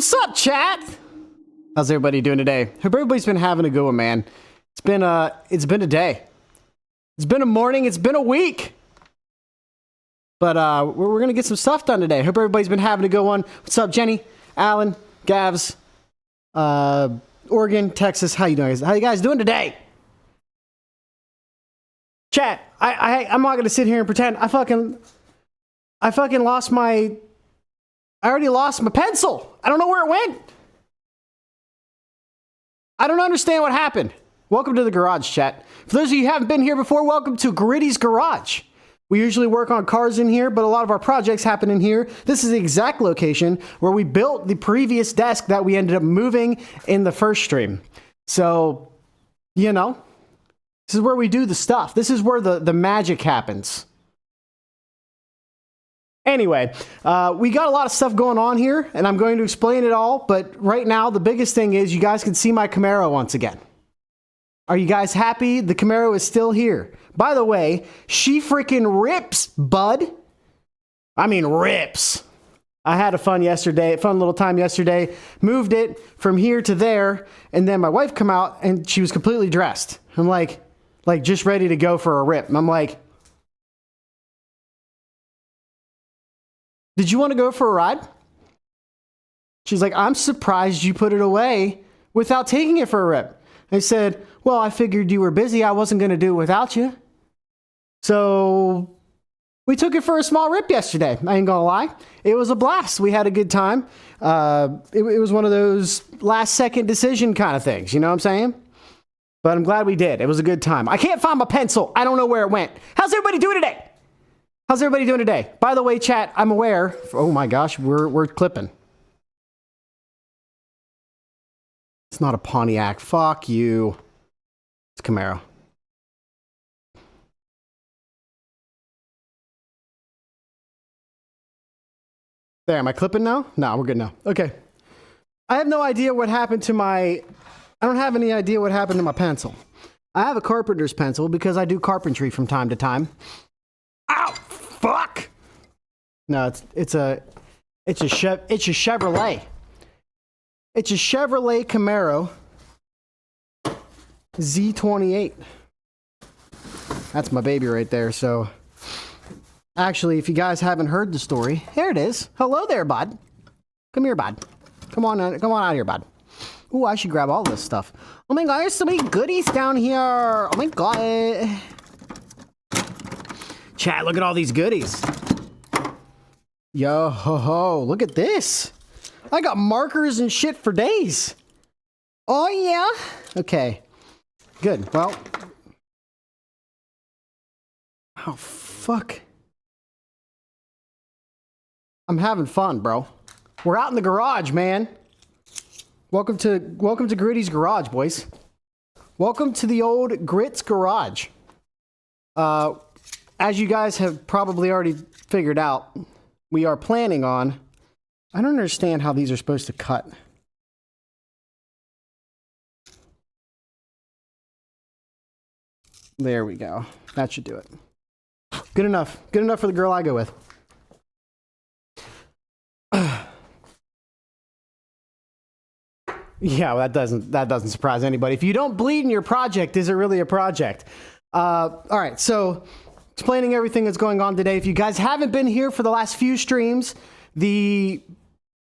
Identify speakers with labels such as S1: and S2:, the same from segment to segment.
S1: What's up, chat? How's everybody doing today? Hope everybody's been having a good one, man. It's been a day. It's been a morning. It's been a week. But we're gonna get some stuff done today. Hope everybody's been having a good one. What's up, Jenny, Alan, Gavs, Oregon, Texas? How you doing? How you guys doing today? Chat. I'm not gonna sit here and pretend. I fucking lost my. I already lost my pencil. I don't know where it went. I don't understand what happened. Welcome to the garage, chat. For those of you who haven't been here before, welcome to Gritty's Garage. We usually work on cars in here, but a lot of our projects happen in here. This is the exact location where we built the previous desk that we ended up moving in the first stream. So, you know, this is where we do the stuff. This is where the magic happens. Anyway, we got a lot of stuff going on here, and I'm going to explain it all, but right now, the biggest thing is you guys can see my Camaro once again. Are you guys happy? The Camaro is still here. By the way, she freaking rips, bud. I mean, rips. I had a fun little time yesterday, moved it from here to there, and then my wife come out, and she was completely dressed. I'm like just ready to go for a rip. And I'm like, did you want to go for a ride? She's like, I'm surprised you put it away without taking it for a rip. I said, well, I figured you were busy. I wasn't going to do it without you. So we took it for a small rip yesterday. I ain't going to lie. It was a blast. We had a good time. It was one of those last second decision kind of things. You know what I'm saying? But I'm glad we did. It was a good time. I can't find my pencil. I don't know where it went. How's everybody doing today? How's everybody doing today? By the way, chat, I'm aware. Oh my gosh, we're clipping. It's not a Pontiac. Fuck you. It's Camaro. There, am I clipping now? No, we're good now. Okay. I have no idea what happened to I don't have any idea what happened to my pencil. I have a carpenter's pencil because I do carpentry from time to time. Ow! Fuck! No, it's a Chevrolet. It's a Chevrolet Camaro Z28. That's my baby right there. So, actually, if you guys haven't heard the story, here it is. Hello there, bud. Come here, bud. Come on out here, bud. Ooh, I should grab all this stuff. Oh my god, there's so many goodies down here. Oh my god. Chat, look at all these goodies. Yo ho ho, look at this. I got markers and shit for days. Oh yeah? Okay. Good. Well. Oh fuck. I'm having fun, bro. We're out in the garage, man. Welcome to Gritty's Garage, boys. Welcome to the old Grits Garage. As you guys have probably already figured out, we are planning on... I don't understand how these are supposed to cut. There we go. That should do it. Good enough. Good enough for the girl I go with. Yeah, well, that doesn't surprise anybody. If you don't bleed in your project, is it really a project? All right, so explaining everything that's going on today. If you guys haven't been here for the last few streams, the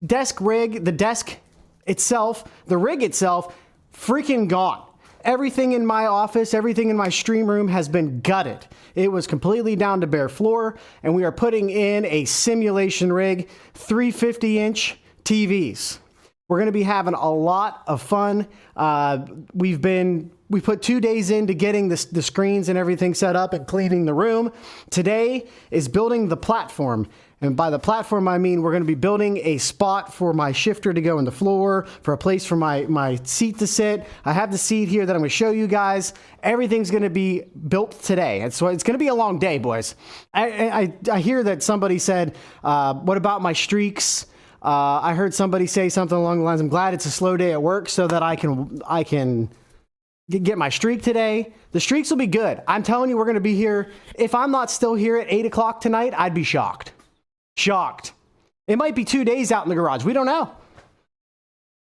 S1: desk rig, the desk itself, the rig itself, freaking gone. Everything in my office, everything in my stream room has been gutted. It was completely down to bare floor, and we are putting in a simulation rig, 350-inch TVs. We're going to be having a lot of fun. We put 2 days into getting the screens and everything set up and cleaning the room. Today is building the platform. And by the platform, I mean we're going to be building a spot for my shifter to go in the floor, for a place for my seat to sit. I have the seat here that I'm going to show you guys. Everything's going to be built today. And so it's going to be a long day, boys. I hear that somebody said, what about my streaks? I heard somebody say something along the lines, I'm glad it's a slow day at work so that I can get my streak today. The streaks will be good. I'm telling you, we're going to be here. If I'm not still here at 8 o'clock tonight, I'd be shocked. Shocked. It might be 2 days out in the garage. We don't know.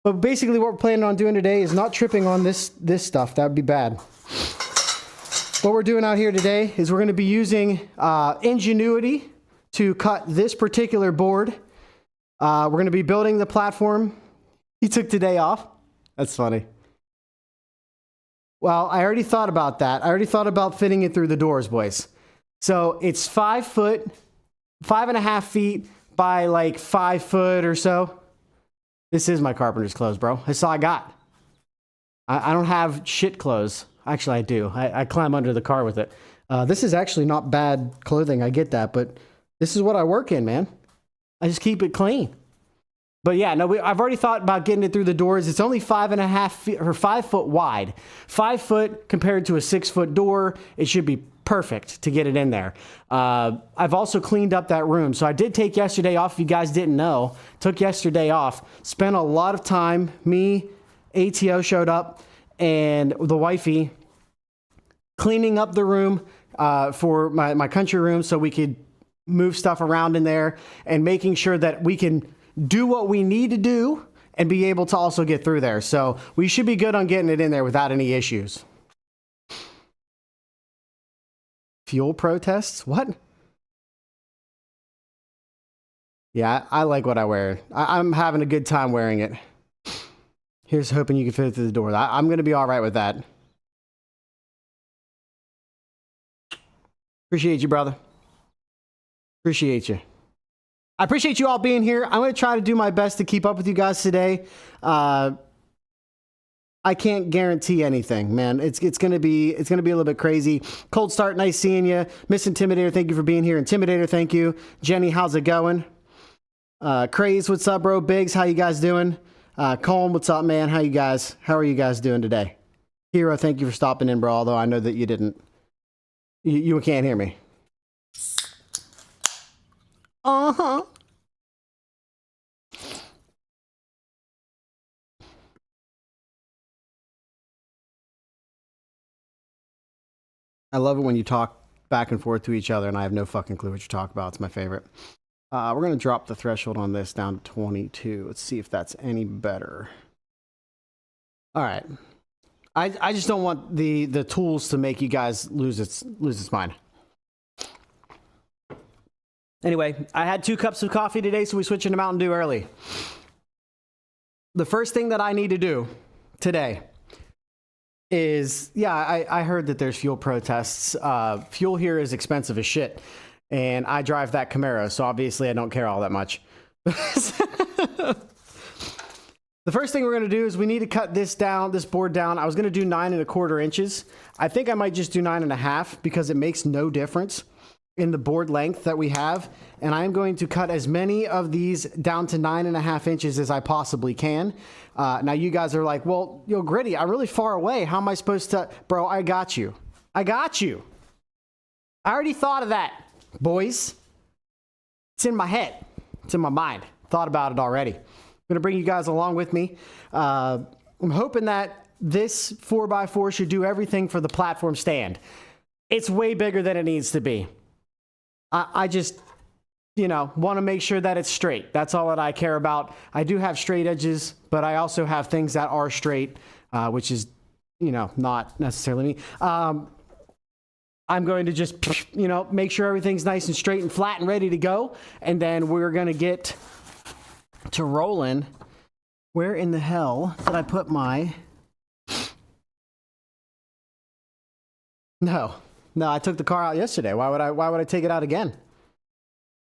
S1: But basically what we're planning on doing today is not tripping on this stuff. That would be bad. What we're doing out here today is we're going to be using Ingenuity to cut this particular board. We're going to be building the platform. He took today off. That's funny. Well, I already thought about that. I already thought about fitting it through the doors, boys. So it's 5 foot, 5.5 feet by like 5 foot or so. This is my carpenter's clothes, bro. That's all I got. I don't have shit clothes. Actually, I do. I climb under the car with it. This is actually not bad clothing. I get that, but this is what I work in, man. I just keep it clean. But yeah, no, I've already thought about getting it through the doors. It's only 5.5 feet or 5 foot wide. 5 foot compared to a 6 foot door. It should be perfect to get it in there. I've also cleaned up that room. So I did take yesterday off. If you guys didn't know, took yesterday off. Spent a lot of time. Me, ATO showed up, and the wifey cleaning up the room for my country room so we could move stuff around in there and making sure that we can do what we need to do and be able to also get through there. So we should be good on getting it in there without any issues. Fuel protests? What? Yeah, I like what I wear. I'm having a good time wearing it. Here's hoping you can fit it through the door. I'm going to be all right with that. Appreciate you, brother. Appreciate you. I appreciate you all being here. I'm going to try to do my best to keep up with you guys today. I can't guarantee anything, man. It's going to be a little bit crazy. Cold start, nice seeing you. Miss Intimidator, thank you for being here. Intimidator, thank you. Jenny, how's it going? Craze, what's up, bro? Biggs, how you guys doing? Colm, what's up, man? How are you guys doing today? Hero, thank you for stopping in, bro. Although I know that you didn't. You can't hear me. Uh-huh. I love it when you talk back and forth to each other and I have no fucking clue what you talk about. It's my favorite. We're going to drop the threshold on this down to 22. Let's see if that's any better. All right. I just don't want the tools to make you guys lose its mind. Anyway, I had 2 cups of coffee today, so we switched into Mountain Dew early. The first thing that I need to do today is, yeah, I heard that there's fuel protests. Fuel here is expensive as shit, and I drive that Camaro, so obviously I don't care all that much. The first thing we're going to do is we need to cut this board down. I was going to do 9.25 inches. I think I might just do 9.5 because it makes no difference in the board length that we have. And I'm going to cut as many of these down to 9.5 inches as I possibly can. Now you guys are like, well, yo, Gritty, I'm really far away. How am I supposed to? Bro, I got you. I already thought of that, boys. It's in my head. It's in my mind. Thought about it already. I'm going to bring you guys along with me. I'm hoping that this 4x4 should do everything for the platform stand. It's way bigger than it needs to be. I just, want to make sure that it's straight. That's all that I care about. I do have straight edges, but I also have things that are straight, which is, not necessarily me. I'm going to just, make sure everything's nice and straight and flat and ready to go. And then we're going to get to rolling. Where in the hell did I put my... No, I took the car out yesterday. Why would I take it out again?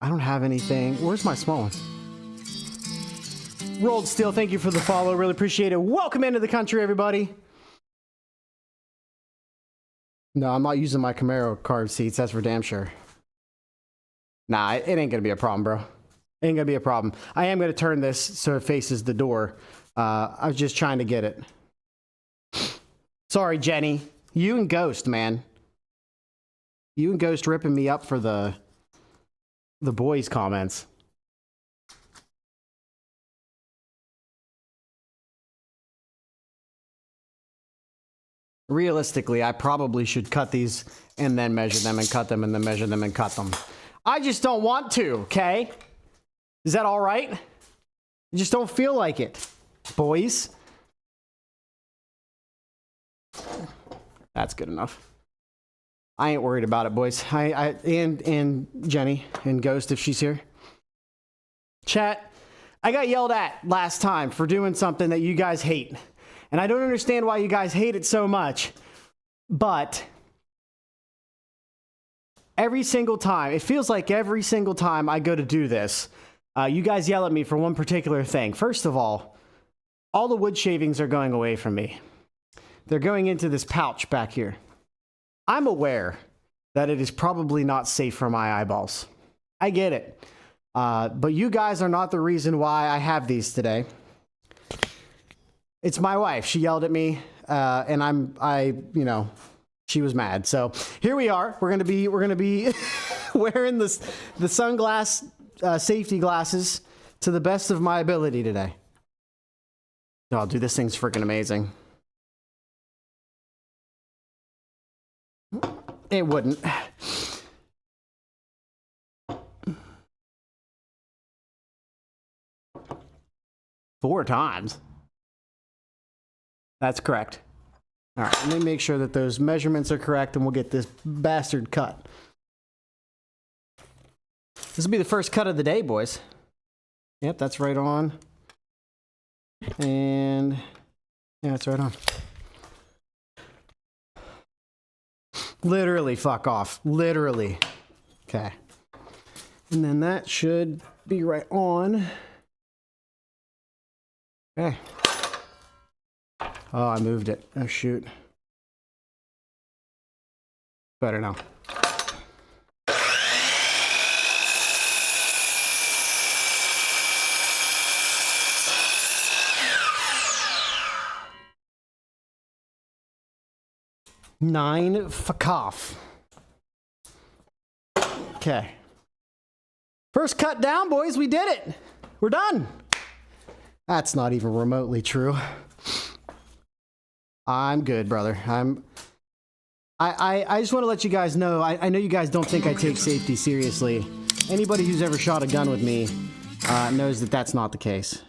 S1: I don't have anything. Where's my small one? Rolled Steel, thank you for the follow. Really appreciate it. Welcome into the country, everybody. No, I'm not using my Camaro car seats. That's for damn sure. Nah, it ain't gonna be a problem, bro. Ain't gonna be a problem. I am gonna turn this so it faces the door. I was just trying to get it. Sorry, Jenny. You and Ghost, man. You and Ghost ripping me up for the boys' comments. Realistically, I probably should cut these and then measure them and cut them and then measure them and cut them. I just don't want to, okay? Is that all right? I just don't feel like it. boys. That's good enough. I ain't worried about it, boys. And Jenny and Ghost if she's here. Chat, I got yelled at last time for doing something that you guys hate. And I don't understand why you guys hate it so much. But every single time, it feels like every single time I go to do this, you guys yell at me for one particular thing. First of all the wood shavings are going away from me. They're going into this pouch back here. I'm aware that it is probably not safe for my eyeballs. I get it. But you guys are not the reason why I have these today. It's my wife. She yelled at me, and she was mad. So here we are. We're gonna be wearing the sunglass safety glasses to the best of my ability today. Oh, dude, this thing's freaking amazing. It wouldn't. Four times. That's correct. All right, let me make sure that those measurements are correct and we'll get this bastard cut. This will be the first cut of the day, boys. Yep, that's right on. And yeah, that's right on. Literally, fuck off. Literally. Okay. And then that should be right on. Okay. Oh, I moved it. Oh, shoot. Better now. Nine fuck off. Okay. First cut down, boys. We did it. We're done. That's not even remotely true. I'm good, brother. I just want to let you guys know, I know you guys don't think I take safety seriously. Anybody who's ever shot a gun with me knows that that's not the case.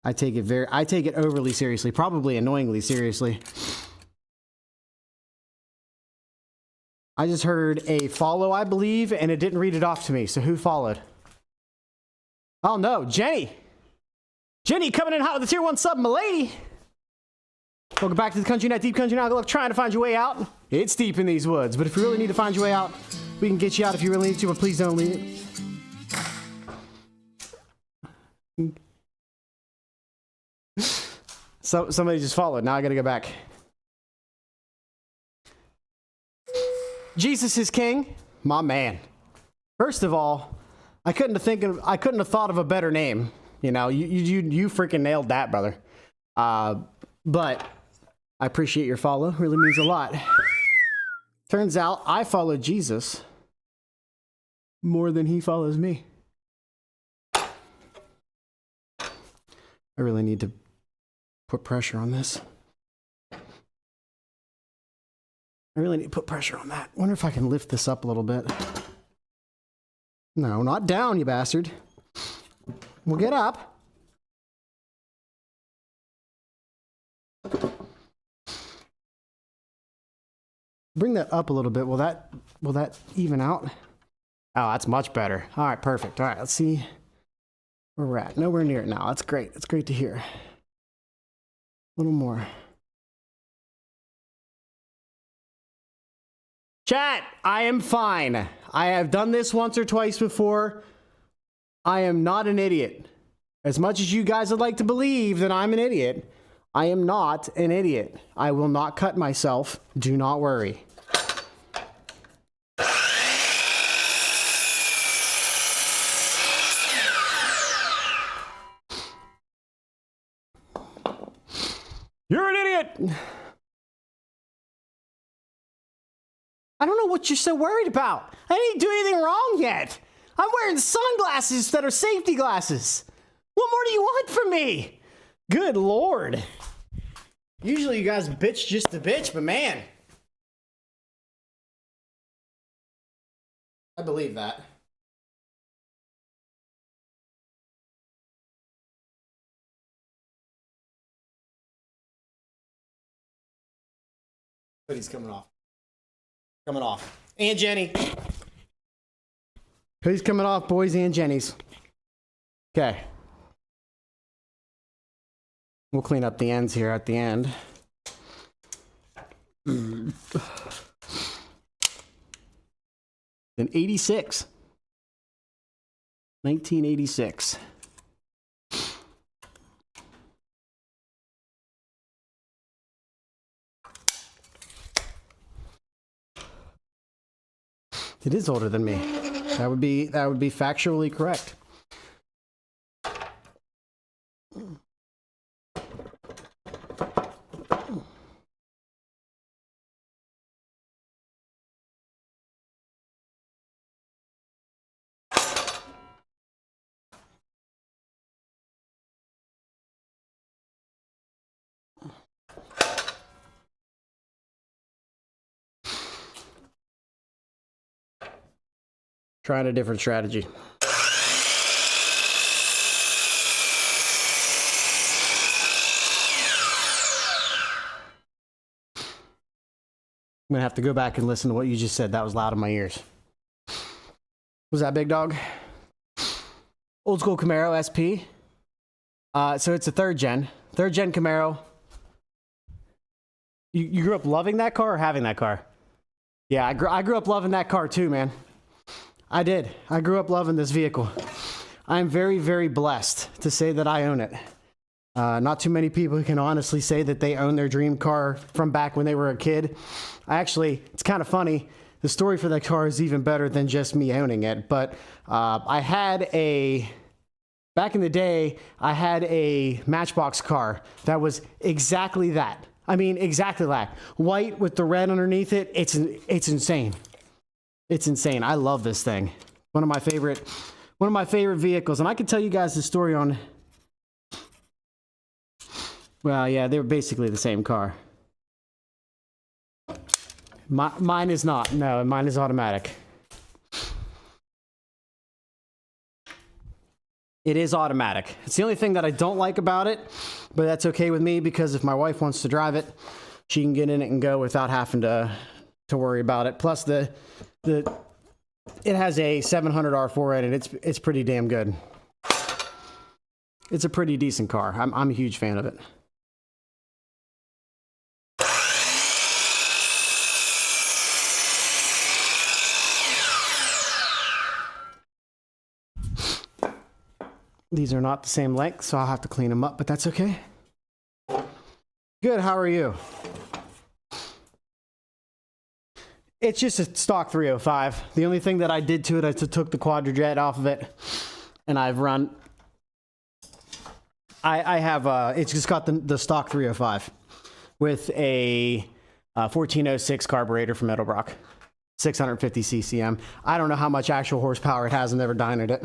S1: I take it overly seriously, probably annoyingly seriously. I just heard a follow, I believe, and it didn't read it off to me. So who followed? Oh no, Jenny! Jenny coming in hot with the tier 1 sub, milady! Welcome back to the Country Night Deep Country Night. Good luck trying to find your way out. It's deep in these woods, but if you really need to find your way out, we can get you out if you really need to, but please don't leave. So somebody just followed. Now I gotta go back. Jesus is King, my man. First of all, I couldn't have thought of a better name. You know, you freaking nailed that, brother. But I appreciate your follow. Really means a lot. Turns out I follow Jesus more than he follows me. I really need to put pressure on this. I really need to put pressure on that. Wonder if I can lift this up a little bit. No, not down, you bastard. We'll get up. Bring that up a little bit. Will that even out? Oh, that's much better. All right, perfect. All right, let's see where we're at. Nowhere near it now. That's great. That's great to hear. A little more. Chat, I am fine. I have done this once or twice before. I am not an idiot. As much as you guys would like to believe that I'm an idiot, I am not an idiot. I will not cut myself. Do not worry. You're an idiot! I don't know what you're so worried about. I didn't do anything wrong yet. I'm wearing sunglasses that are safety glasses. What more do you want from me? Good Lord. Usually you guys bitch just to bitch, but man. I believe that. Hoodie's coming off. Coming off. And Jenny. Hoodie's coming off, boys and Jenny's. Okay. We'll clean up the ends here at the end. Then 86. 1986. It is older than me. That would be factually correct. Trying a different strategy. I'm gonna have to go back and listen to what you just said. That was loud in my ears. Was that Big Dog? Old school Camaro SP. So it's a third gen Camaro. You grew up loving that car or having that car? Yeah, I grew up loving that car too, man. I did. I grew up loving this vehicle. I'm very, very blessed to say that I own it. Not too many people can honestly say that they own their dream car from back when they were a kid. It's kind of funny. The story for that car is even better than just me owning it. But back in the day, I had a Matchbox car that was exactly that. I mean, exactly that. White with the red underneath it. It's insane. It's insane. I love this thing. One of my favorite vehicles. And I can tell you guys the story on, well, yeah, they were basically the same car. Mine is not. No, mine is automatic. It is automatic. It's the only thing that I don't like about it, but that's okay with me because if my wife wants to drive it, she can get in it and go without having to worry about it. Plus it has a 700 R4 in it. It's pretty damn good. It's a pretty decent car. I'm a huge fan of it. These are not the same length, so I'll have to clean them up, but that's okay. Good, how are you? It's just a stock 305. The only thing that I did to it, I took the Quadrajet off of it, and I've run. It's just got the stock 305 with a 1406 carburetor from Edelbrock, 650 CCM. I don't know how much actual horsepower it has. I've never dynoed it.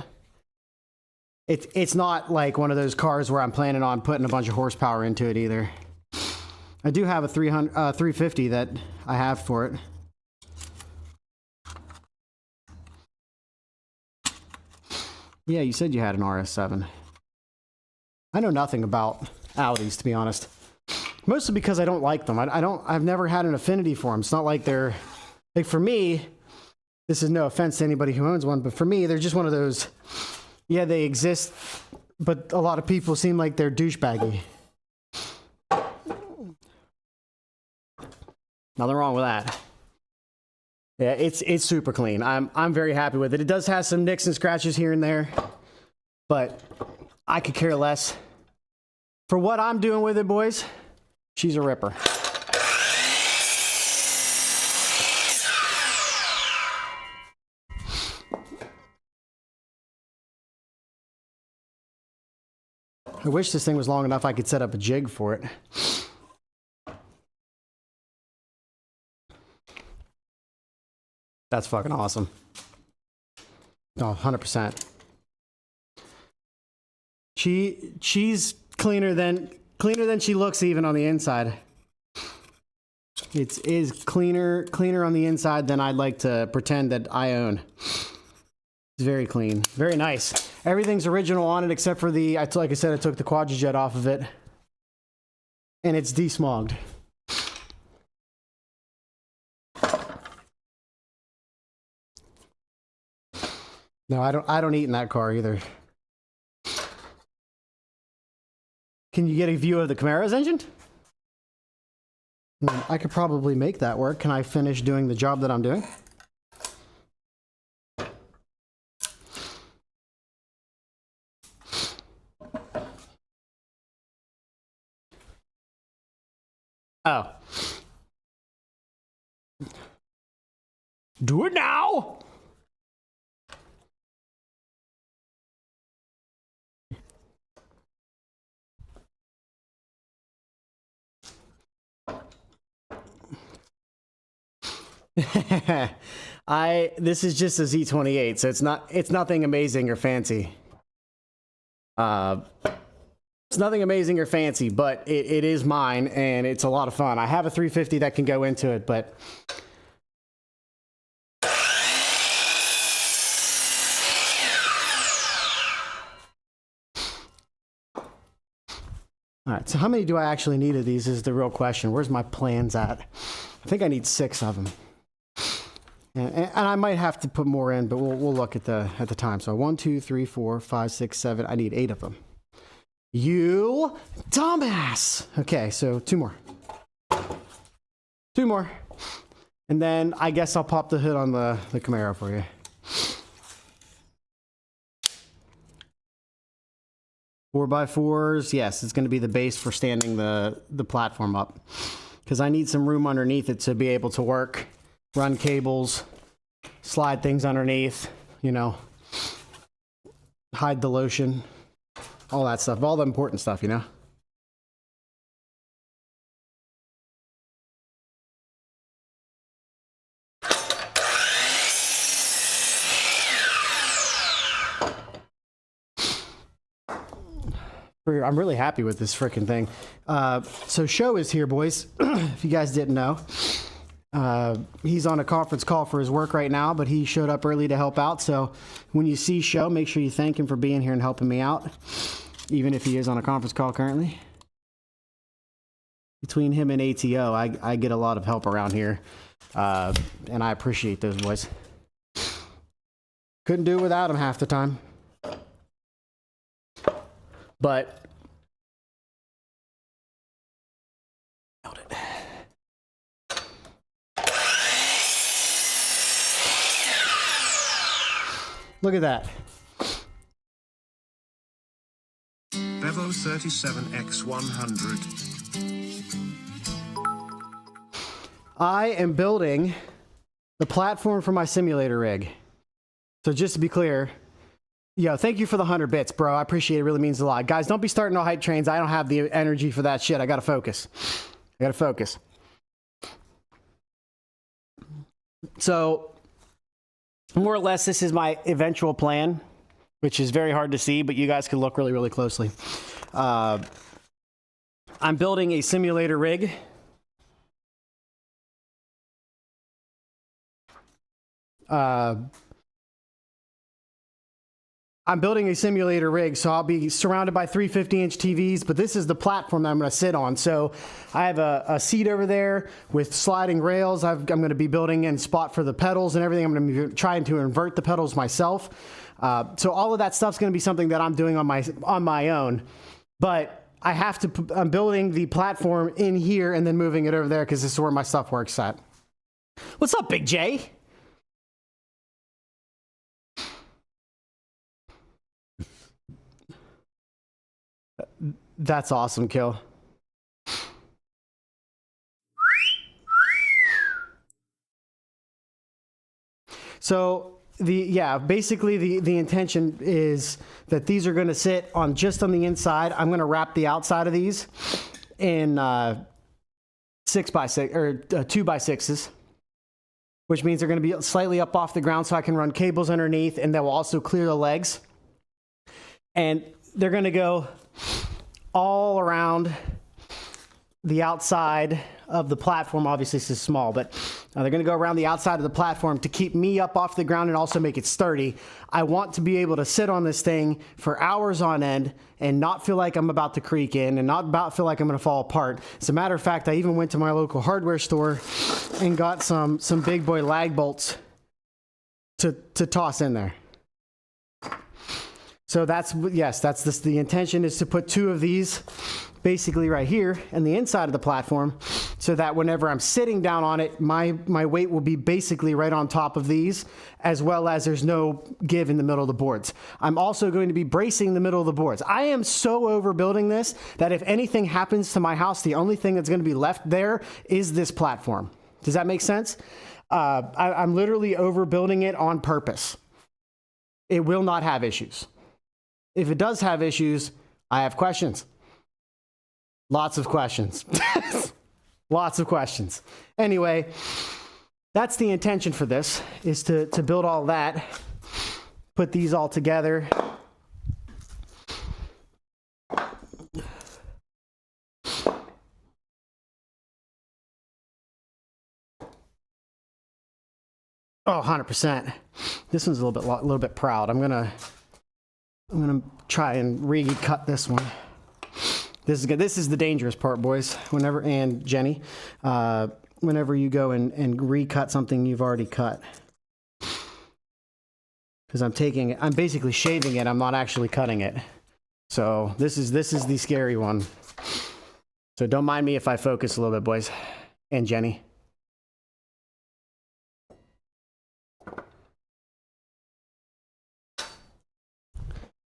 S1: It's not like one of those cars where I'm planning on putting a bunch of horsepower into it either. I do have a 350 that I have for it. Yeah, you said you had an RS7. I know nothing about Audis, to be honest. Mostly because I don't like them. I've never had an affinity for them. It's not like they're, like for me, this is no offense to anybody who owns one, but for me, they're just one of those, yeah, they exist, but a lot of people seem like they're douchebaggy. Nothing wrong with that. Yeah, it's super clean. I'm very happy with it. It does have some nicks and scratches here and there, but I could care less. For what I'm doing with it, boys, she's a ripper. I wish this thing was long enough I could set up a jig for it. That's fucking awesome. Oh, 100%. She's cleaner than she looks even on the inside. It is cleaner on the inside than I'd like to pretend that I own. It's very clean, very nice. Everything's original on it except for like I said, I took the Quadrajet off of it, and it's desmogged. No, I don't eat in that car either. Can you get a view of the Camara's engine? I could probably make that work. Can I finish doing the job that I'm doing? Oh. Do it now! This is just a Z28, so it's nothing amazing or fancy. It's nothing amazing or fancy, but it is mine and it's a lot of fun. I have a 350 that can go into it, but all right, so how many do I actually need of these is the real question. Where's my plans at? I think I need 6 of them. And I might have to put more in, but we'll look at the time. So 1, 2, 3, 4, 5, 6, 7. I need 8 of them. You dumbass. Okay, so 2 more. 2 more. And then I guess I'll pop the hood on the Camaro for you. Four by 4s. Yes, it's going to be the base for standing the platform up. Because I need some room underneath it to be able to work, run cables, slide things underneath, you know, hide the lotion, all that stuff, all the important stuff, you know. I'm really happy with this freaking thing. So Show is here, boys. If you guys didn't know, he's on a conference call for his work right now, but he showed up early to help out. So when you see Show, make sure you thank him for being here and helping me out, even if he is on a conference call currently. Between him and ATO, I get a lot of help around here, and I appreciate those boys. Couldn't do it without him half the time. But look at that.
S2: Bevo 37X100.
S1: I am building the platform for my simulator rig. So just to be clear, yo, thank you for the 100 bits, bro. I appreciate it. It really means a lot. Guys, don't be starting no hype trains. I don't have the energy for that shit. I gotta focus. So, more or less, this is my eventual plan, which is very hard to see, but you guys can look really, really closely. I'm building a simulator rig. I'm building a simulator rig, so I'll be surrounded by 350-inch TVs, but this is the platform that I'm going to sit on. So I have a seat over there with sliding rails. I'm going to be building a spot for the pedals and everything. I'm going to be trying to invert the pedals myself. So all of that stuff's going to be something that I'm doing on my own. But I have to. I'm building the platform in here and then moving it over there because this is where my stuff works at. What's up, Big J? That's awesome, Kill. So basically the intention is that these are going to sit on just on the inside. I'm going to wrap the outside of these in 6x6 or 2x6s, which means they're going to be slightly up off the ground so I can run cables underneath, and that will also clear the legs. And they're going to go all around the outside of the platform. Obviously this is small, but they're going to go around the outside of the platform to keep me up off the ground and also make it sturdy. I want to be able to sit on this thing for hours on end and not feel like I'm about to creak in and not feel like I'm going to fall apart. As a matter of fact, I even went to my local hardware store and got some big boy lag bolts to toss in there. So the intention is to put 2 of these basically right here in the inside of the platform, so that whenever I'm sitting down on it, my weight will be basically right on top of these, as well as there's no give in the middle of the boards. I'm also going to be bracing the middle of the boards. I am so overbuilding this that if anything happens to my house, the only thing that's going to be left there is this platform. Does that make sense? I'm literally overbuilding it on purpose. It will not have issues. If it does have issues, I have questions. Lots of questions. Lots of questions. Anyway, that's the intention for this, is to build all that, put these all together. Oh, 100%. This one's a little bit proud. I'm gonna try and recut this one. This is good. This is the dangerous part, boys. Whenever, and Jenny, whenever you go and recut something you've already cut, because I'm basically shaving it. I'm not actually cutting it. So this is the scary one. So don't mind me if I focus a little bit, boys, and Jenny.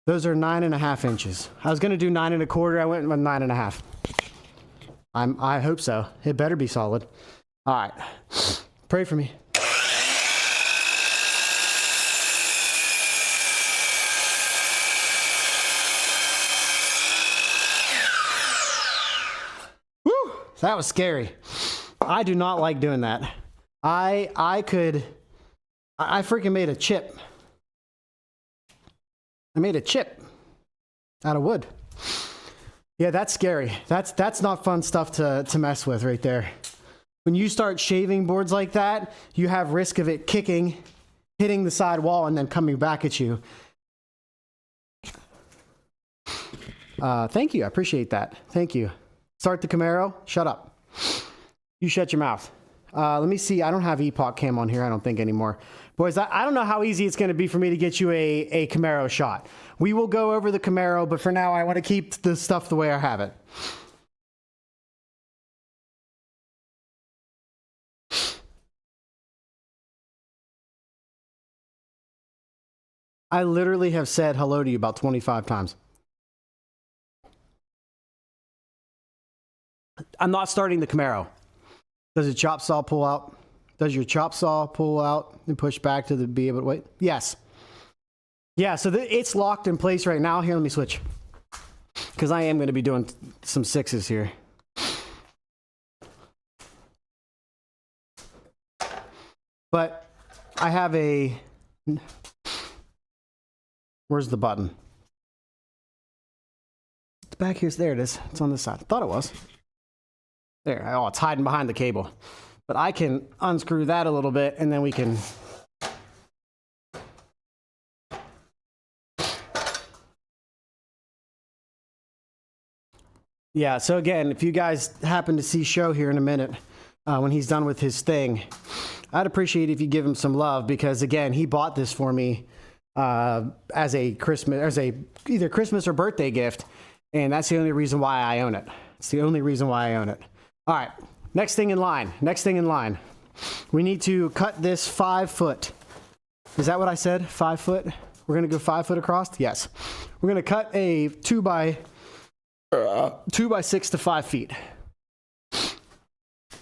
S1: Those are 9.5 inches. I was going to do 9 1/4. I went with 9.5. I hope so. It better be solid. All right. Pray for me. Woo! That was scary. I do not like doing that. I freaking made a chip. I made a chip out of wood. Yeah, that's scary. That's not fun stuff to mess with right there. When you start shaving boards like that, you have risk of it kicking, hitting the side wall, and then coming back at you. Thank you. I appreciate that. Thank you. Start the Camaro. Shut up. You shut your mouth. Let me see. I don't have Epoch Cam on here, I don't think, anymore. Boys, I don't know how easy it's going to be for me to get you a Camaro shot. We will go over the Camaro, but for now, I want to keep the stuff the way I have it. I literally have said hello to you about 25 times. I'm not starting the Camaro. Does the chop saw pull out? Does your chop saw pull out and push back to be able to wait? Yes. Yeah, so it's locked in place right now. Here, let me switch. Because I am going to be doing some 6s here. But I have a... Where's the button? It's back here. There it is. It's on this side. I thought it was. There. Oh, it's hiding behind the cable. But I can unscrew that a little bit, and then we can... Yeah, so again, if you guys happen to see Show here in a minute, when he's done with his thing, I'd appreciate if you give him some love, because again, he bought this for me as a either Christmas or birthday gift, and that's the only reason why I own it. It's the only reason why I own it. All right, next thing in line. We need to cut this 5 foot. Is that what I said? 5 foot? We're gonna go 5 foot across? Yes. We're gonna cut a 2 by 6 to 5 feet,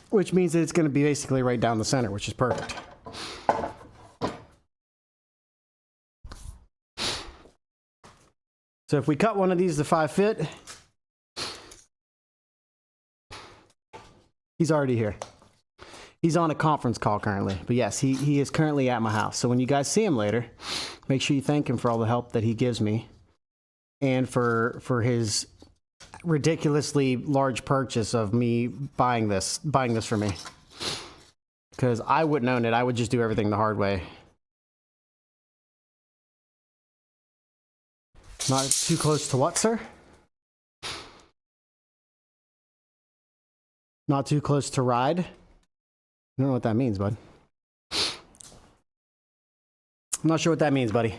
S1: which means that it's gonna be basically right down the center, which is perfect. So if we cut one of these to 5 feet, he's already here. He's on a conference call currently, but yes, he is currently at my house. So when you guys see him later, make sure you thank him for all the help that he gives me, and for his ridiculously large purchase of me buying this for me. Because I wouldn't own it. I would just do everything the hard way. Not too close to what, sir? Not too close to ride? I don't know what that means, bud. I'm not sure what that means, buddy.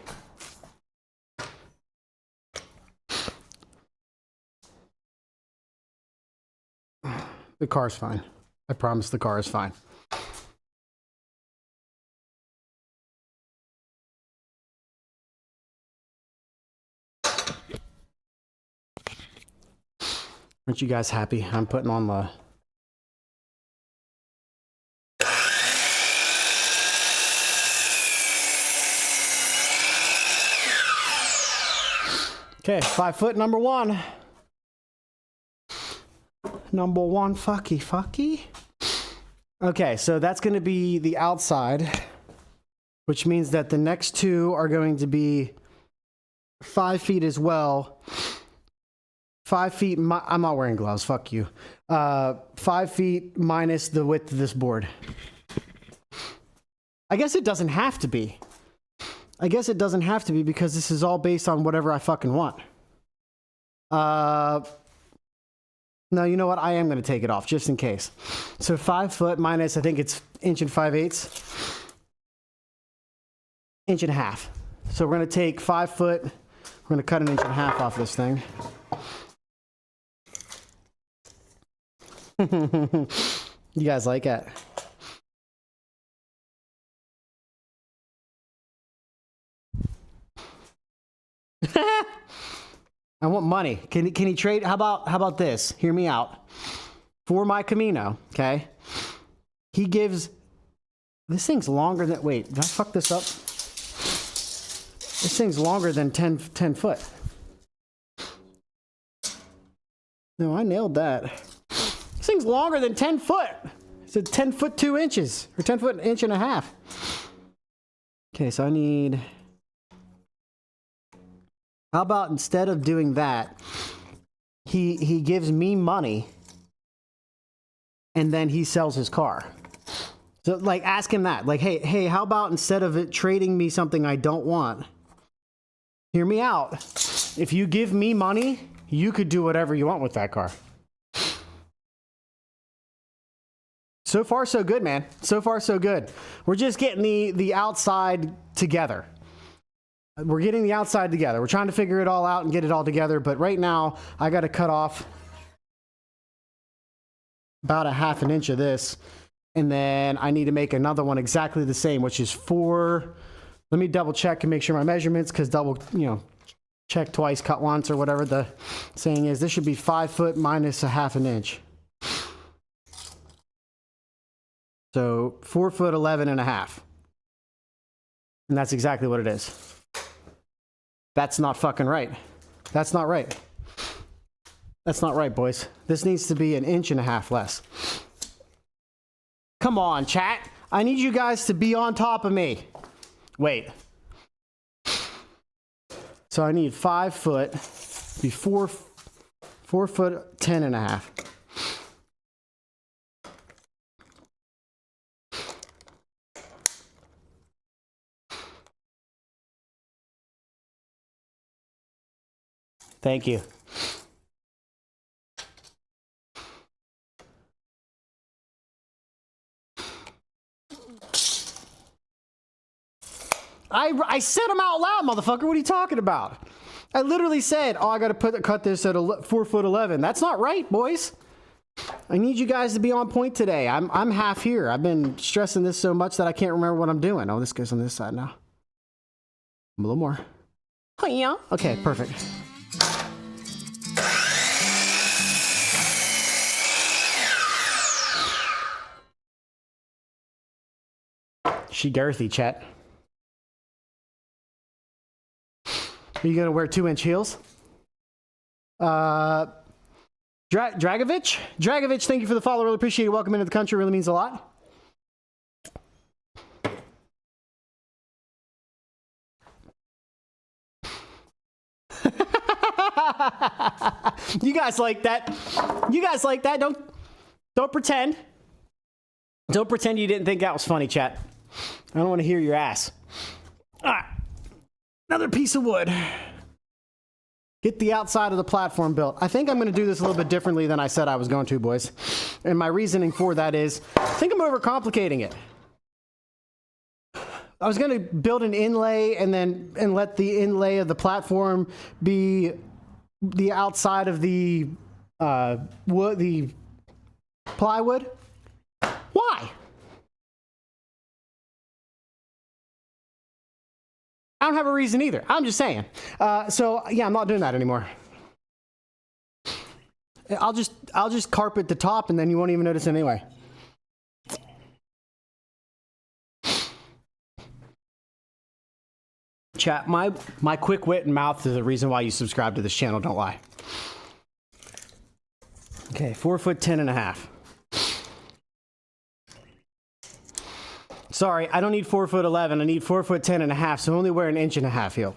S1: The car's fine. I promise the car is fine. Aren't you guys happy? I'm putting on the... Okay, 5 foot number one. Number one, fucky. Okay, so that's going to be the outside, which means that the next two are going to be 5 feet as well. 5 feet, I'm not wearing gloves, fuck you. 5 feet minus the width of this board. I guess it doesn't have to be. I guess it doesn't have to be because this is all based on whatever I fucking want. No, you know what? I am going to take it off just in case. So 5 foot minus, I think it's 1.5 inches. So we're going to take 5 foot. We're going to cut 1.5 inches off this thing. You guys like it? I want money. Can he trade? How about this? Hear me out. For my Camino, okay? He gives... This thing's longer than... Wait, did I fuck this up? This thing's longer than 10 foot. No, I nailed that. This thing's longer than 10 foot. It's a 10 foot 2 inches. Or 10 foot 1.5 inches. Okay, so I need... How about instead of doing that, he gives me money and then he sells his car. So like ask him that. Like, hey, how about instead of it trading me something I don't want? Hear me out. If you give me money, you could do whatever you want with that car. So far so good, man. So far so good. We're just getting the outside together. We're getting the outside together. We're trying to figure it all out and get it all together. But right now, I got to cut off about 1/2 inch of this. And then I need to make another one exactly the same, which is 4. Let me double check and make sure my measurements, because check twice, cut once, or whatever the saying is. This should be 5 foot minus 1/2 inch. So 4 foot 11.5. And that's exactly what it is. That's not fucking right. That's not right. That's not right, boys. This needs to be 1.5 inches less. Come on, chat. I need you guys to be on top of me. Wait. So I need 5 foot, be 4 foot 10.5. Thank you. I said them out loud, motherfucker. What are you talking about? I literally said, oh, I got to cut this at 4 foot 11. That's not right, boys. I need you guys to be on point today. I'm half here. I've been stressing this so much that I can't remember what I'm doing. Oh, this goes on this side now. A little more. Oh, yeah. Okay, perfect. She girthy, chat. Are you gonna wear 2-inch heels? Dragovich, thank you for the follow. Really appreciate it. Welcome into the country. Really means a lot. You guys like that? You guys like that? Don't pretend. Don't pretend you didn't think that was funny, chat. I don't want to hear your ass. Ah, another piece of wood. Get the outside of the platform built. I think I'm going to do this a little bit differently than I said I was going to, boys. And my reasoning for that is, I think I'm overcomplicating it. I was going to build an inlay and let the inlay of the platform be the outside of the wood, the plywood. Why? I don't have a reason either. I'm just saying. So yeah, I'm not doing that anymore. I'll just carpet the top and then you won't even notice it anyway. Chat, my quick wit and mouth is the reason why you subscribe to this channel, don't lie. Okay, 4'10.5". Sorry, I don't need 4'11". I need 4'10.5", so I only wear 1.5 inches heel.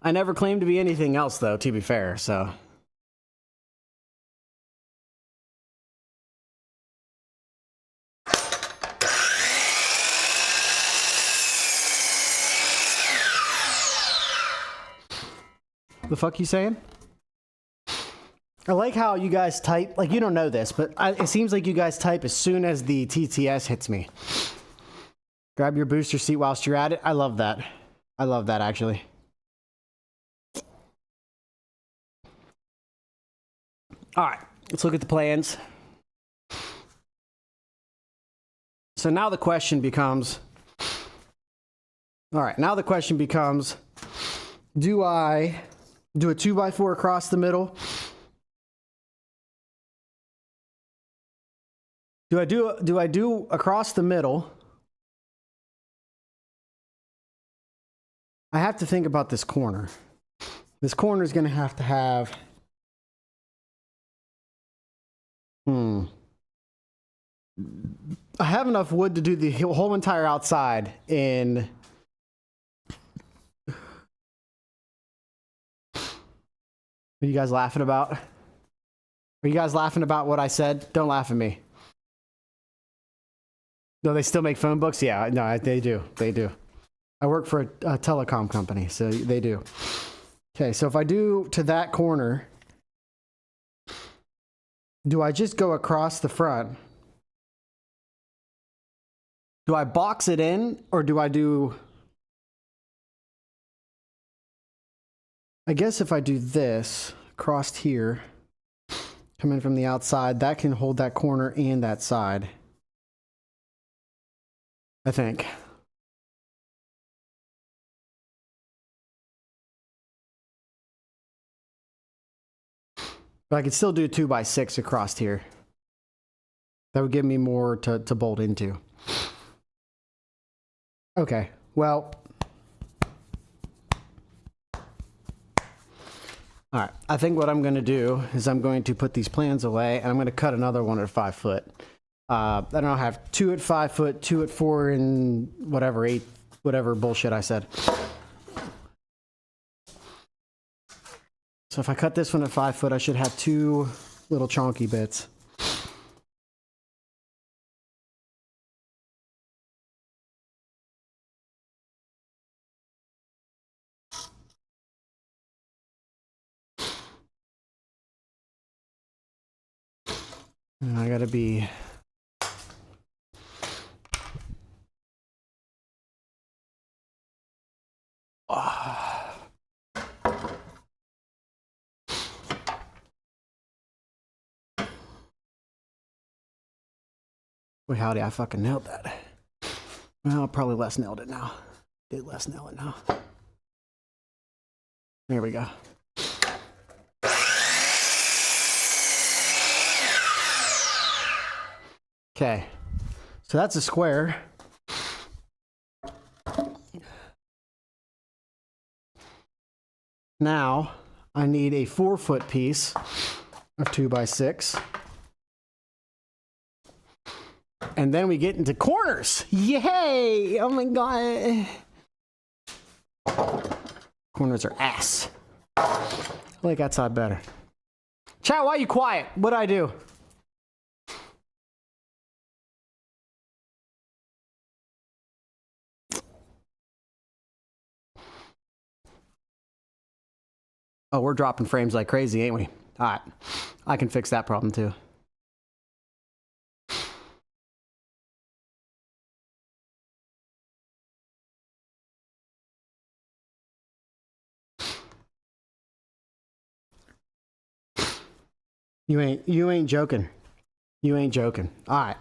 S1: I never claimed to be anything else, though, to be fair, so. The fuck you saying? I like how you guys type, like you don't know this, but it seems like you guys type as soon as the TTS hits me. Grab your booster seat whilst you're at it. I love that. I love that, actually. All right, let's look at the plans. So now the question becomes, all right, now the question becomes, do I do a 2x4 across the middle? Do I do across the middle? I have to think about this corner. This corner is going to have I have enough wood to do the whole entire outside in. What are you guys laughing about? Are you guys laughing about what I said? Don't laugh at me. No, they still make phone books? Yeah, no, they do. They do. I work for a telecom company, so they do. Okay, so if I do to that corner, do I just go across the front? Do I box it in, or do I do... I guess if I do this, across here, come in from the outside, that can hold that corner and that side. I think. But I could still do 2x6 across here. That would give me more to bolt into. Okay, well. All right, I think what I'm going to do is I'm going to put these plans away and I'm going to cut another one at 5 foot. I don't know, I have 2 at 5 foot, 2 at 4 and whatever, 8, whatever bullshit I said. So if I cut this one at 5 foot, I should have 2 little chonky bits. And I gotta be... Boy, howdy, I fucking nailed that. Well, probably less nailed it now. Did less nail it now. There we go. Okay, so that's a square. Now, I need a 4 foot piece of 2x6. And then we get into corners. Yay! Oh my god. Corners are ass. I like that side better. Chat, why are you quiet? What'd I do? Oh, we're dropping frames like crazy, ain't we? All right. I can fix that problem too. You ain't joking. You ain't joking. All right.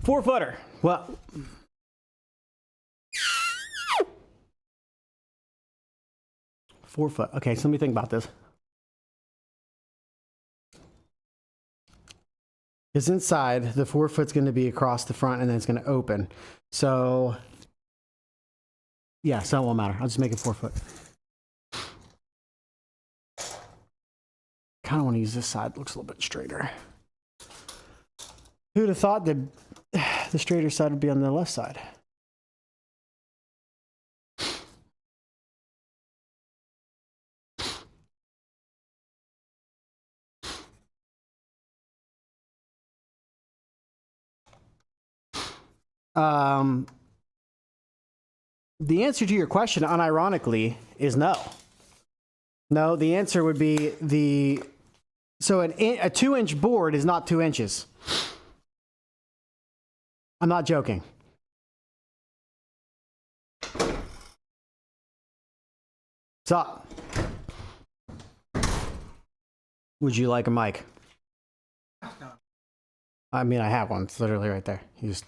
S1: 4-footer. Well, foot. Okay, so let me think about this. Because inside, the 4 foot's going to be across the front, and then it's going to open. So, yeah, so it won't matter. I'll just make it 4 foot. Kind of want to use this side. It looks a little bit straighter. Who'd have thought that the straighter side would be on the left side? The answer to your question, unironically, is no. No, the answer would be so a 2-inch board is not 2 inches. I'm not joking. What's up? Would you like a mic? I mean, I have one. It's literally right there. You just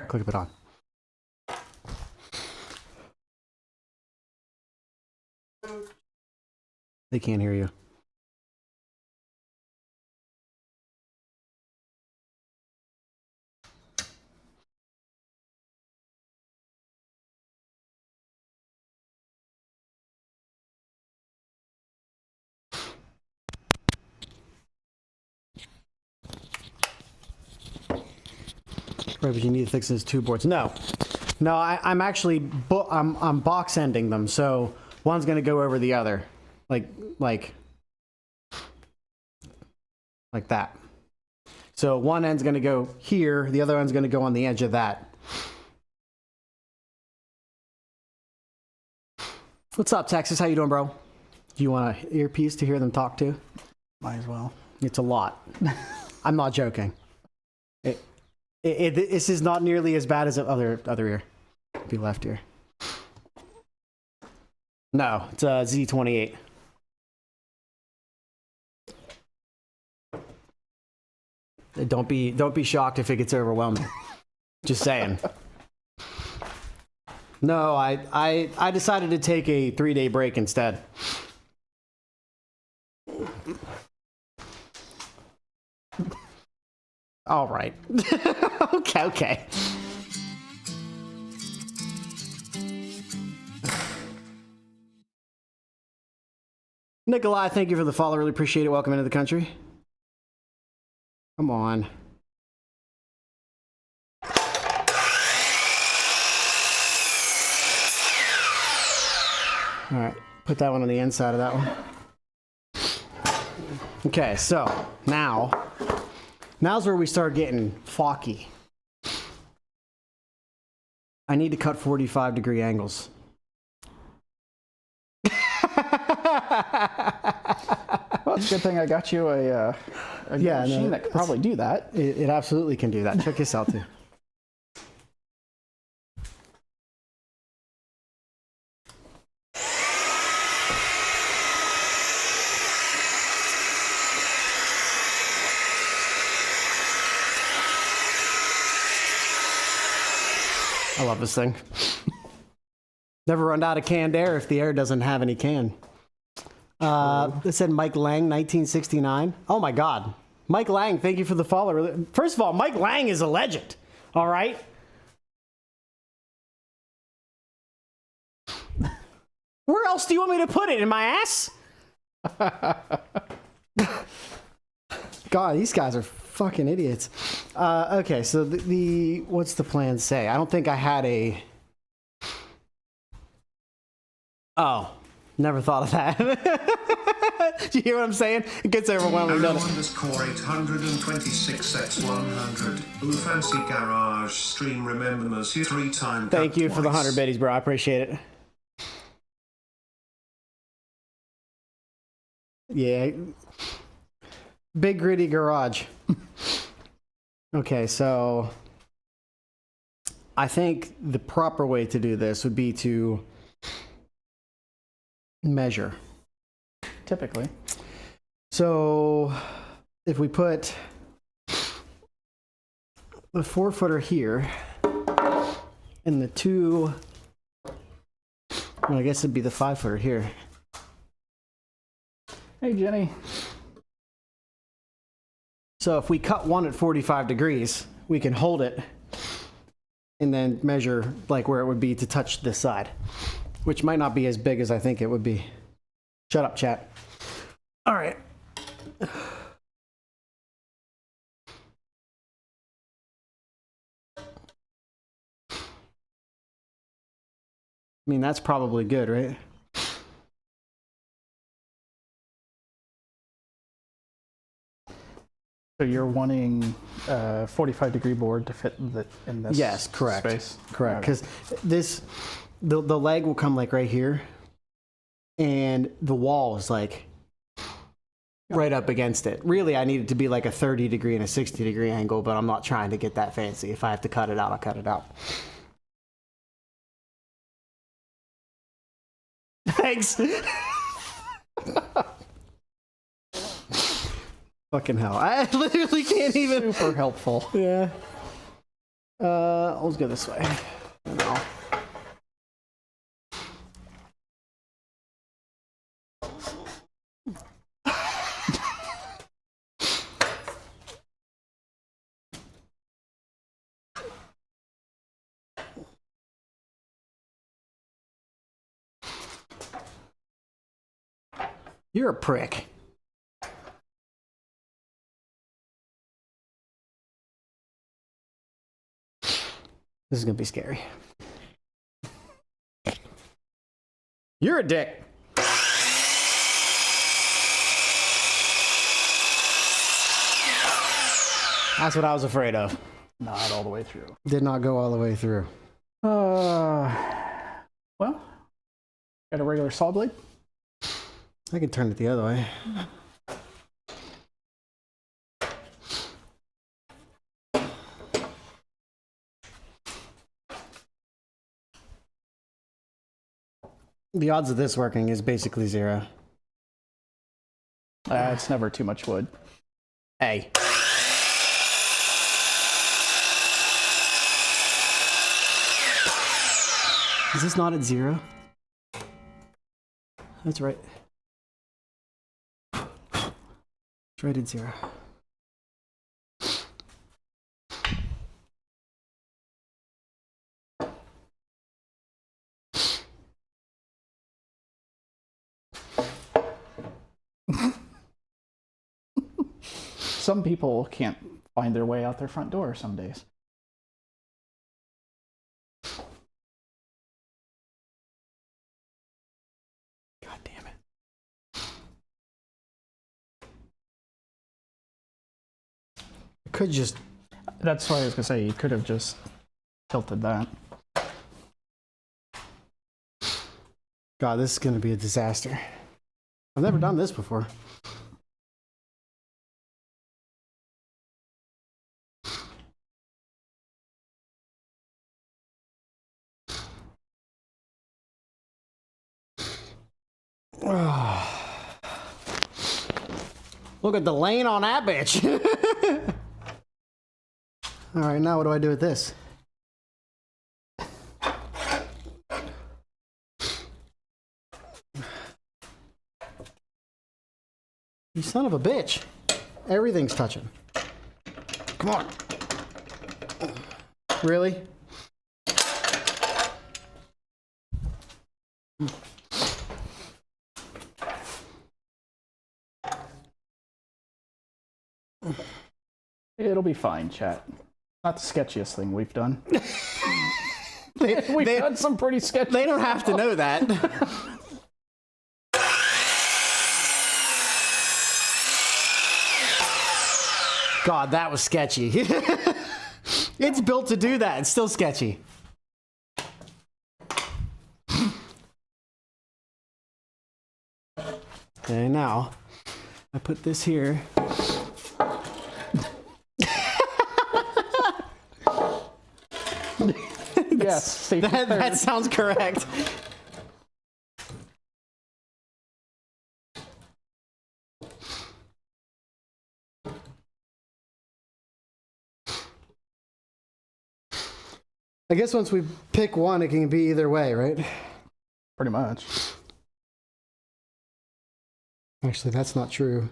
S1: click it on. They can't hear you. Right, but you need to fix those 2 boards. No, I'm actually I'm box ending them, so one's gonna go over the other, like that. So one end's gonna go here, the other end's gonna go on the edge of that. What's up, Texas? How you doing, bro? Do you want an earpiece to hear them talk to? Might as well. It's a lot. I'm not joking. This is not nearly as bad as the other ear. Be left ear. No, it's a Z28. Don't be shocked if it gets overwhelming. Just saying. No, I decided to take a 3-day break instead. All right. Okay. Nikolai, thank you for the follow. Really appreciate it. Welcome into the country. Come on. All right. Put that one on the inside of that one. Okay, so now's where we start getting foggy. I need to cut 45-degree angles.
S3: Well, it's a good thing I got you a machine that could probably do that.
S1: It absolutely can do that. Check this out, too. I love this thing. Never run out of canned air if the air doesn't have any can. It said Mike Lang, 1969. Oh my God. Mike Lang, thank you for the follow. First of all, Mike Lang is a legend. All right. Where else do you want me to put it? In my ass? God, these guys are fucking idiots. Okay, so the what's the plan say? I don't think I had a... Oh, never thought of that. Do you hear what I'm saying? It gets overwhelming, doesn't it?
S2: _826x100. Blue Fancy Garage stream remembers you 3 times.
S1: Thank you for the 100 biddies, bro. I appreciate it. Yeah. Big gritty garage. Okay, so I think the proper way to do this would be to measure.
S3: Typically.
S1: So if we put the 4-footer here and the two, well, I guess it'd be the 5-footer here.
S3: Hey, Jenny.
S1: So if we cut one at 45 degrees, we can hold it and then measure like where it would be to touch this side, which might not be as big as I think it would be. Shut up, chat. All right. I mean, that's probably good, right?
S3: So you're wanting a 45-degree board to fit in this
S1: Yes, correct.
S3: space?
S1: Correct.
S3: Okay.
S1: Because the leg will come like right here, and the wall is like right up against it. Really, I need it to be like a 30-degree and a 60-degree angle, but I'm not trying to get that fancy. If I have to cut it out, I'll cut it out. Thanks. Fucking hell. I literally can't even.
S3: Super helpful.
S1: Yeah. Let's go this way. No. You're a prick. This is gonna be scary. You're a dick. That's what I was afraid of.
S3: Not all the way through.
S1: Did not go all the way through.
S3: Well, got a regular saw blade.
S1: I can turn it the other way. The odds of this working is basically 0.
S3: It's never too much wood.
S1: Hey. Is this not at 0? That's right. It's right at 0.
S3: Some people can't find their way out their front door some days.
S1: God damn it. I could just...
S3: That's why I was gonna say you could have just tilted that.
S1: God, this is going to be a disaster. I've never done this before. Look at the lane on that bitch. All right, now what do I do with this? You son of a bitch. Everything's touching. Come on. Really?
S3: It'll be fine, chat. Not the sketchiest thing we've done.
S1: We've
S3: done some pretty sketchy.
S1: They don't have to know that. God, that was sketchy. It's built to do that. It's still sketchy. Okay, now I put this here.
S3: Yes, safety third.
S1: That sounds correct. I guess once we pick one, it can be either way, right?
S3: Pretty much.
S1: Actually, that's not true.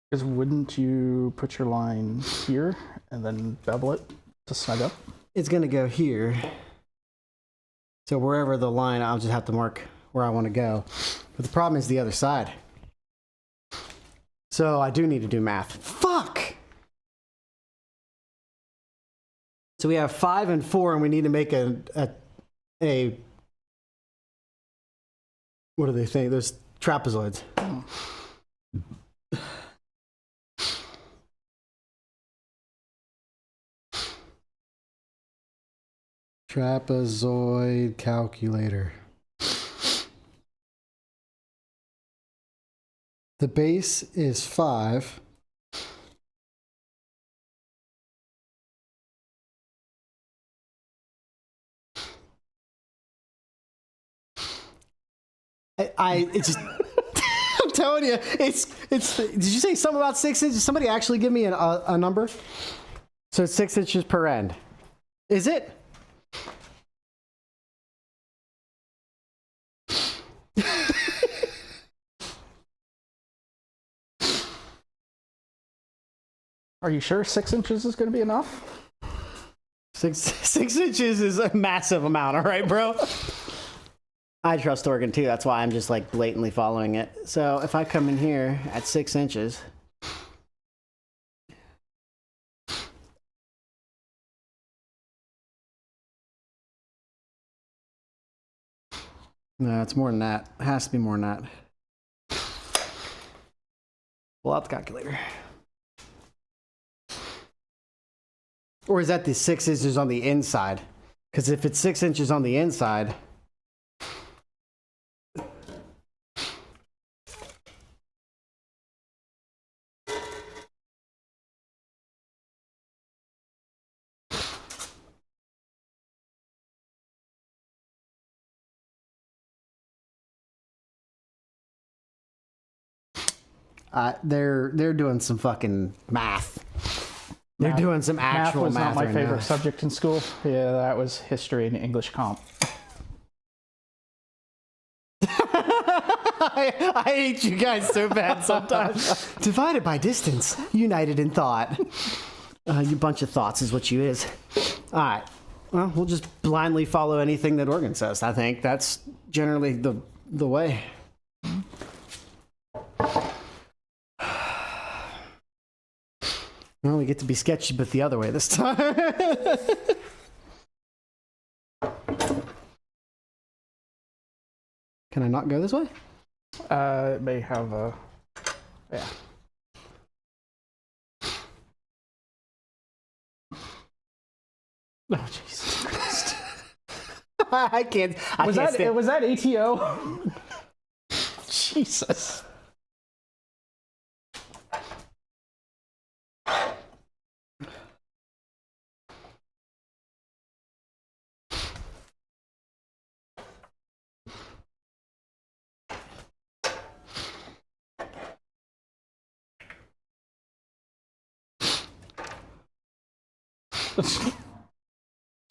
S3: Because wouldn't you put your line here and then bevel it to snug up?
S1: It's going to go here. So wherever the line, I'll just have to mark where I want to go. But the problem is the other side. So I do need to do math. Fuck! So we have 5 and 4, and we need to make a what do they think? Those trapezoids. Trapezoid calculator. The base is 5. It's just, I'm telling you, it's, did you say something about 6 inches? Somebody actually give me a number? So it's 6 inches per end. Is it?
S3: Are you sure 6 inches is going to be enough?
S1: Six inches is a massive amount, all right, bro? I trust Oregon too. That's why I'm just like blatantly following it. So if I come in here at 6 inches, no, it's more than that. It has to be more than that. Pull out the calculator. Or is that the 6 inches on the inside? Because if it's 6 inches on the inside, they're doing some fucking math. They're doing some actual math.
S3: Math was not my
S1: right
S3: favorite
S1: now.
S3: subject in school. Yeah, that was history and English comp.
S1: I hate you guys so bad sometimes. Divided by distance, united in thought. You bunch of thoughts is what you is. All right. Well, we'll just blindly follow anything that Oregon says. I think that's generally the way. Well, we get to be sketchy, but the other way this time. Can I not go this way?
S3: It may have a... Yeah. Oh, Jesus Christ.
S1: I can't.
S3: Was
S1: can't stand.
S3: was that ATO? Jesus.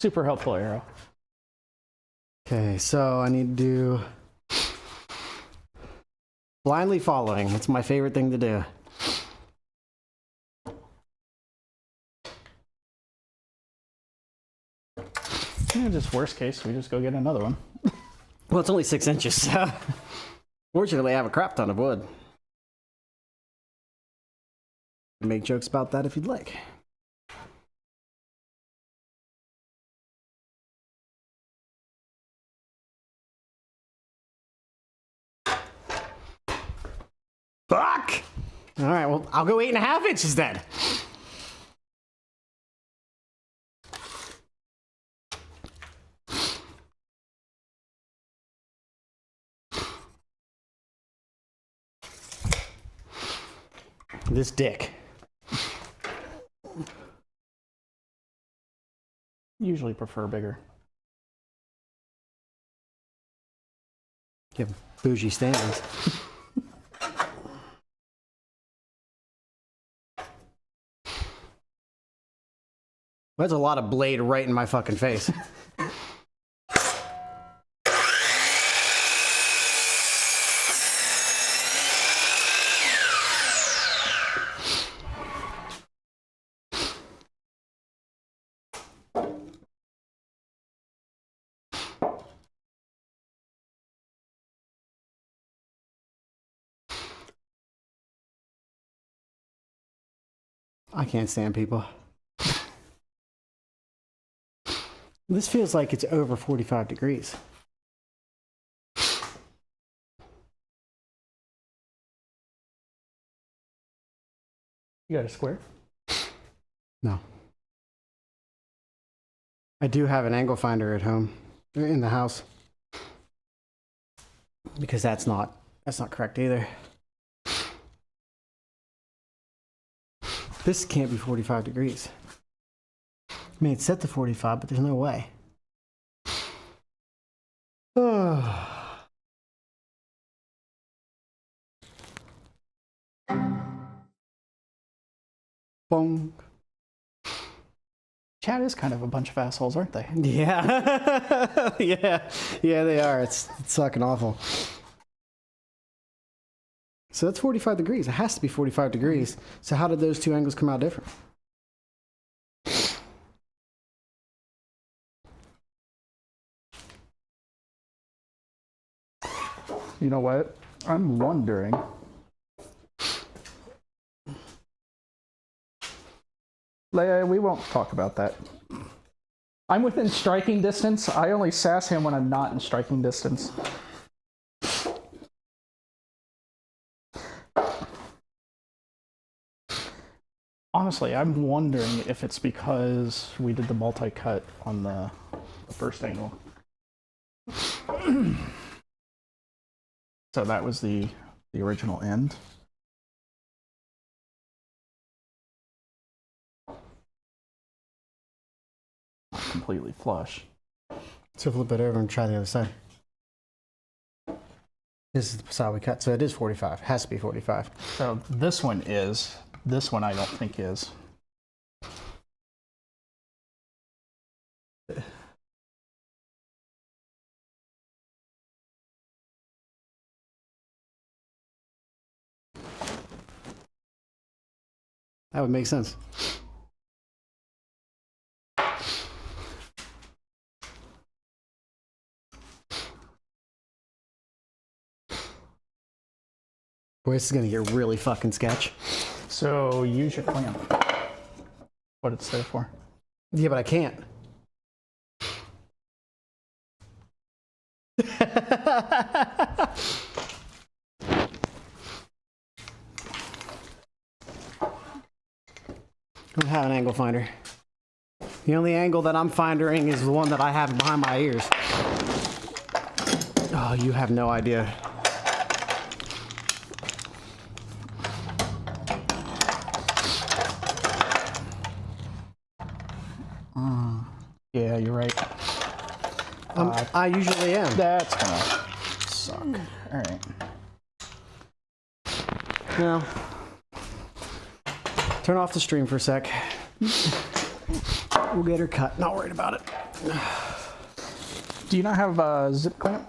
S3: Super helpful arrow.
S1: Okay, so I need to do blindly following. It's my favorite thing to do.
S3: Yeah, just worst case, we just go get another one.
S1: Well, it's only 6 inches, so fortunately I have a crap ton of wood. Make jokes about that if you'd like. Fuck! All right, well, I'll go 8.5 inches then. this dick.
S3: Usually prefer bigger.
S1: You have bougie standards. That's a lot of blade right in my fucking face. I can't stand people. This feels like it's over 45 degrees.
S3: You got a square?
S1: No. I do have an angle finder at home, in the house. Because that's not correct either. This can't be 45 degrees. I mean, it's set to 45, but there's no way. Bong.
S3: Chat is kind of a bunch of assholes, aren't they?
S1: Yeah. Yeah, they are. It's fucking awful. So that's 45 degrees. It has to be 45 degrees. So how did those two angles come out different?
S3: You know what? I'm wondering. We won't talk about that. I'm within striking distance. I only sass him when I'm not in striking distance. Honestly, I'm wondering if it's because we did the multi-cut on the first angle. So that was the original end. Not completely flush.
S1: So flip it over and try the other side. This is the side we cut, so it is 45. It has to be 45.
S3: So this one is. This one I don't think is.
S1: That would make sense. Boy, this is gonna get really fucking sketch.
S3: So use your clamp. What it's there for.
S1: Yeah, but I can't. I don't have an angle finder. The only angle that I'm finding is the one that I have behind my ears. Oh, you have no idea.
S3: Yeah, you're right.
S1: I usually am.
S3: That's gonna suck. All right.
S1: No. Turn off the stream for a sec. We'll get her cut. Not worried about it.
S3: Do you not have a zip clamp?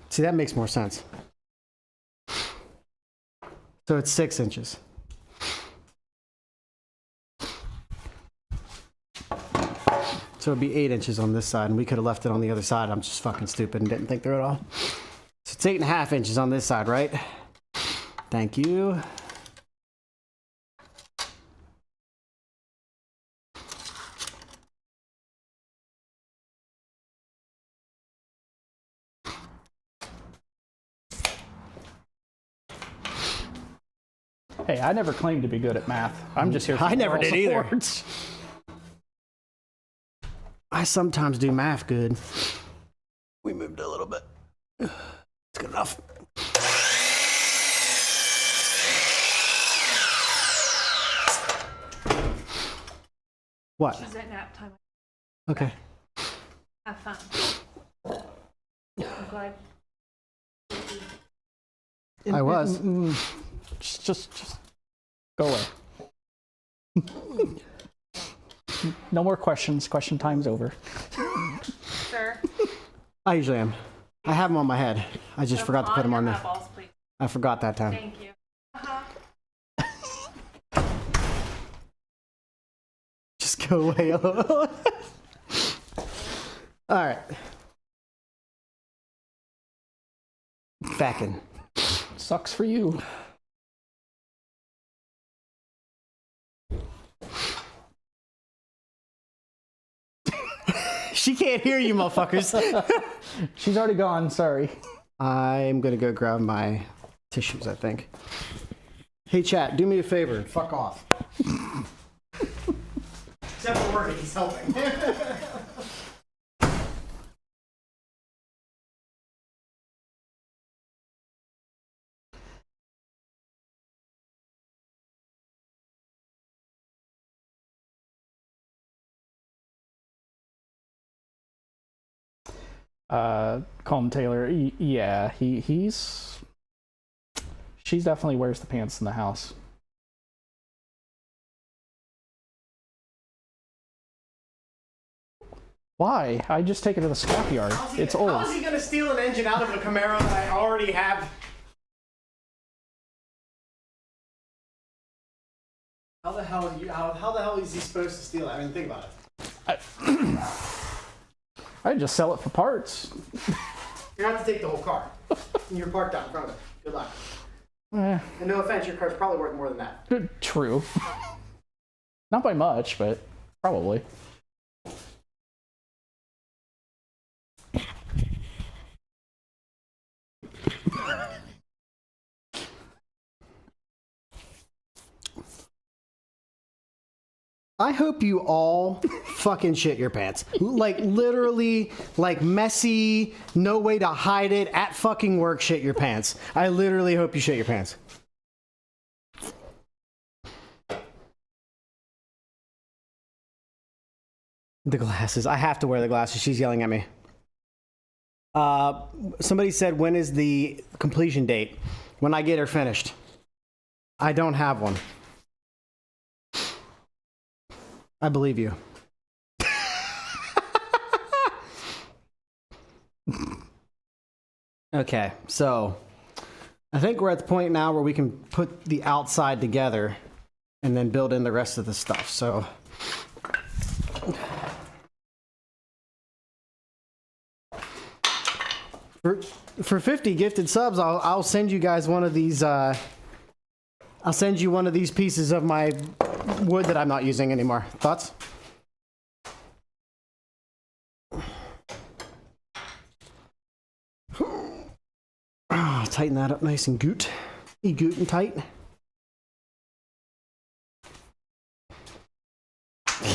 S1: See, that makes more sense. So it's 6 inches. So it'd be 8 inches on this side, and we could have left it on the other side. I'm just fucking stupid and didn't think through it all. So it's 8.5 inches on this side, right? Thank you.
S3: Hey, I never claimed to be good at math. I'm just here for
S1: I never
S3: moral
S1: did either.
S3: support.
S1: I sometimes do math good. We moved a little bit. It's good enough. What?
S4: She's at nap time.
S1: Okay.
S4: Have fun. I'm glad.
S1: I was.
S3: Just go away. No more questions. Question time's over.
S4: Sir,
S1: I usually am. I have them on my head. I just forgot to put them on
S4: your
S1: there.
S4: eyeballs, please.
S1: I forgot that time.
S4: Thank you.
S1: Just go away a little. All right. Backing.
S3: Sucks for you.
S1: She can't hear you, motherfuckers.
S3: She's already gone. Sorry.
S1: I'm gonna go grab my tissues, I think. Hey, chat, do me a favor. Fuck off. Except for Word, he's helping.
S3: Colin Taylor. Yeah, he's. She's definitely wears the pants in the house. Why? I just take it to the scrapyard. It's old.
S1: How is he gonna steal an engine out of a Camaro that I already have? How the hell is he supposed to steal it? I mean, think about it.
S3: I'd just sell it for parts.
S1: You have to take the whole car. And you're parked out in front of it. Good luck.
S3: Eh,
S1: And no offense, your car's probably worth more than that.
S3: true. Not by much, but probably.
S1: I hope you all fucking shit your pants. Like, literally, like, messy, no way to hide it, at fucking work shit your pants. I literally hope you shit your pants. The glasses. I have to wear the glasses. She's yelling at me. Somebody said, when is the completion date? When I get her finished. I don't have one. I believe you. Okay, so I think we're at the point now where we can put the outside together and then build in the rest of the stuff. So for 50 gifted subs, I'll send you guys one of these. I'll send you one of these pieces of my wood that I'm not using anymore. Thoughts? Tighten that up nice and goot. Goot and tight.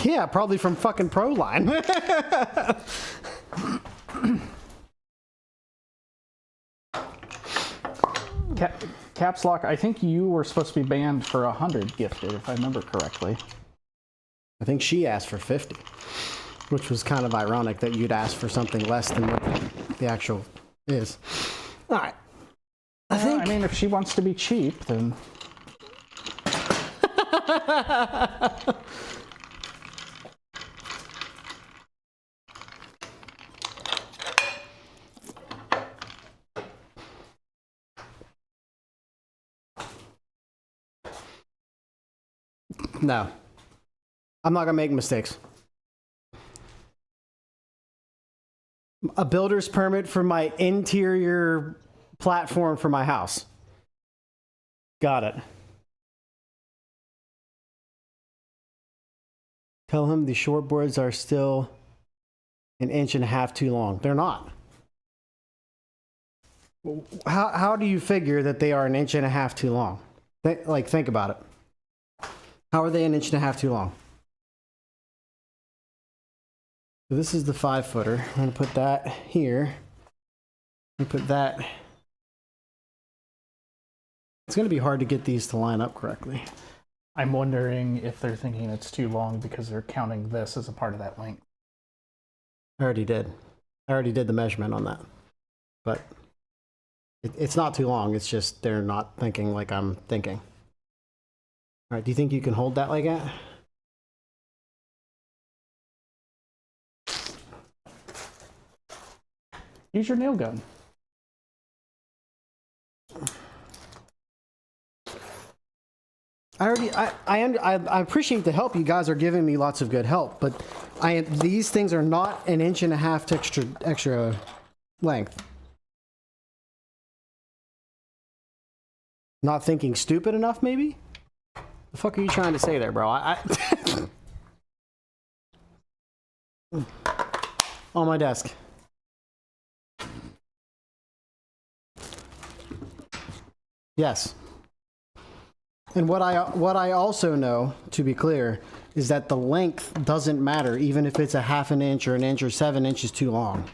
S1: Yeah, probably from fucking Proline.
S3: Caps Lock, I think you were supposed to be banned for 100 gifted, if I remember correctly.
S1: I think she asked for 50, which was kind of ironic that you'd ask for something less than what the actual is. All right.
S3: I mean, if she wants to be cheap, then...
S1: No. I'm not going to make mistakes. A builder's permit for my interior platform for my house. Got it. Tell him the shortboards are still an inch and a half too long. They're not. How do you figure that they are an inch and a half too long? Think about it. How are they an inch and a half too long? So this is the 5-footer. I'm going to put that here. And put that. It's going to be hard to get these to line up correctly.
S3: I'm wondering if they're thinking it's too long because they're counting this as a part of that length.
S1: I already did. I already did the measurement on that. But it's not too long. It's just they're not thinking like I'm thinking. All right, do you think you can hold that like that?
S3: Use your nail gun.
S1: I appreciate the help. You guys are giving me lots of good help, but these things are not an inch and a half extra length. Not thinking stupid enough, maybe? The fuck are you trying to say there, bro? On my desk. Yes. And what I also know, to be clear, is that the length doesn't matter, even if it's a half an inch or an inch or 7 inches too long.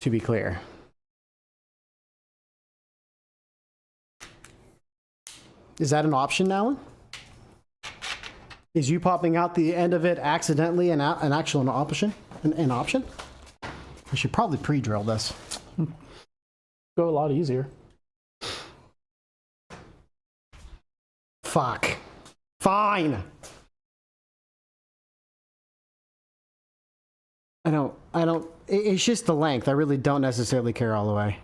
S1: To be clear. Is that an option, Alan? Is you popping out the end of it accidentally an actual option? An option? I should probably pre-drill this.
S3: Go a lot easier.
S1: Fuck. Fine. It's just the length. I really don't necessarily care all the way.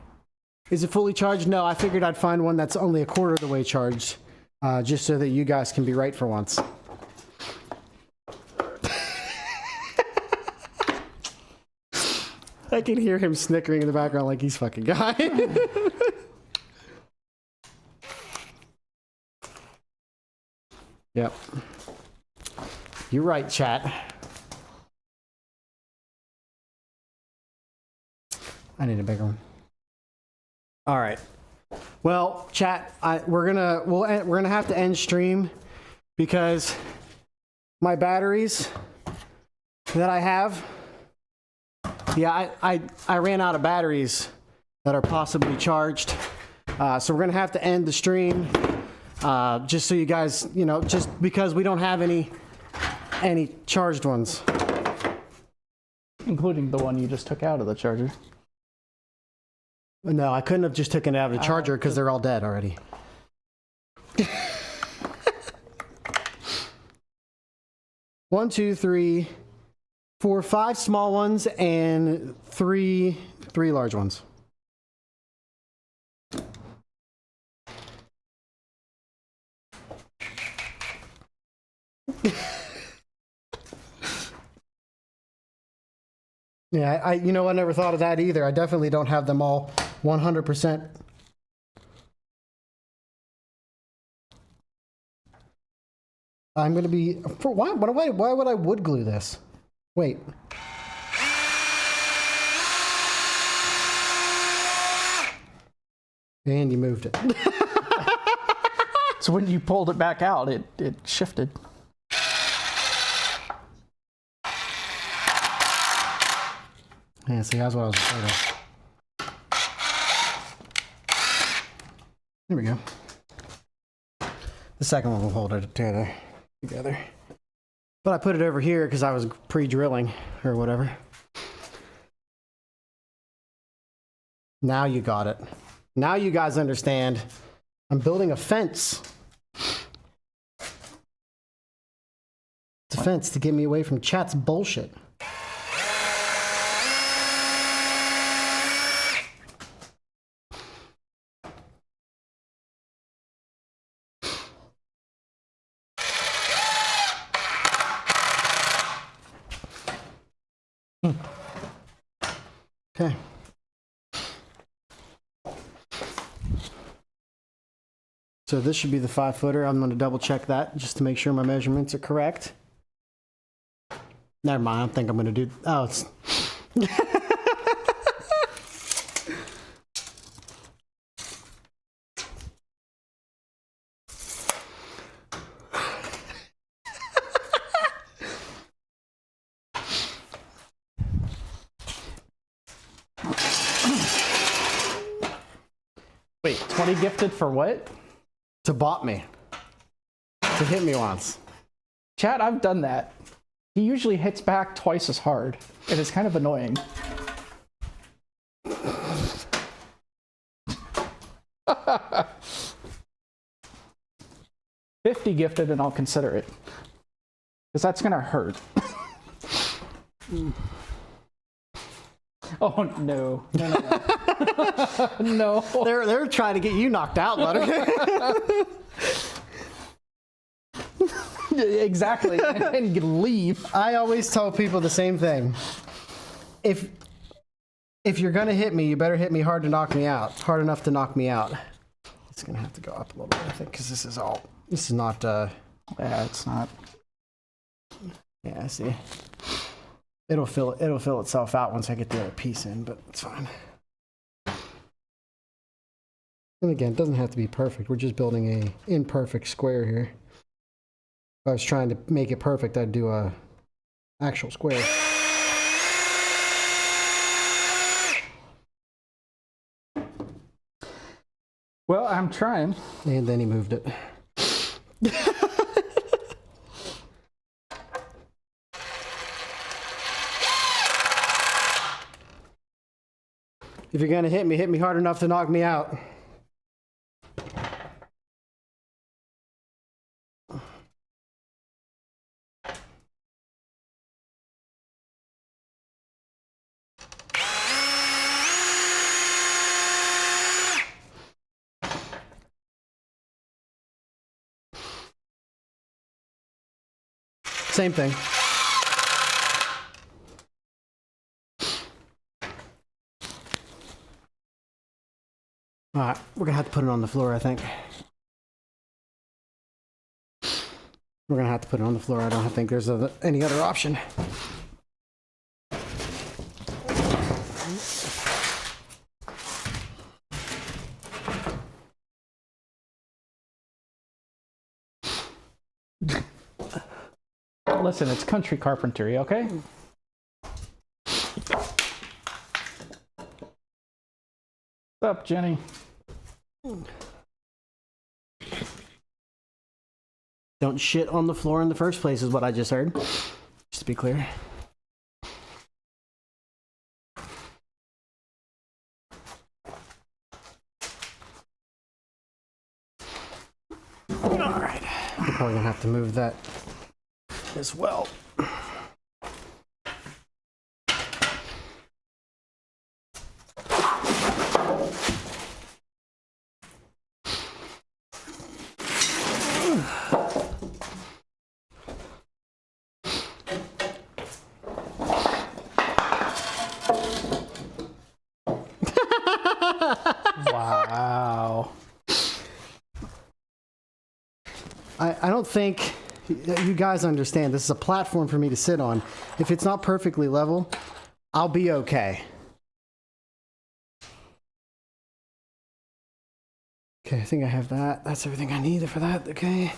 S1: Is it fully charged? No, I figured I'd find one that's only a quarter of the way charged, just so that you guys can be right for once. I can hear him snickering in the background like he's fucking guy. Yep. You're right, chat. I need a bigger one. All right. Well, chat, we're gonna have to end stream because my batteries that I have, I ran out of batteries that are possibly charged. So we're gonna have to end the stream. Just so you guys, just because we don't have any charged ones.
S3: Including the one you just took out of the charger.
S1: No, I couldn't have just taken it out of the charger because they're all dead already. 1, 2, 3, 4, 5 small ones and three large ones. Yeah, I never thought of that either. I definitely don't have them all 100%. I'm going to be... Why would I wood glue this? Wait. And you moved it.
S3: So when you pulled it back out, it shifted.
S1: Yeah, see, that's what I was afraid of. There we go. The second one will hold it together. But I put it over here because I was pre-drilling or whatever. Now you got it. Now you guys understand. I'm building a fence. It's a fence to get me away from chat's bullshit. Okay. So this should be the 5-footer. I'm going to double check that just to make sure my measurements are correct. Never mind. I think I'm going to do... Oh, it's...
S3: Wait, 20 gifted for what?
S1: To bot me. To hit me once.
S3: Chat, I've done that. He usually hits back twice as hard. It is kind of annoying. $50 gifted and I'll consider it. Because that's gonna hurt. Oh no. No. No.
S1: They're trying to get you knocked out, Letter.
S3: Exactly. And leave.
S1: I always tell people the same thing. If you're gonna hit me, you better hit me hard to knock me out. Hard enough to knock me out. It's gonna have to go up a little bit, I think, because this is not
S3: Yeah, it's not.
S1: yeah, see. It'll fill itself out once I get the other piece in, but it's fine. And again, it doesn't have to be perfect. We're just building a imperfect square here. If I was trying to make it perfect, I'd do a actual square.
S3: Well, I'm trying.
S1: And then he moved it. If you're gonna hit me hard enough to knock me out. Same thing. All right, we're gonna have to put it on the floor, I think. We're gonna have to put it on the floor. I don't think there's any other option.
S3: Listen, it's country carpentry, okay? What's up, Jenny?
S1: Don't shit on the floor in the first place is what I just heard. Just to be clear. All right. We're probably gonna have to move that as well.
S3: Wow.
S1: I don't think you guys understand. This is a platform for me to sit on. If it's not perfectly level, I'll be okay. Okay, I think I have that. That's everything I need for that. Okay.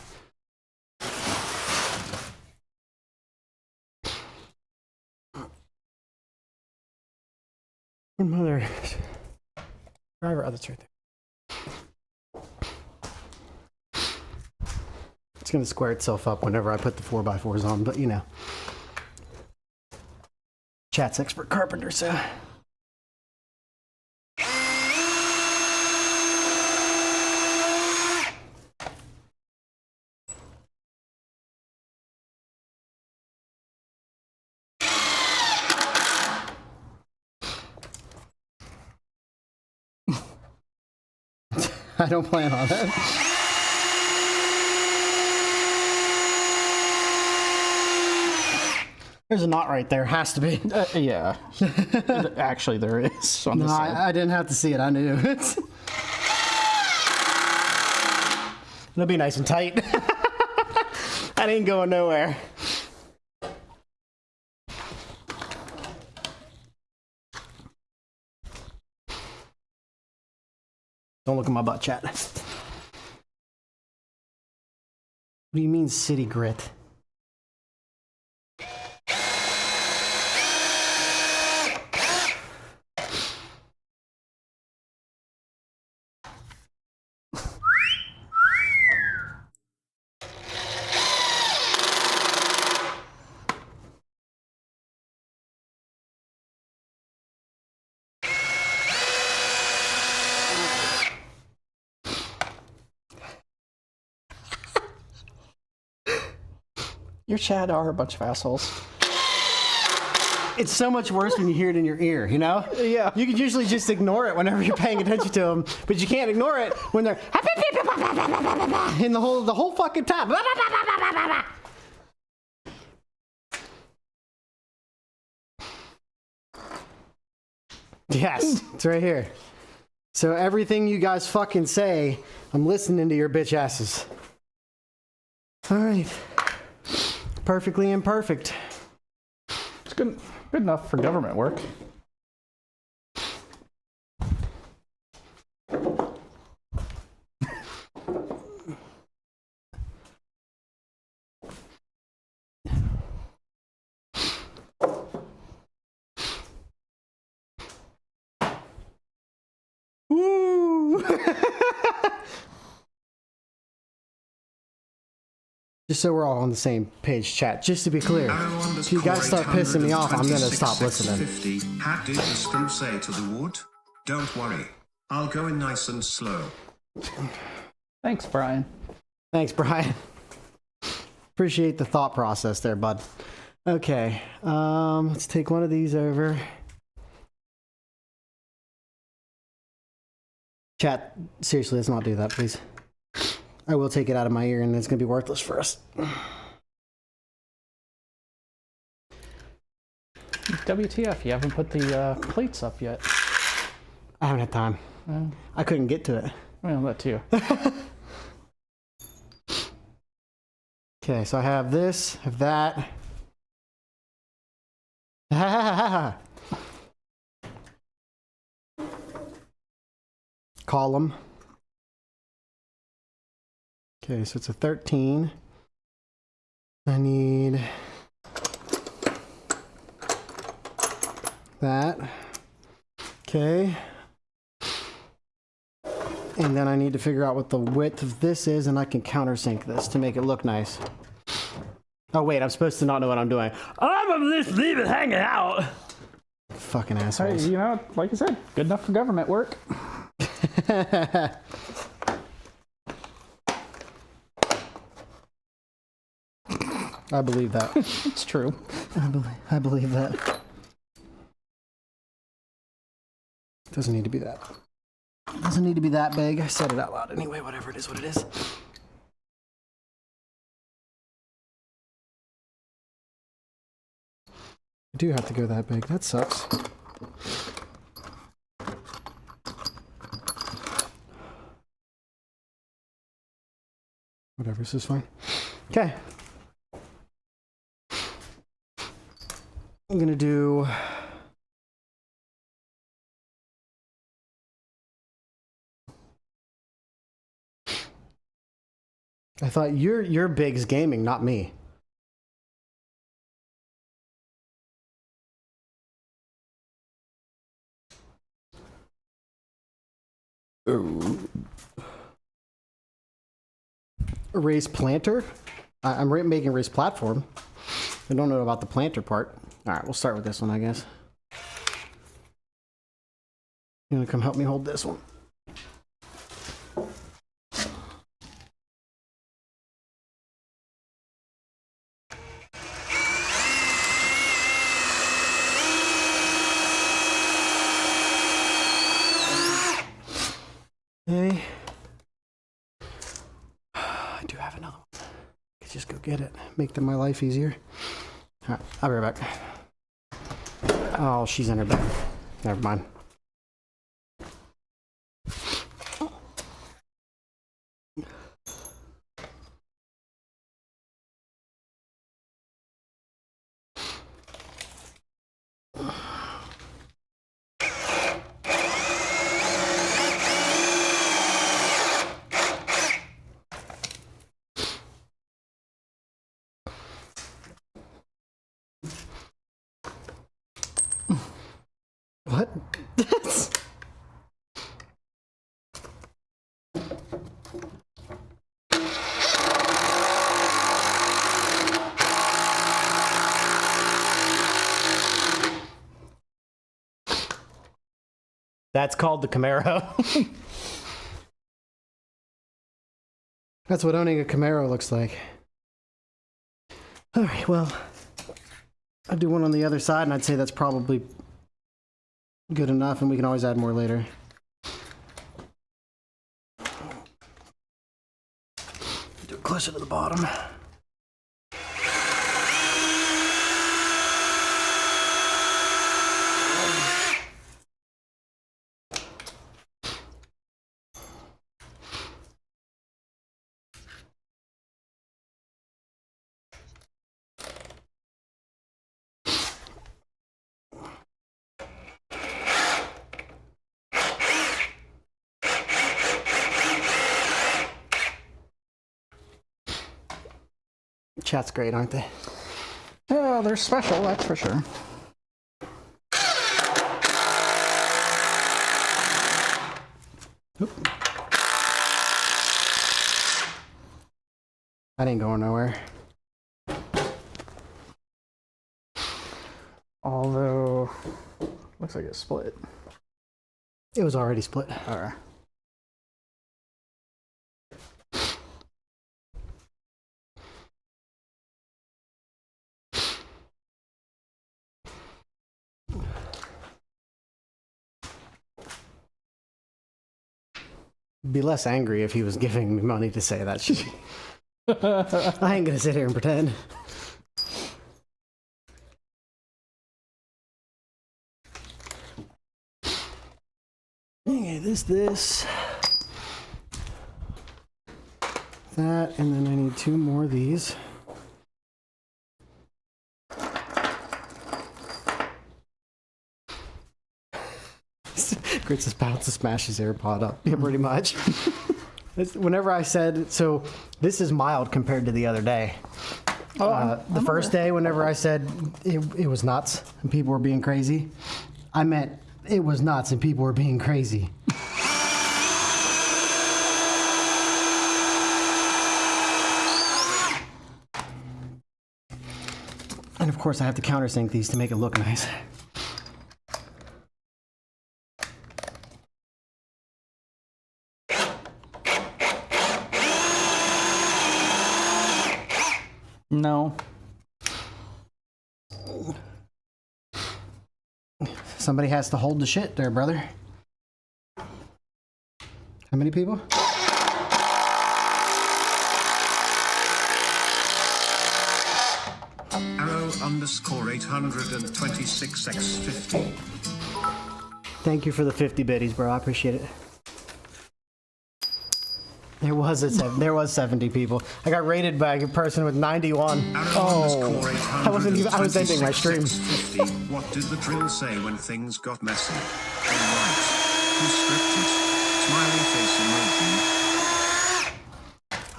S1: Mother. Driver, oh, that's right there. It's going to square itself up whenever I put the 4x4s on, but you know. Chat's expert carpenter, so. I don't plan on that. There's a knot right there. Has to be.
S3: Yeah. Actually, there is. On
S1: No,
S3: the side.
S1: I didn't have to see it. I knew it. It'll be nice and tight. I ain't going nowhere. Don't look at my butt, chat. What do you mean, city grit?
S3: Your chat are a bunch of assholes.
S1: It's so much worse when you hear it in your ear, you know?
S3: Yeah.
S1: You can usually just ignore it whenever you're paying attention to them, but you can't ignore it when they're in the whole fucking time. Yes, it's right here. So everything you guys fucking say, I'm listening to your bitch asses. All right. Perfectly imperfect.
S3: It's good enough for government work.
S1: Woo! Just so we're all on the same page, chat. Just to be clear, if you guys start pissing me off, I'm gonna stop listening.
S2: 50. How did the screw say to the wood? Don't worry. I'll go in nice and slow.
S3: Thanks, Brian.
S1: Thanks, Brian. Appreciate the thought process there, bud. Okay, let's take one of these over. Chat, seriously, let's not do that, please. I will take it out of my ear and it's going to be worthless for us.
S3: WTF, you haven't put the plates up yet.
S1: I haven't had time. I couldn't get to it.
S3: Well, that too.
S1: Okay, so I have this, have that. Column. Okay, so it's a 13. I need that. Okay. And then I need to figure out what the width of this is, and I can countersink this to make it look nice. Oh wait, I'm supposed to not know what I'm doing. I'm gonna just leave it hanging out. Fucking
S3: Hey,
S1: assholes.
S3: you know, like I said, good enough for government work.
S1: I believe that.
S3: It's true.
S1: I believe that. Doesn't need to be that. Doesn't need to be that big. I said it out loud anyway. Whatever it is, what it is. I do have to go that big. That sucks. Whatever, this is fine. Okay. I'm gonna do I thought your big's gaming, not me. Oh. Raised planter? I'm making raised platform. I don't know about the planter part. All right, we'll start with this one, I guess. You wanna come help me hold this one? Okay. I do have another one. I could just go get it. Make my life easier. All right, I'll be right back. Oh, she's in her bed. Never mind. What? That's called the Camaro. That's what owning a Camaro looks like. All right, well, I'll do one on the other side, and I'd say that's probably good enough, and we can always add more later. Do it closer to the bottom. Chat's great, aren't they?
S3: Yeah, they're special, that's for sure.
S1: Oop. That ain't going nowhere.
S3: Although, looks like it's split.
S1: It was already split.
S3: All right.
S1: Be less angry if he was giving me money to say that shit. I ain't gonna sit here and pretend. Okay, this, that, and then I need 2 more of these. Grits is about to smash his AirPod up. Yeah, pretty much. Whenever I said, so this is mild compared to the other day. The first day, whenever I said it was nuts and people were being crazy, I meant it was nuts and people were being crazy. And of course, I have to countersink these to make it look nice.
S3: No.
S1: Somebody has to hold the shit there, brother. How many people?
S2: Arrow_826x50.
S1: Thank you for the 50 biddies, bro. I appreciate it. There was 70 people. I got rated by a person with 91. I was ending my stream.
S2: What did the drill say when things got messy? Alright. Who scripted? Smiley face emoji.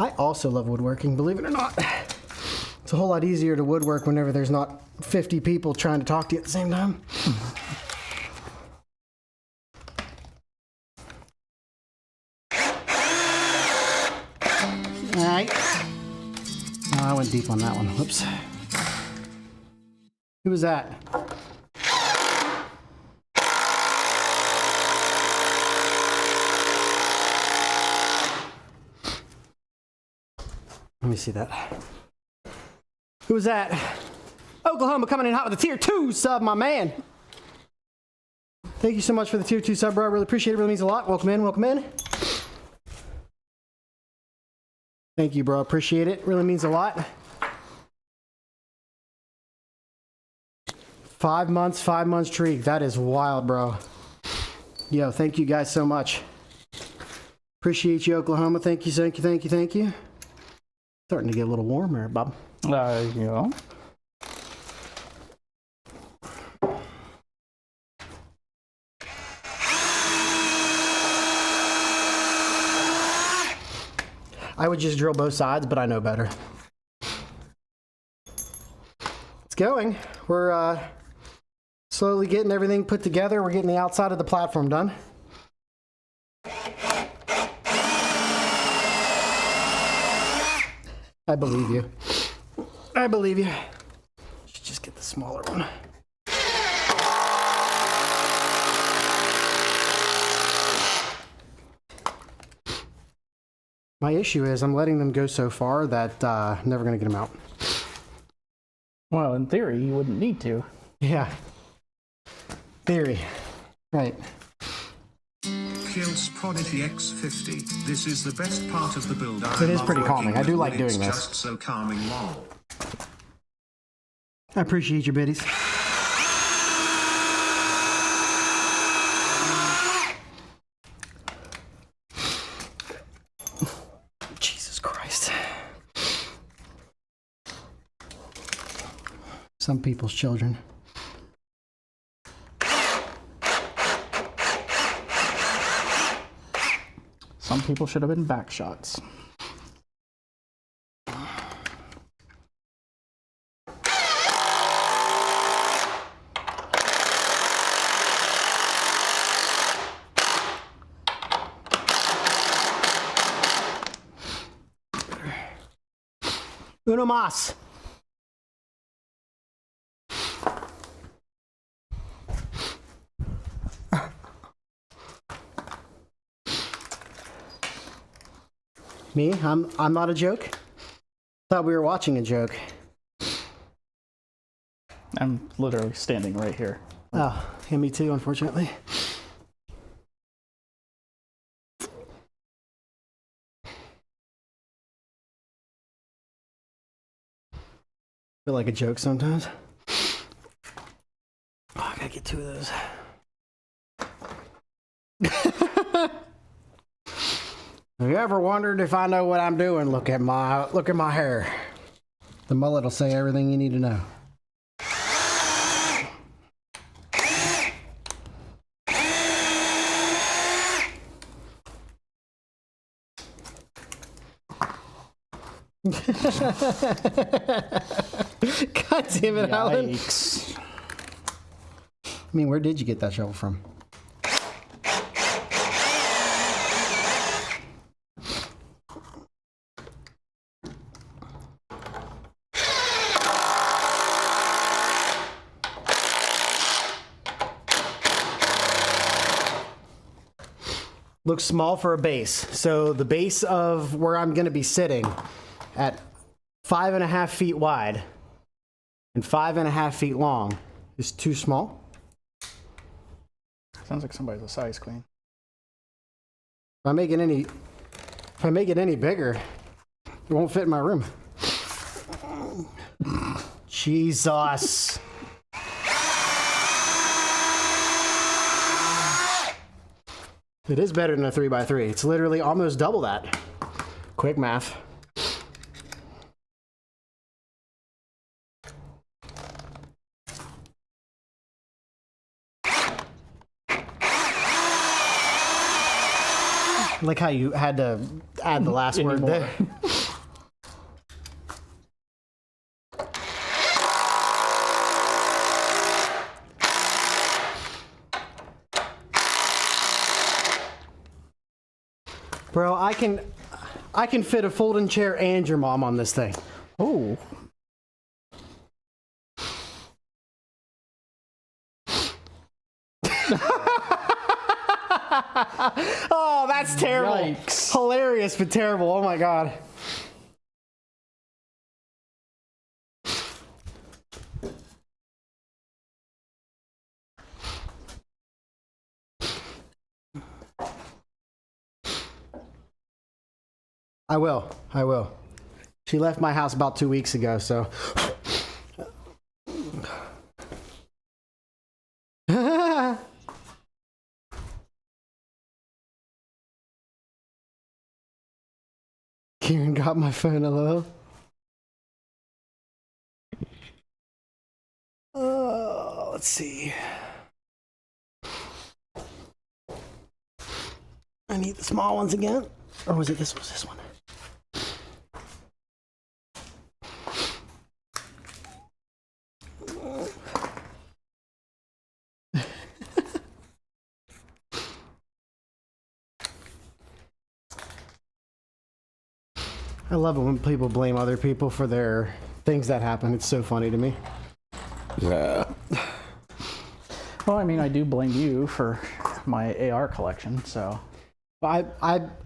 S1: I also love woodworking, believe it or not. It's a whole lot easier to woodwork whenever there's not 50 people trying to talk to you at the same time. Alright. Oh, I went deep on that one. Whoops. Who was that? Let me see that. Who was that? Oklahoma coming in hot with a tier 2 sub, my man. Thank you so much for the tier 2 sub, bro. I really appreciate it. It really means a lot. Welcome in, welcome in. Thank you, bro. Appreciate it. Really means a lot. 5 months, 5 months streak. That is wild, bro. Yo, thank you guys so much. Appreciate you, Oklahoma. Thank you, thank you, thank you, thank you. Starting to get a little warmer, Bob.
S3: Yeah.
S1: I would just drill both sides, but I know better. It's going. We're slowly getting everything put together. We're getting the outside of the platform done. I believe you. I believe you. Should just get the smaller one. My issue is I'm letting them go so far that I'm never going to get them out.
S3: Well, in theory, you wouldn't need to.
S1: Yeah. Theory. Right.
S2: Kills Prodigy X50. This is the best part of the build.
S1: It is pretty calming. I do like doing this.
S2: It's just so calming. Lol.
S1: I appreciate your biddies. Jesus Christ. Some people's children.
S3: Some people should have been back shots.
S1: Uno mas. Me? I'm not a joke? Thought we were watching a joke.
S3: I'm literally standing right here.
S1: Oh, yeah, me too, unfortunately. Feel like a joke sometimes. Oh, I gotta get two of those. Have you ever wondered if I know what I'm doing? Look at my hair. The mullet will say everything you need to know. God damn it, Alan.
S3: Yikes.
S1: I mean, where did you get that shovel from? Looks small for a base. So the base of where I'm going to be sitting at 5.5 feet wide and 5.5 feet long is too small.
S3: Sounds like somebody's a size queen.
S1: If I make it any bigger, it won't fit in my room. Jesus. It is better than a 3x3. It's literally almost double that. Quick math. I like how you had to add the last word there. Bro, I can fit a folding chair and your mom on this thing.
S3: Oh.
S1: Oh, that's terrible.
S3: Yikes.
S1: Hilarious, but terrible. Oh my God. I will. She left my house about 2 weeks ago, so. Kieran got my phone, hello? Let's see. I need the small ones again. Or was it this one? I love it when people blame other people for their things that happen. It's so funny to me.
S3: Yeah. Well, I mean, I do blame you for my AR collection, so.
S1: I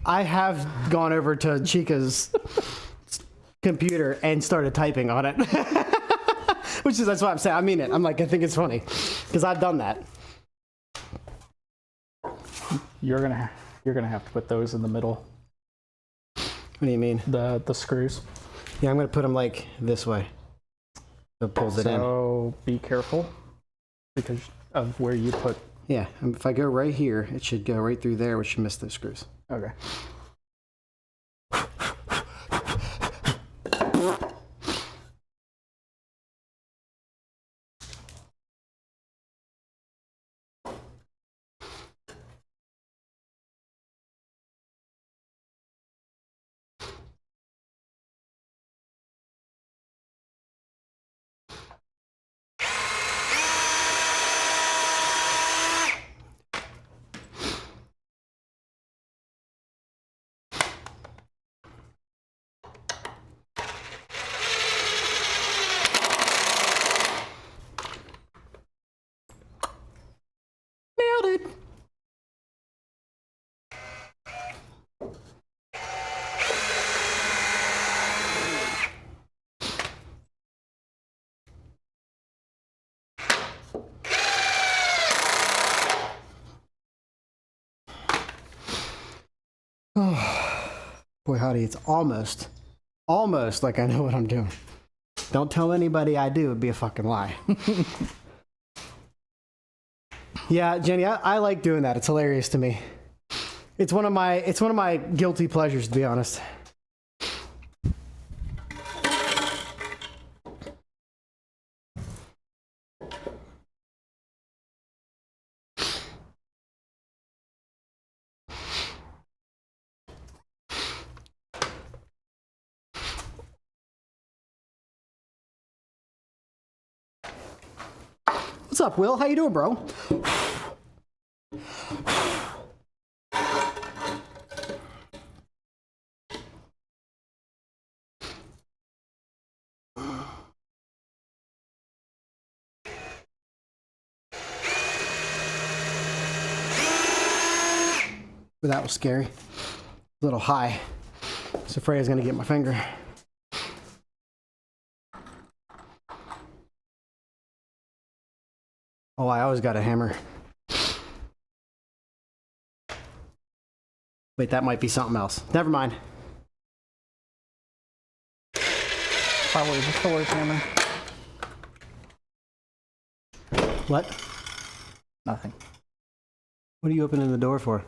S1: have gone over to Chica's computer and started typing on it. Which is, that's what I'm saying. I mean it. I'm like, I think it's funny because I've done that.
S3: You're gonna have to put those in the middle.
S1: What do you mean?
S3: The screws.
S1: Yeah, I'm gonna put them like this way. So it pulls it in.
S3: So be careful because of where you put.
S1: Yeah, if I go right here, it should go right through there, which should miss those screws.
S3: Okay.
S1: Nailed it. Oh, boy, howdy, it's almost like I know what I'm doing. Don't tell anybody I do, it'd be a fucking lie. Yeah, Jenny, I like doing that. It's hilarious to me. It's one of my guilty pleasures, to be honest. What's up, Will? How you doing, bro? That was scary. A little high. I was afraid I was gonna get my finger. Oh, I always got a hammer. Wait, that might be something else. Never mind.
S3: Probably the Thor's hammer.
S1: What?
S3: Nothing.
S1: What are you opening the door for?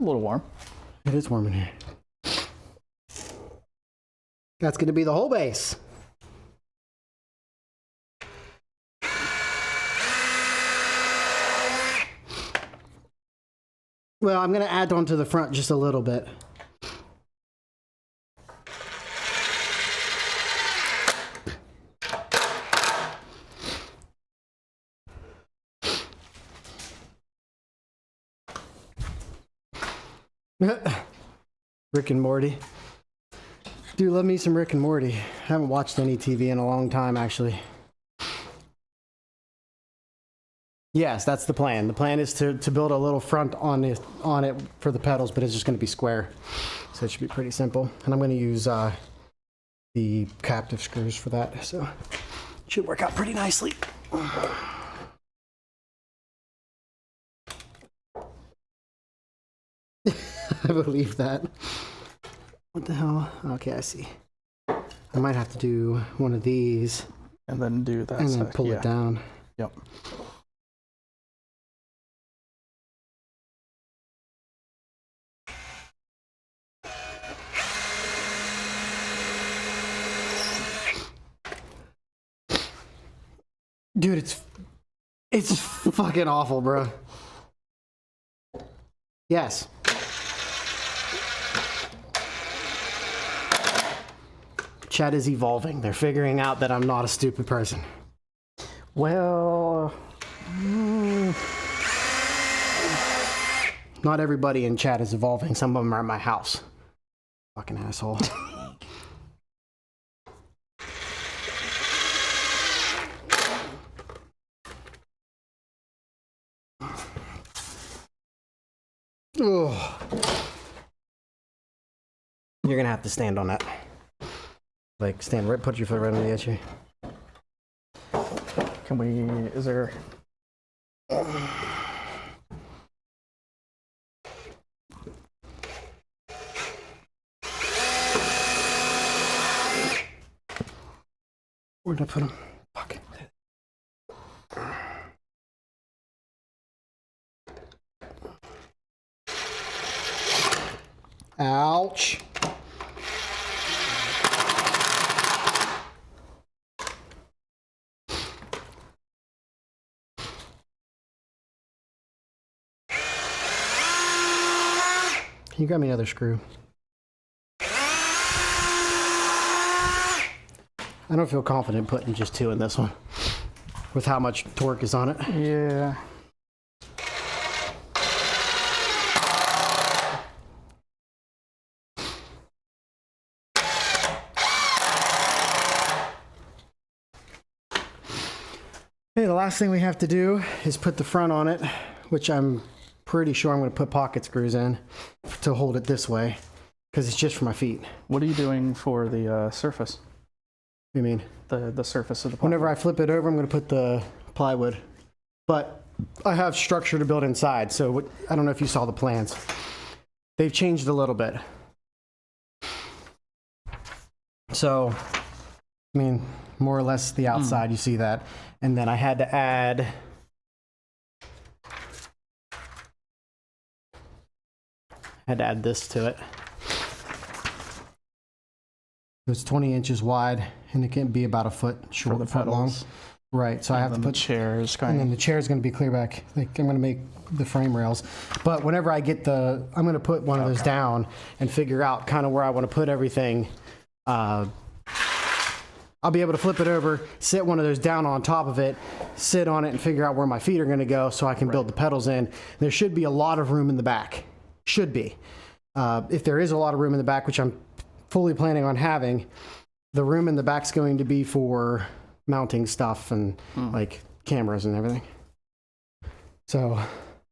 S3: A little warm.
S1: It is warm in here. That's gonna be the whole base. Well, I'm gonna add on to the front just a little bit. Rick and Morty. Dude, love me some Rick and Morty. I haven't watched any TV in a long time, actually. Yes, that's the plan. The plan is to build a little front on it for the pedals, but it's just going to be square. So it should be pretty simple. And I'm going to use the captive screws for that. So it should work out pretty nicely. I believe that. What the hell? Okay, I see. I might have to do one of these.
S3: And then do that.
S1: And then pull it down.
S3: Yep.
S1: Dude, it's fucking awful, bro. Yes. Chat is evolving. They're figuring out that I'm not a stupid person.
S3: Well,
S1: not everybody in chat is evolving. Some of them are at my house. Fucking asshole. Ugh. You're gonna have to stand on that. Like, stand right, put your foot right on the edge here.
S3: Can we, is there,
S1: Where'd I put them? Fuck. Ouch. Can you grab me another screw? I don't feel confident putting just 2 in this one with how much torque is on it.
S3: yeah.
S1: Okay, the last thing we have to do is put the front on it, which I'm pretty sure I'm going to put pocket screws in to hold it this way because it's just for my feet.
S3: What are you doing for the surface?
S1: What do you mean?
S3: The surface of the
S1: Whenever I flip it over, I'm going to put the plywood. But I have structure to build inside, so I don't know if you saw the plans. They've changed a little bit. So, I mean, more or less the outside, you see that. And then I had to add... this to it. It's 20 inches wide, and it can be about a foot short,
S3: For the
S1: foot long.
S3: pedals.
S1: Right, so I have to
S3: And
S1: put
S3: the chairs
S1: and
S3: kind
S1: then
S3: of,
S1: the chair is going to be clear back. Like I'm going to make the frame rails, but whenever I get I'm going to put one of those down and figure out kind of where I want to put everything. I'll be able to flip it over, sit one of those down on top of it, sit on it, and figure out where my feet are going to go, so I can build the pedals in. There should be a lot of room in the back. Should be. If there is a lot of room in the back, which I'm fully planning on having, the room in the back's going to be for mounting stuff and like cameras and everything. So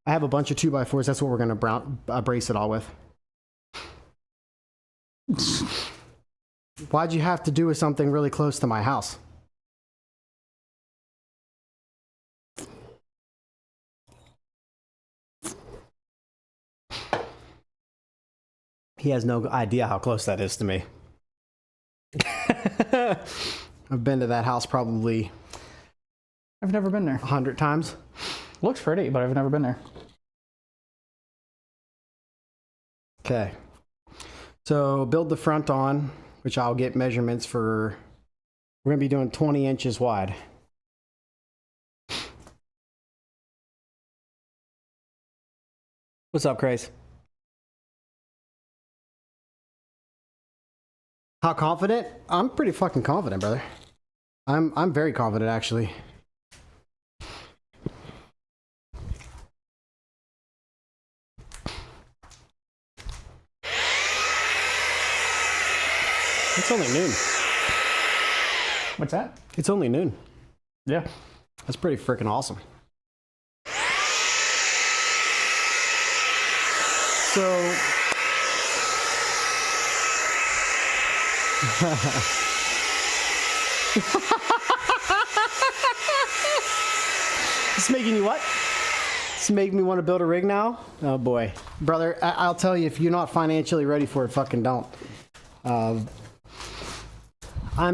S1: I have a bunch of 2x4s. That's what we're going to brace it all with. Why'd you have to do with something really close to my house? He has no idea how close that is to me. I've been to that house probably
S3: I've never been there.
S1: 100 times.
S3: Looks pretty, but I've never been there.
S1: Okay. So build the front on, which I'll get measurements for. We're going to be doing 20 inches wide. What's up, Craze? How confident? I'm pretty fucking confident, brother. I'm very confident, actually. It's only noon.
S3: What's that?
S1: It's only noon.
S3: Yeah.
S1: That's pretty freaking awesome. So... It's making you what? It's making me want to build a rig now? Oh boy. Brother, I'll tell you, if you're not financially ready for it, fucking don't. I'm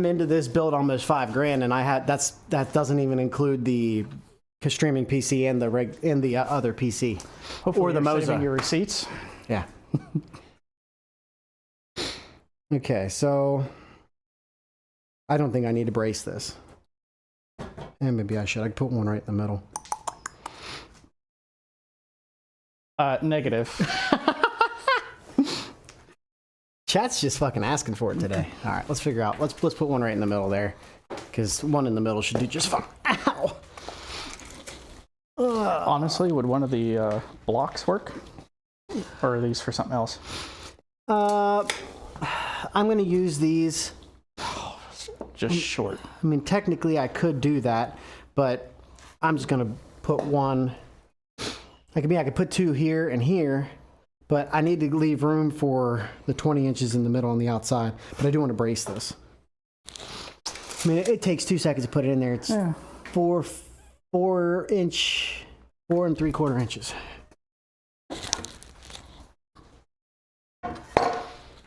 S1: into this build almost $5,000, and that doesn't even include the streaming PC and the other PC.
S3: Hopefully
S1: or the
S3: you're saving
S1: Moza.
S3: your receipts.
S1: Yeah. Okay, so I don't think I need to brace this. And maybe I should. I could put one right in the middle.
S3: Negative.
S1: Chat's just fucking asking for it today. All right, let's figure out. Let's put one right in the middle there, because one in the middle should do just fine. Ow!
S3: Honestly, would one of the blocks work? Or are these for something else?
S1: I'm going to use these.
S3: Just short.
S1: I mean, technically I could do that, but I'm just going to put one. I could put two here and here, but I need to leave room for the 20 inches in the middle and the outside. But I do want to brace this. I mean, it takes 2 seconds to put it in there. It's
S3: Yeah.
S1: 4 inch, 4 3/4 inches.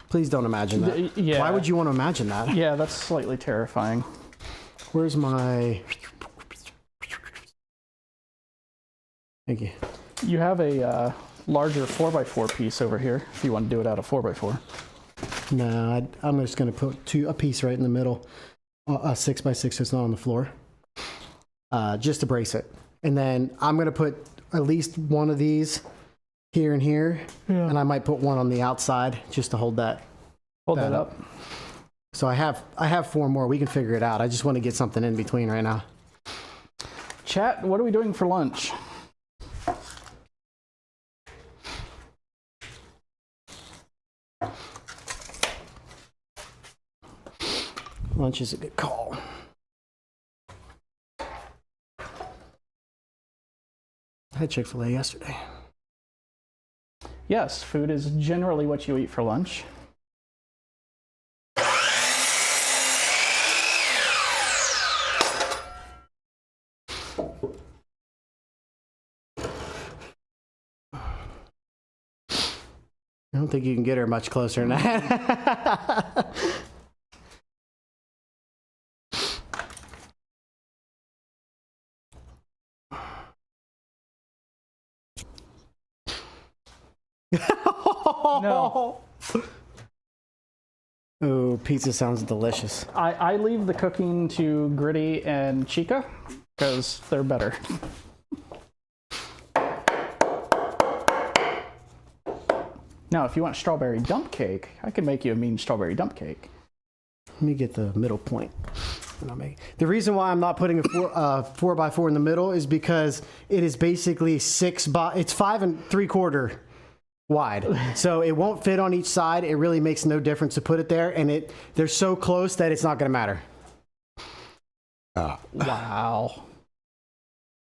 S1: Please don't imagine that.
S3: Yeah.
S1: Why would you want to imagine that?
S3: Yeah, that's slightly terrifying.
S1: Where's my... Thank you.
S3: You have a larger 4x4 piece over here if you want to do it out of 4x4.
S1: No, I'm just going to put a piece right in the middle, a 6x6 so it's not on the floor, just to brace it. And then I'm going to put at least one of these here and here, and I might put one on the outside just to hold that.
S3: Hold that up.
S1: So I have 4 more. We can figure it out. I just want to get something in between right now.
S3: Chat, what are we doing for lunch?
S1: Lunch is a good call. I had Chick-fil-A yesterday.
S3: Yes, food is generally what you eat for lunch.
S1: I don't think you can get her much closer than that.
S3: No.
S1: Oh, pizza sounds delicious.
S3: I leave the cooking to Gritty and Chica because they're better. Now, if you want strawberry dump cake, I can make you a mean strawberry dump cake.
S1: Let me get the middle point. The reason why I'm not putting a 4x4 in the middle is because it is basically it's 5 3/4 wide. So it won't fit on each side. It really makes no difference to put it there. And they're so close that it's not going to matter.
S3: Wow.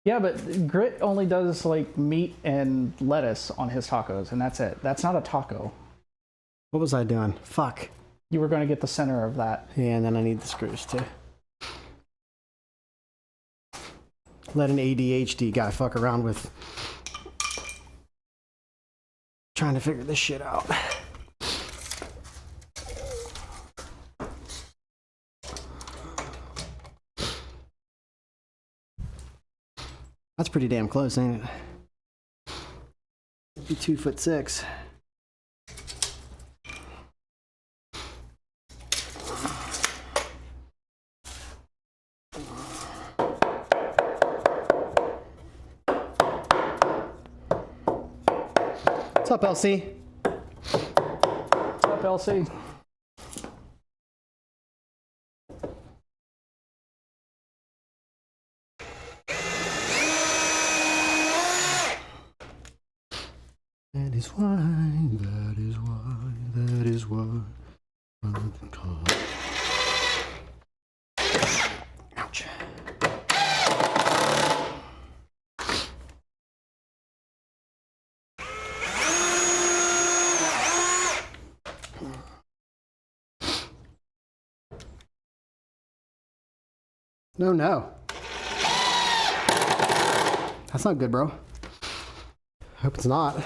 S3: Yeah, but Grit only does like meat and lettuce on his tacos, and that's it. That's not a taco.
S1: What was I doing? Fuck.
S3: You were going to get the center of that.
S1: Yeah, and then I need the screws too. Let an ADHD guy fuck around with trying to figure this shit out. That's pretty damn close, ain't it? Be 2'6". What's up, LC?
S3: What's up, LC?
S1: That is why. Ouch. No. That's not good, bro. Hope it's not.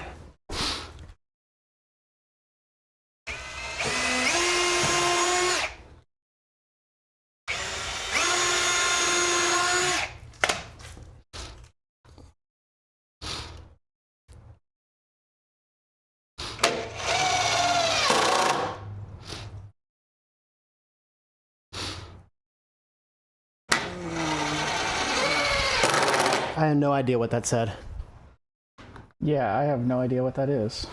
S1: I have no idea what that said.
S3: Yeah, I have no idea what that is.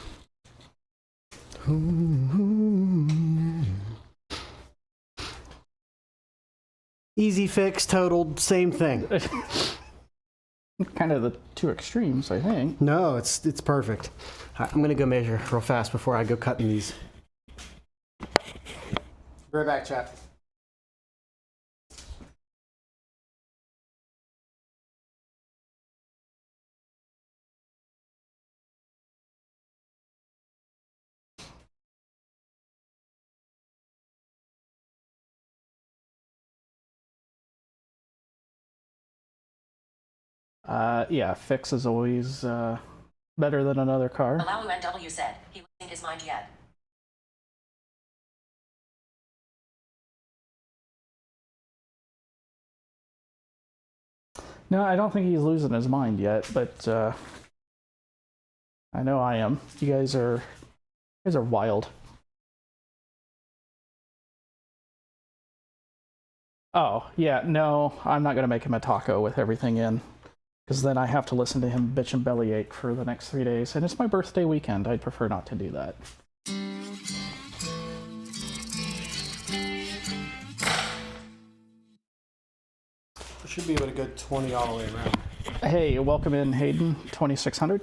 S1: Easy fix, totaled, same thing.
S3: Kind of the two extremes, I think.
S1: No, it's perfect. All right, I'm gonna go measure real fast before I go cutting these. Be right back, chat.
S3: Yeah, fix is always better than another car.
S5: Allow UNW said he wasn't in his mind yet.
S3: No, I don't think he's losing his mind yet, but I know I am. You guys are wild. Oh, yeah, no, I'm not going to make him a taco with everything in, because then I have to listen to him bitch and bellyache for the next 3 days, and it's my birthday weekend. I'd prefer not to do that.
S1: I should be able to go 20 all the way around.
S3: Hey, welcome in, Hayden, 2600.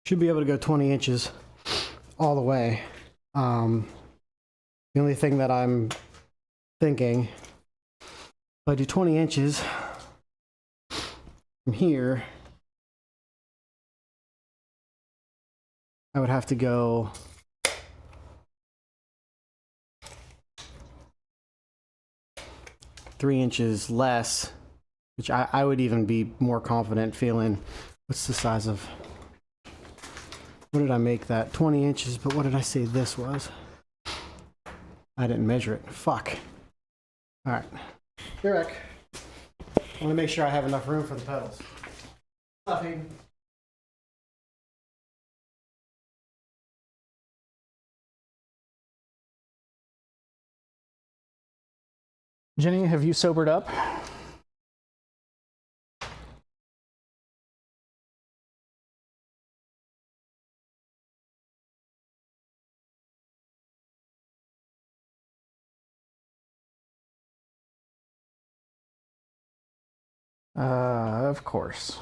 S1: Should be able to go 20 inches all the way. The only thing that I'm thinking, if I do 20 inches from here, I would have to go three inches less, which I would even be more confident feeling. What's the size of, what did I make that? 20 inches, but what did I say this was? I didn't measure it. Fuck. All right. Eric, I want to make sure I have enough room for the pedals. What's up, Hayden?
S3: Jenny, have you sobered up? Of course.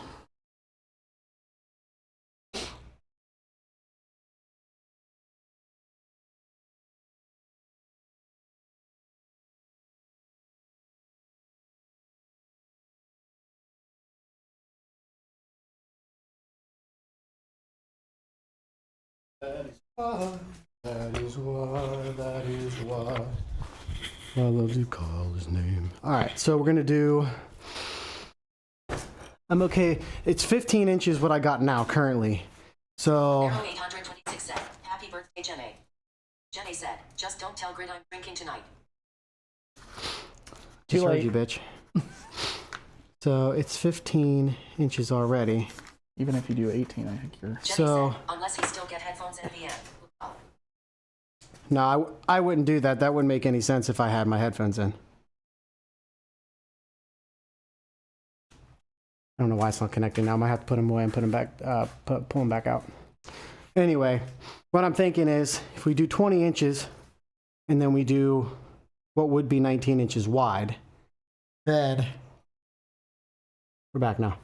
S1: That is why I love to call his name. All right, so we're gonna do, I'm okay, it's 15 inches what I got now currently. So,
S5: Arrow 826 said, happy birthday, Jenny. Jenny said, just don't tell Grid I'm drinking tonight.
S1: just heard
S3: late.
S1: you, bitch. So it's 15 inches already.
S3: Even if you do 18, I think you're...
S5: Jenny
S1: So-
S5: said, unless he still get headphones in the end. Oh.
S1: No, I wouldn't do that. That wouldn't make any sense if I had my headphones in. I don't know why it's not connecting now. I might have to put them away and put them back, pull them back out. Anyway, what I'm thinking is if we do 20 inches and then we do what would be 19 inches wide, then we're back now.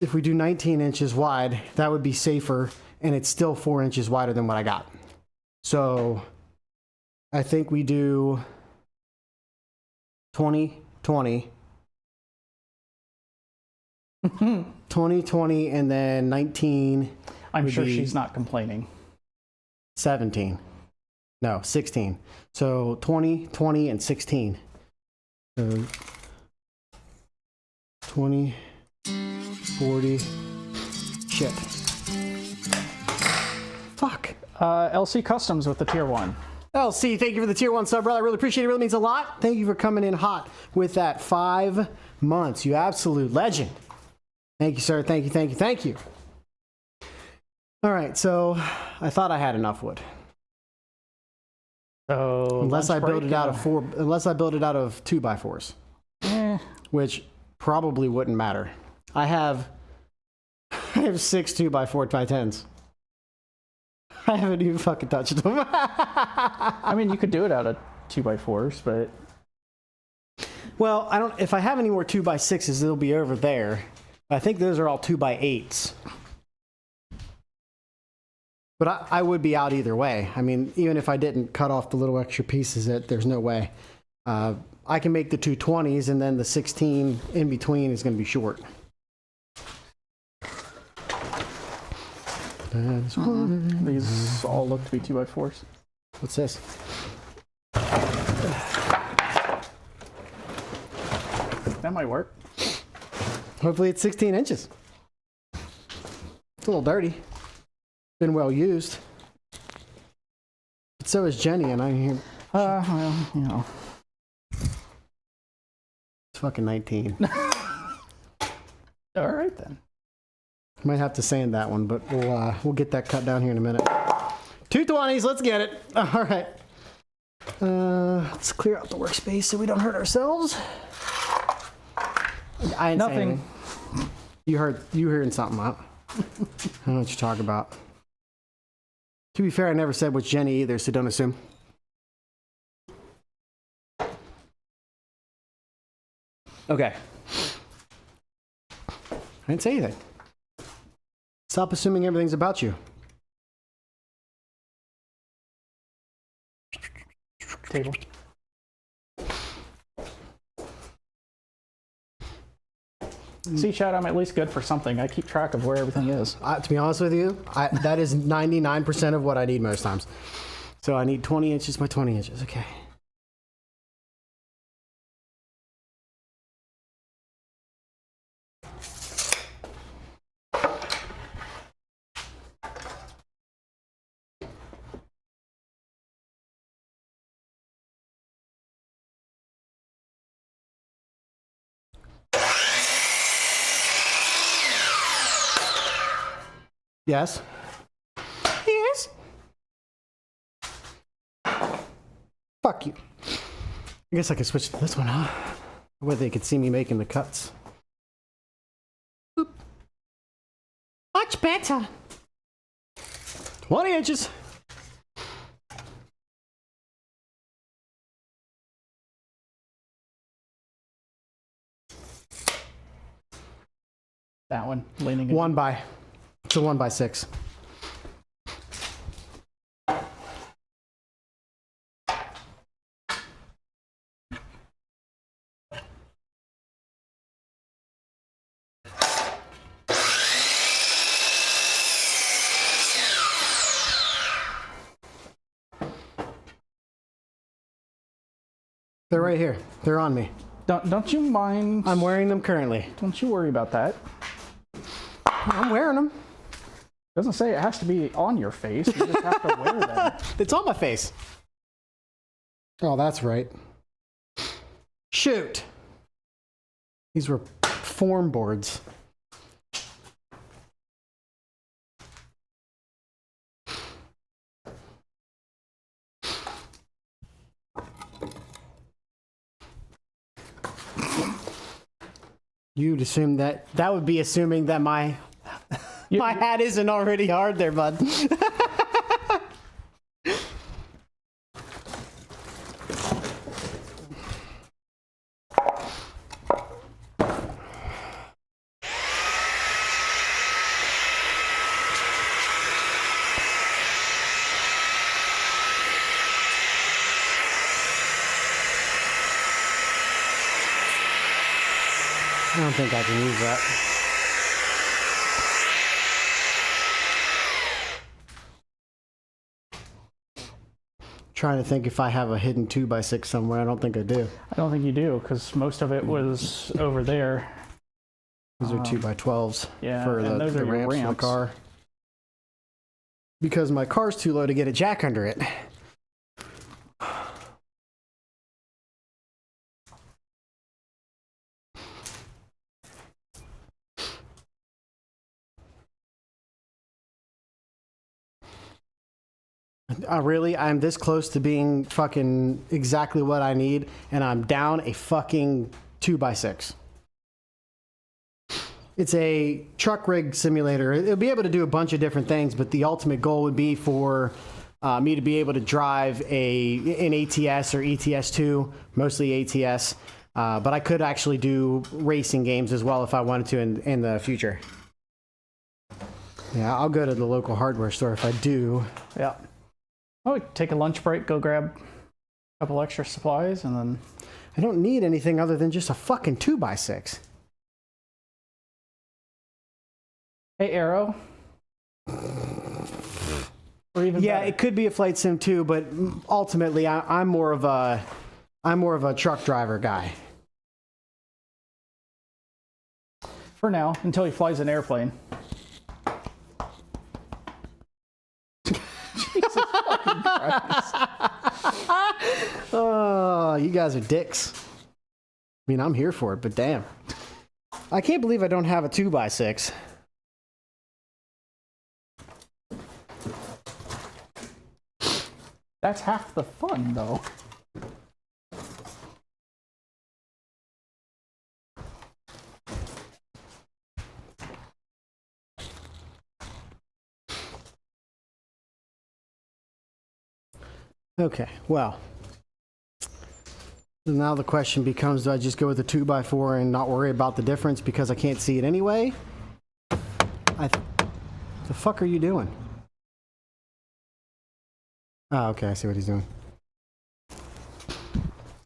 S1: If we do 19 inches wide, that would be safer, and it's still 4 inches wider than what I got. So I think we do 20, 20, 20, 20, and then 19.
S3: I'm
S1: would
S3: sure
S1: be
S3: she's not complaining.
S1: 17. No, 16. So 20, 20, and 16. So 20, 40. Shit. Fuck.
S3: LC Customs with the tier 1.
S1: LC, thank you for the tier 1 sub, brother. I really appreciate it. It really means a lot. Thank you for coming in hot with that 5 months. You absolute legend. Thank you, sir. Thank you, thank you, thank you. All right, so I thought I had enough wood.
S3: So
S1: Unless I
S3: lunch
S1: build
S3: break
S1: it out
S3: and-
S1: of unless I build it out of 2x4s,
S3: Eh,
S1: which probably wouldn't matter. I have 6 2x4x10s. I haven't even fucking touched them.
S3: I mean, you could do it out of 2x4s, but
S1: Well, I don't. If I have any more 2x6s, they'll be over there. I think those are all 2x8s. But I would be out either way. I mean, even if I didn't cut off the little extra pieces, there's no way. I can make the 220s, and then the 16 in between is going to be short. That's
S3: these all look to be 2x4s.
S1: What's this?
S3: That might work.
S1: Hopefully it's 16 inches. It's a little dirty. Been well used. But so is Jenny, and I'm here.
S3: Well, you know.
S1: It's fucking 19.
S3: All right then.
S1: Might have to sand that one, but we'll get that cut down here in a minute. 220s, let's get it. All right. Let's clear out the workspace so we don't hurt ourselves. I ain't saying
S3: Nothing.
S1: anything. You hearing something? I don't know what you're talking about. To be fair, I never said which Jenny either, so don't assume. Okay. I didn't say anything. Stop assuming everything's about you.
S3: Table. See, Chad, I'm at least good for something. I keep track of where everything is.
S1: To be honest with you, that is 99% of what I need most times. So I need 20 inches by 20 inches. Okay. Yes. Yes. Fuck you. I guess I could switch to this one, huh? Where they could see me making the cuts. Boop. Much better. 20 inches.
S3: That one, leaning in.
S1: It's a 1x6. They're right here. They're on me.
S3: Don't you mind?
S1: I'm wearing them currently.
S3: Don't you worry about that.
S1: I'm wearing them.
S3: Doesn't say it has to be on your face. You just have to wear them.
S1: It's on my face. Oh, that's right. Shoot. These were form boards. You'd assume that would be assuming that my hat isn't already hard there, bud. I don't think I can use that. Trying to think if I have a hidden 2x6 somewhere. I don't think I do.
S3: I don't think you do, because most of it was over there.
S1: Those are 2x12s
S3: yeah,
S1: for
S3: and
S1: the
S3: those are your
S1: ramps for the
S3: ramps.
S1: car. Because my car's too low to get a jack under it. I'm this close to being fucking exactly what I need, and I'm down a fucking 2x6. It's a truck rig simulator. It'll be able to do a bunch of different things, but the ultimate goal would be for me to be able to drive an ATS or ETS2, mostly ATS. But I could actually do racing games as well if I wanted to in the future. Yeah, I'll go to the local hardware store if I do.
S3: Yeah. Oh, take a lunch break, go grab a couple extra supplies, and then...
S1: I don't need anything other than just a fucking 2x6.
S3: Hey, Arrow. Or even
S1: Yeah,
S3: better.
S1: it could be a flight sim too, but ultimately I'm more of a truck driver guy.
S3: For now, until he flies an airplane. Jesus fucking Christ.
S1: Oh, you guys are dicks. I mean, I'm here for it, but damn. I can't believe I don't have a 2x6.
S3: That's half the fun, though.
S1: Okay, well. Now the question becomes, do I just go with the 2x4 and not worry about the difference because I can't see it anyway? The fuck are you doing? Oh, okay, I see what he's doing.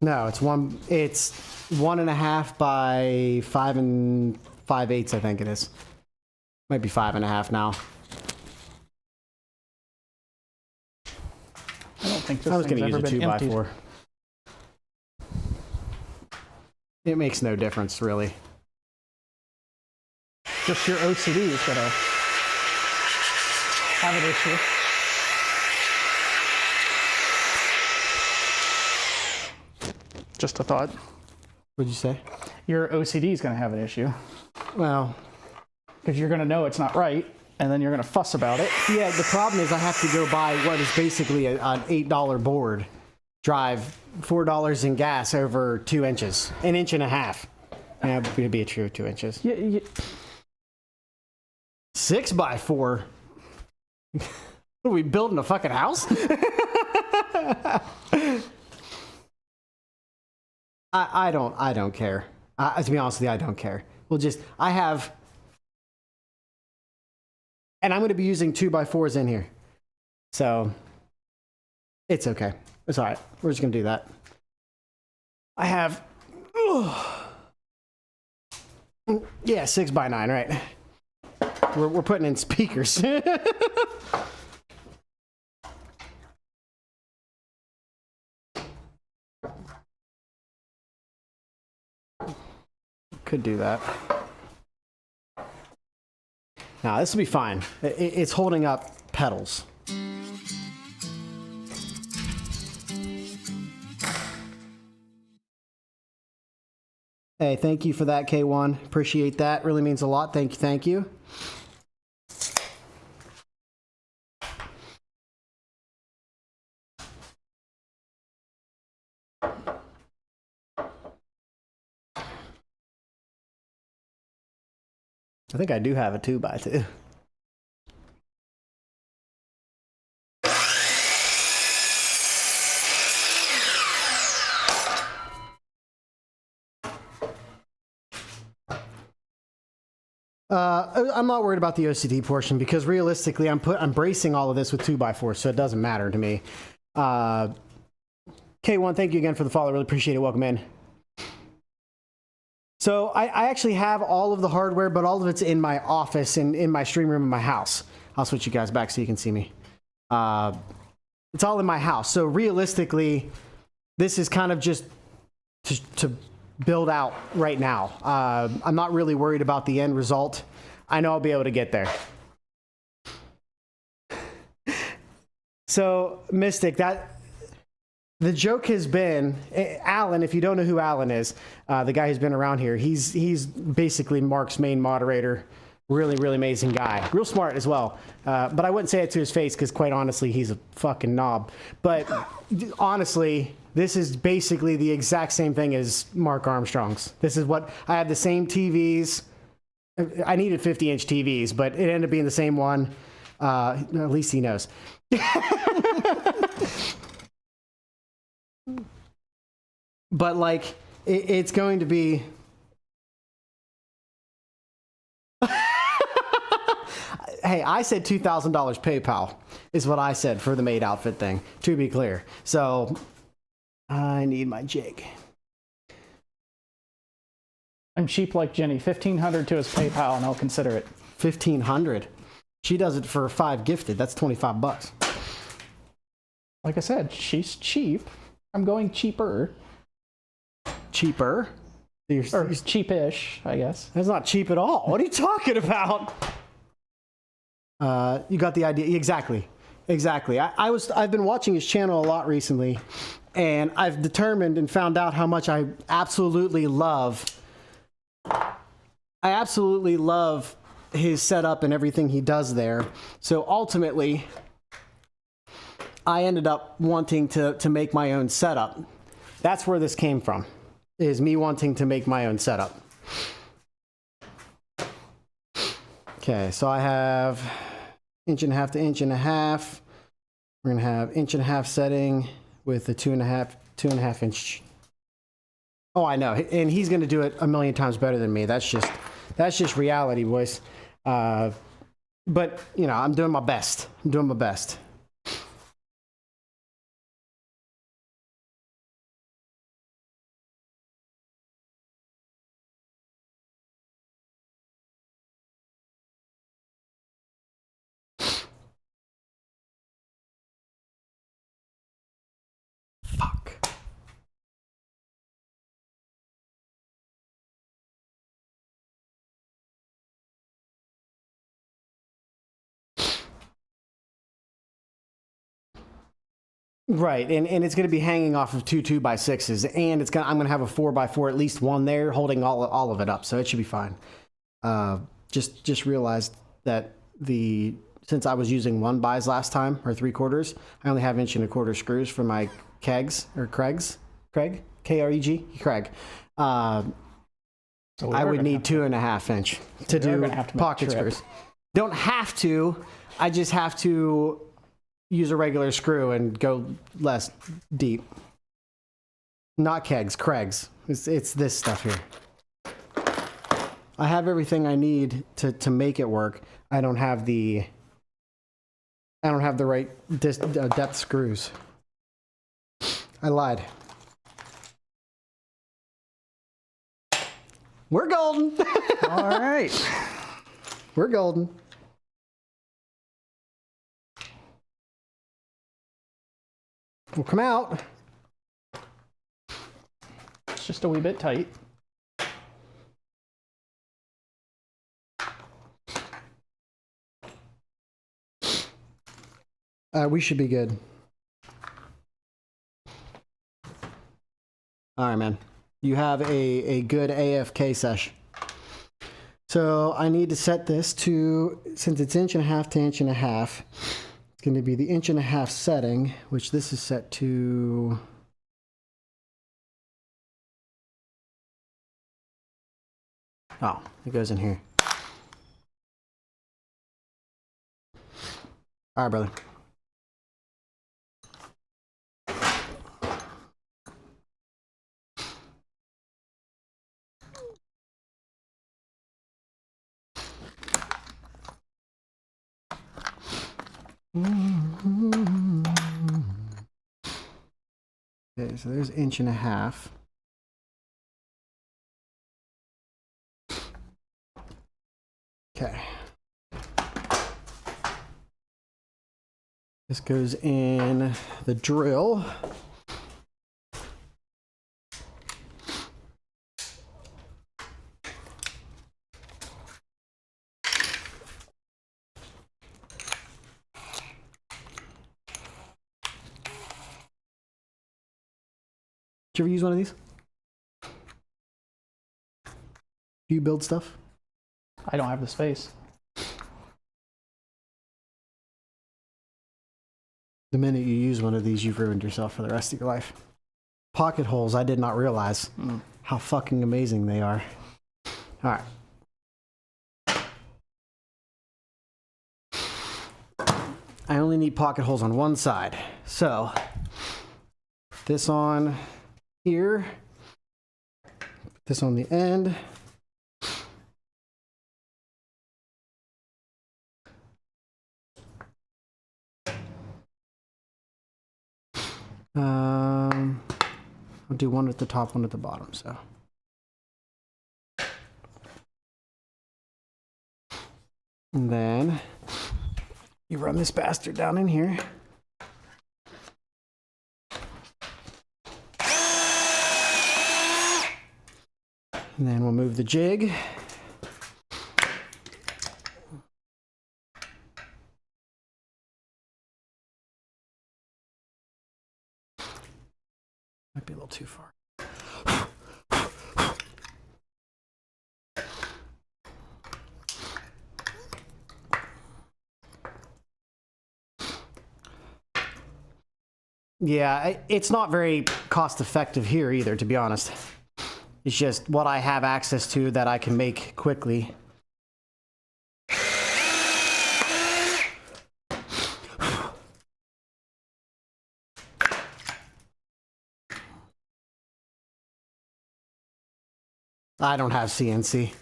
S1: No, it's 1.5 by 5 5/8, I think it is. Might be 5.5 now.
S3: I don't think this
S1: I was
S3: thing's
S1: going to
S3: ever
S1: use a
S3: been emptied.
S1: 2x4. It makes no difference, really.
S3: Just your OCD is gonna have an issue. Just a thought.
S1: What'd you say?
S3: Your OCD is gonna have an issue
S1: Well,
S3: because you're gonna know it's not right, and then you're gonna fuss about it.
S1: yeah, the problem is I have to go buy what is basically an $8 board, drive $4 in gas over 2 inches, an inch and a half. Yeah, it'd be a true 2 inches.
S3: Yeah,
S1: 6x4. What are we building, a fucking house? I don't care. To be honest with you, I don't care. I have, and I'm going to be using 2x4s in here. So, it's okay. It's all right. We're just going to do that. I have, yeah, 6x9, right? We're putting in speakers. Could do that. Now, this will be fine. It's holding up pedals. Hey, thank you for that, K1. Appreciate that. Really means a lot. Thank you. Thank you. I think I do have a 2x2. I'm not worried about the OCD portion because realistically, I'm bracing all of this with 2x4, so it doesn't matter to me. K1, thank you again for the follow. Really appreciate it. Welcome in. So I actually have all of the hardware, but all of it's in my office and in my stream room in my house. I'll switch you guys back so you can see me. It's all in my house. So realistically, this is kind of just to build out right now. I'm not really worried about the end result. I know I'll be able to get there. So Mystic, the joke has been, Alan, if you don't know who Alan is, the guy who's been around here, he's basically Mark's main moderator. Really, really amazing guy. Real smart as well. But I wouldn't say it to his face because quite honestly, he's a fucking knob. But honestly, this is basically the exact same thing as Mark Armstrong's. This is what, I had the same TVs. I needed 50-inch TVs, but it ended up being the same one. At least he knows. But like, it's going to be... Hey, I said $2,000 PayPal is what I said for the maid outfit thing, to be clear. So, I need my jig.
S3: I'm cheap like Jenny. $1,500 to his PayPal, and I'll consider it.
S1: $1,500. She does it for 5 gifted. That's $25.
S3: Like I said, she's cheap. I'm going cheaper.
S1: Cheaper.
S3: Or cheapish, I guess.
S1: That's not cheap at all. What are you talking about? You got the idea. Exactly. I've been watching his channel a lot recently, and I've determined and found out how much I absolutely love his setup and everything he does there. So ultimately, I ended up wanting to make my own setup. That's where this came from, is me wanting to make my own setup. Okay, so I have 1.5 to 1.5. We're gonna have 1.5 setting with the 2.5 inch. Oh, I know, and he's gonna do it a million times better than me. That's just reality, boys. But you know, I'm doing my best. Fuck. Right, and it's going to be hanging off of 2 2x6s, and I'm going to have a 4x4, at least one there, holding all of it up, so it should be fine. Just realized that since I was using 1x last time, or 3/4, I only have 1.25 inch screws for my Kreg, K-R-E-G, Kreg.
S3: So
S1: I would need 2.5 inch to do pocket screws. Don't have to, I just have to use a regular screw and go less deep. Not kegs, Kregs. It's this stuff here. I have everything I need to make it work. I don't have the right depth screws. I lied. We're golden.
S3: All right.
S1: We're golden. We'll come out.
S3: It's just a wee bit tight.
S1: We should be good. All right, man. You have a good AFK sesh. So I need to set this to, since it's 1.5 to 1.5, it's going to be the 1.5 setting, which this is set to. Oh, it goes in here. All right, brother. Okay, so there's 1.5 inches. Okay. This goes in the drill. Did you ever use one of these? Do you build stuff?
S3: I don't have the space.
S1: The minute you use one of these, you've ruined yourself for the rest of your life. Pocket holes, I did not realize how fucking amazing they are. All right. I only need pocket holes on one side. So, put this on here, put this on the end. I'll do one at the top, one at the bottom, so. And then you run this bastard down in here. And then we'll move the jig. Might be a little too far. Yeah, it's not very cost effective here either, to be honest. It's just what I have access to that I can make quickly. I don't have CNC.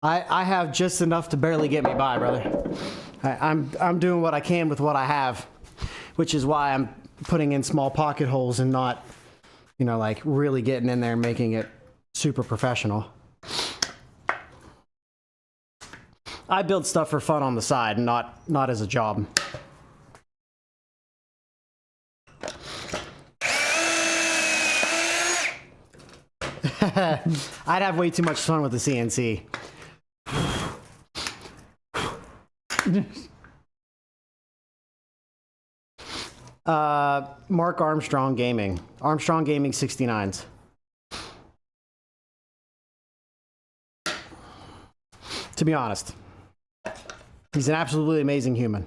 S1: I have just enough to barely get me by, brother. I'm doing what I can with what I have, which is why I'm putting in small pocket holes and not, you know, like really getting in there and making it super professional. I build stuff for fun on the side, not as a job. I'd have way too much fun with the CNC. Mark Armstrong Gaming. Armstrong Gaming 69s. To be honest, he's an absolutely amazing human.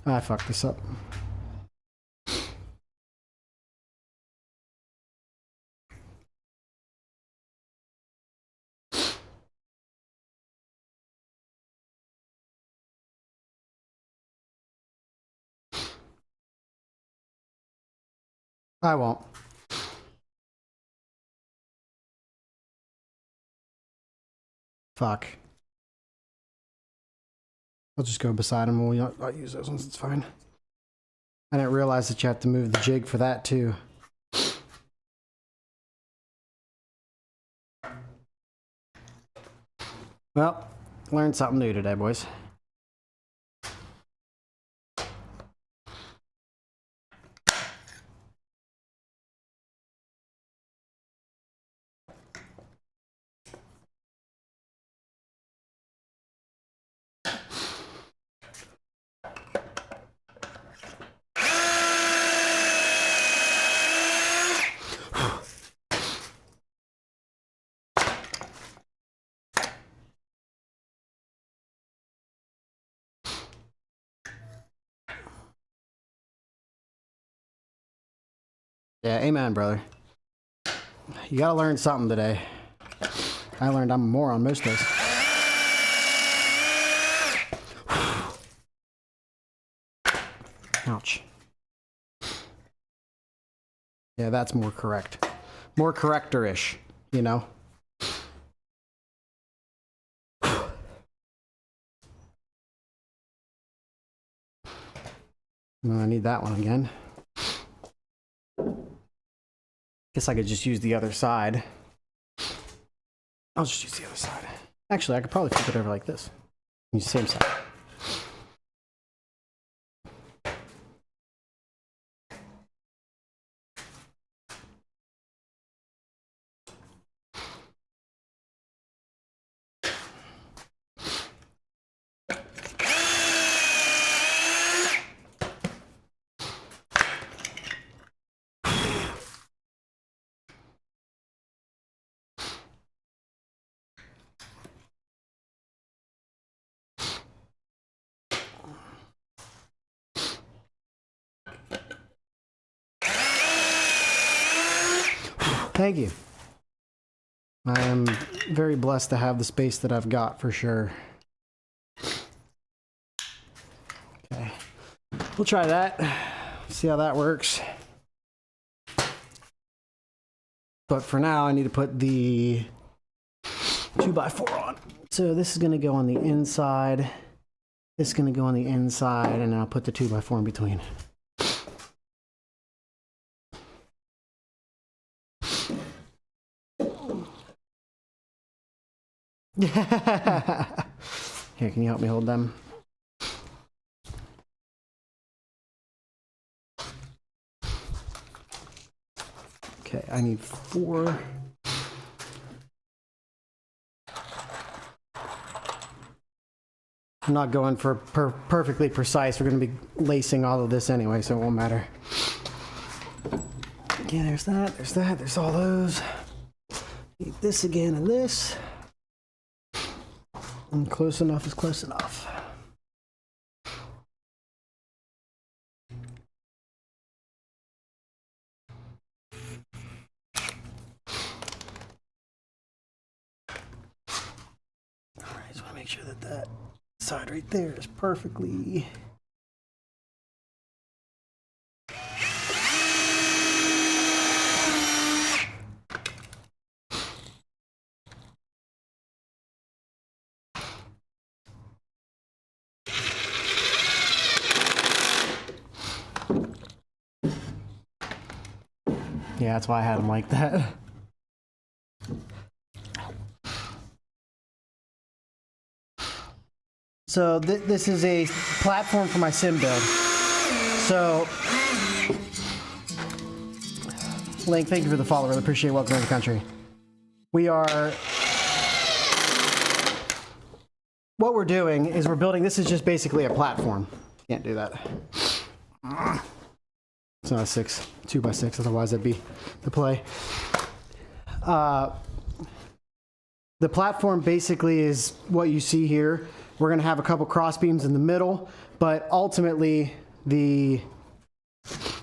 S1: I fucked this up. I won't. Fuck. I'll just go beside him when I'll use those ones, it's fine. I didn't realize that you have to move the jig for that too. Well, learned something new today, boys. Yeah, amen, brother. You gotta learn something today. I learned I'm a moron most days. Ouch. Yeah, that's more correct. More corrector-ish, you know? Well, I need that one again. Guess I could just use the other side. I'll just use the other side. Actually, I could probably flip it over like this. Use the same side. Thank you. I am very blessed to have the space that I've got for sure. Okay. We'll try that. See how that works. But for now, I need to put the 2x4 on. So this is going to go on the inside. This is going to go on the inside, and then I'll put the 2x4 in between. Here, can you help me hold them? Okay, I need 4. I'm not going for perfectly precise. We're going to be lacing all of this anyway, so it won't matter. Okay, there's that, there's all those. Need this again and this. And close enough is close enough. All right, just want to make sure that that side right there is perfectly. Yeah, that's why I had them like that. So this is a platform for my sim build. So, Link, thank you for the follow. Really appreciate it. Welcome to the country. We are... What we're doing is we're building... This is just basically a platform. Can't do that. It's not a 2x6, otherwise that'd be the play. The platform basically is what you see here. We're going to have a couple cross beams in the middle, but ultimately the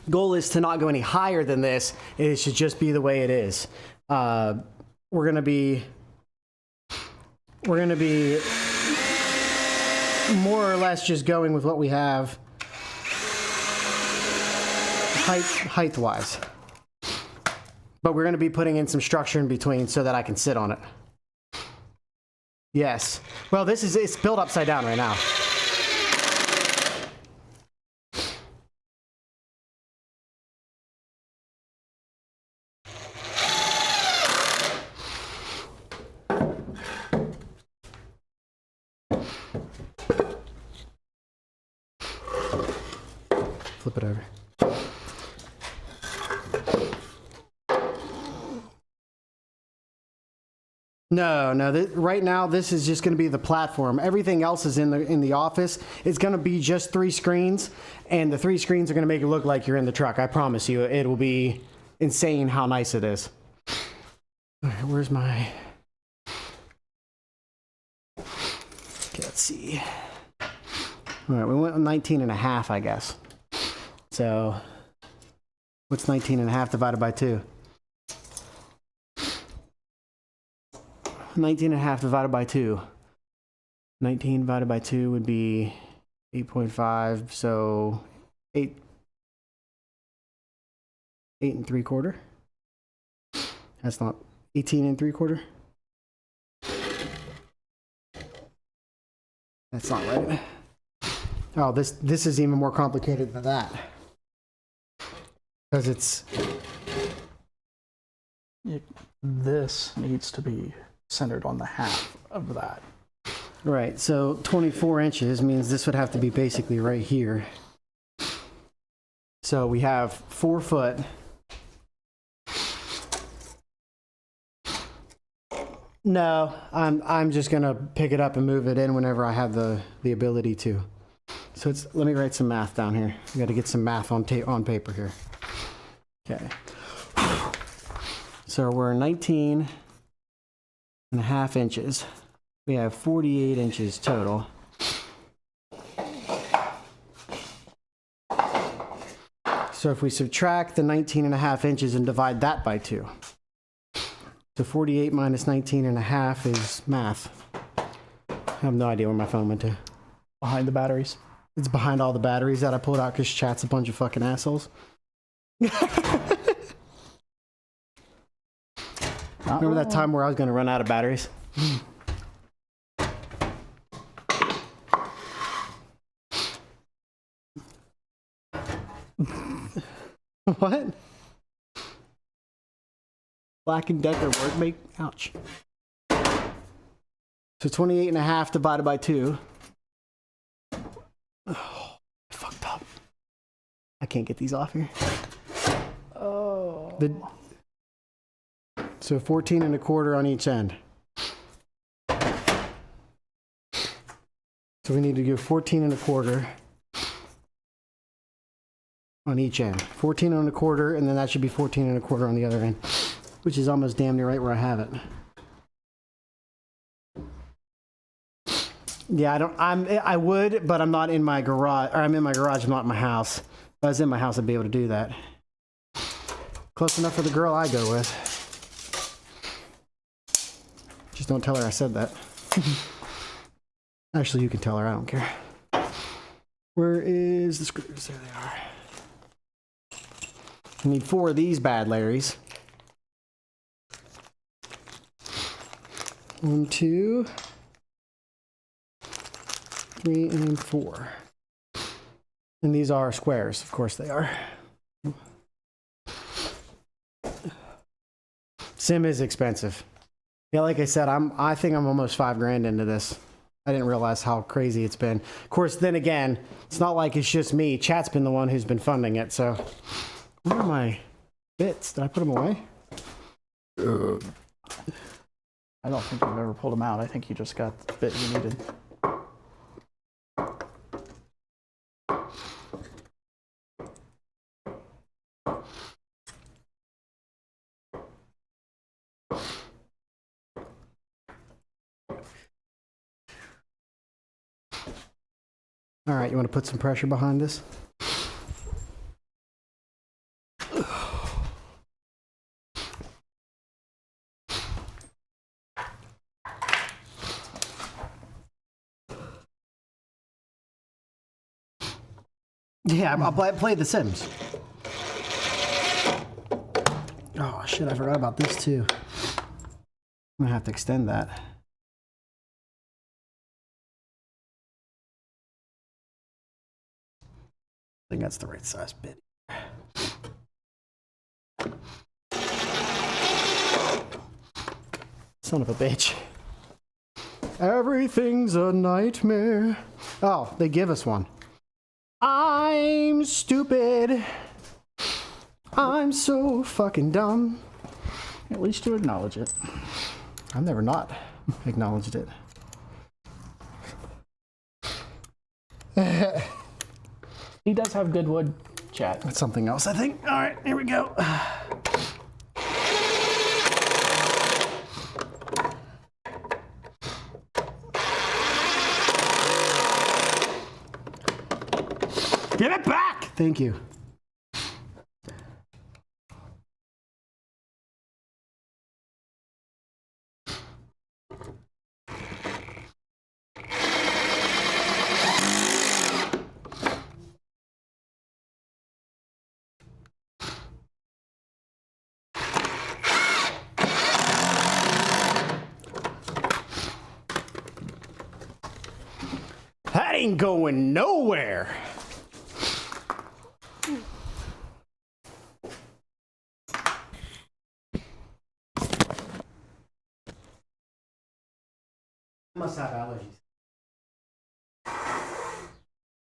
S1: goal is to not go any higher than this. It should just be the way it is. We're going to be more or less just going with what we have height wise, but we're going to be putting in some structure in between so that I can sit on it. Yes. Well, it's built upside down right now. Flip it over. No. Right now, this is just going to be the platform. Everything else is in the office. It's going to be just 3 screens, and the 3 screens are going to make it look like you're in the truck. I promise you, it will be insane how nice it is. All right, where's my... Okay, let's see. All right, we went with 19.5, I guess. So, what's 19.5 divided by 2? 19.5 divided by 2. 19 divided by 2 would be 8.5, so 8 and 3/4. That's not 18 and 3/4. That's not right. Oh, this is even more complicated than that. Because it's...
S3: This needs to be centered on the half of that.
S1: Right, so 24 inches means this would have to be basically right here. So we have 4 foot. No, I'm just gonna pick it up and move it in whenever I have the ability to. So let me write some math down here. We got to get some math on paper here. Okay. So we're 19.5 inches. We have 48 inches total. So if we subtract the 19.5 inches and divide that by 2. So 48 minus 19.5 is math. I have no idea where my phone went to.
S3: Behind the batteries.
S1: It's behind all the batteries that I pulled out because chat's a bunch of fucking assholes. Remember that time where I was going to run out of batteries? What? Black & Decker workmate? Ouch. So 28.5 divided by 2. Oh, I fucked up. I can't get these off here.
S3: Oh.
S1: So 14 and a quarter on each end. So we need to go 14 and a quarter on each end. 14 and a quarter, and then that should be 14 and a quarter on the other end, which is almost damn near right where I have it. Yeah, I would, but I'm not in my garage, or I'm in my garage, I'm not in my house. If I was in my house, I'd be able to do that. Close enough for the girl I go with. Just don't tell her I said that. Actually, you can tell her, I don't care. Where is the screws? There they are. I need 4 of these bad Larrys. 1, 2, 3, and 4. And these are squares, of course they are. Sim is expensive. Yeah, like I said, I think I'm almost $5,000 into this. I didn't realize how crazy it's been. Of course, then again, it's not like it's just me. Chat's been the one who's been funding it, so. Where are my bits? Did I put them away?
S3: I don't think you've ever pulled them out. I think you just got the bit you needed.
S1: All right, you want to put some pressure behind this? Yeah, I'll play The Sims. Oh, shit, I forgot about this too. I'm gonna have to extend that. I think that's the right size bit. Son of a bitch. Everything's a nightmare. Oh, they give us one. I'm stupid. I'm so fucking dumb.
S3: At least you acknowledge it.
S1: I've never not acknowledged it.
S3: He does have good wood, chat.
S1: That's something else, I think. All right, here we go. Give it back! Thank you. That ain't going nowhere. I must have allergies.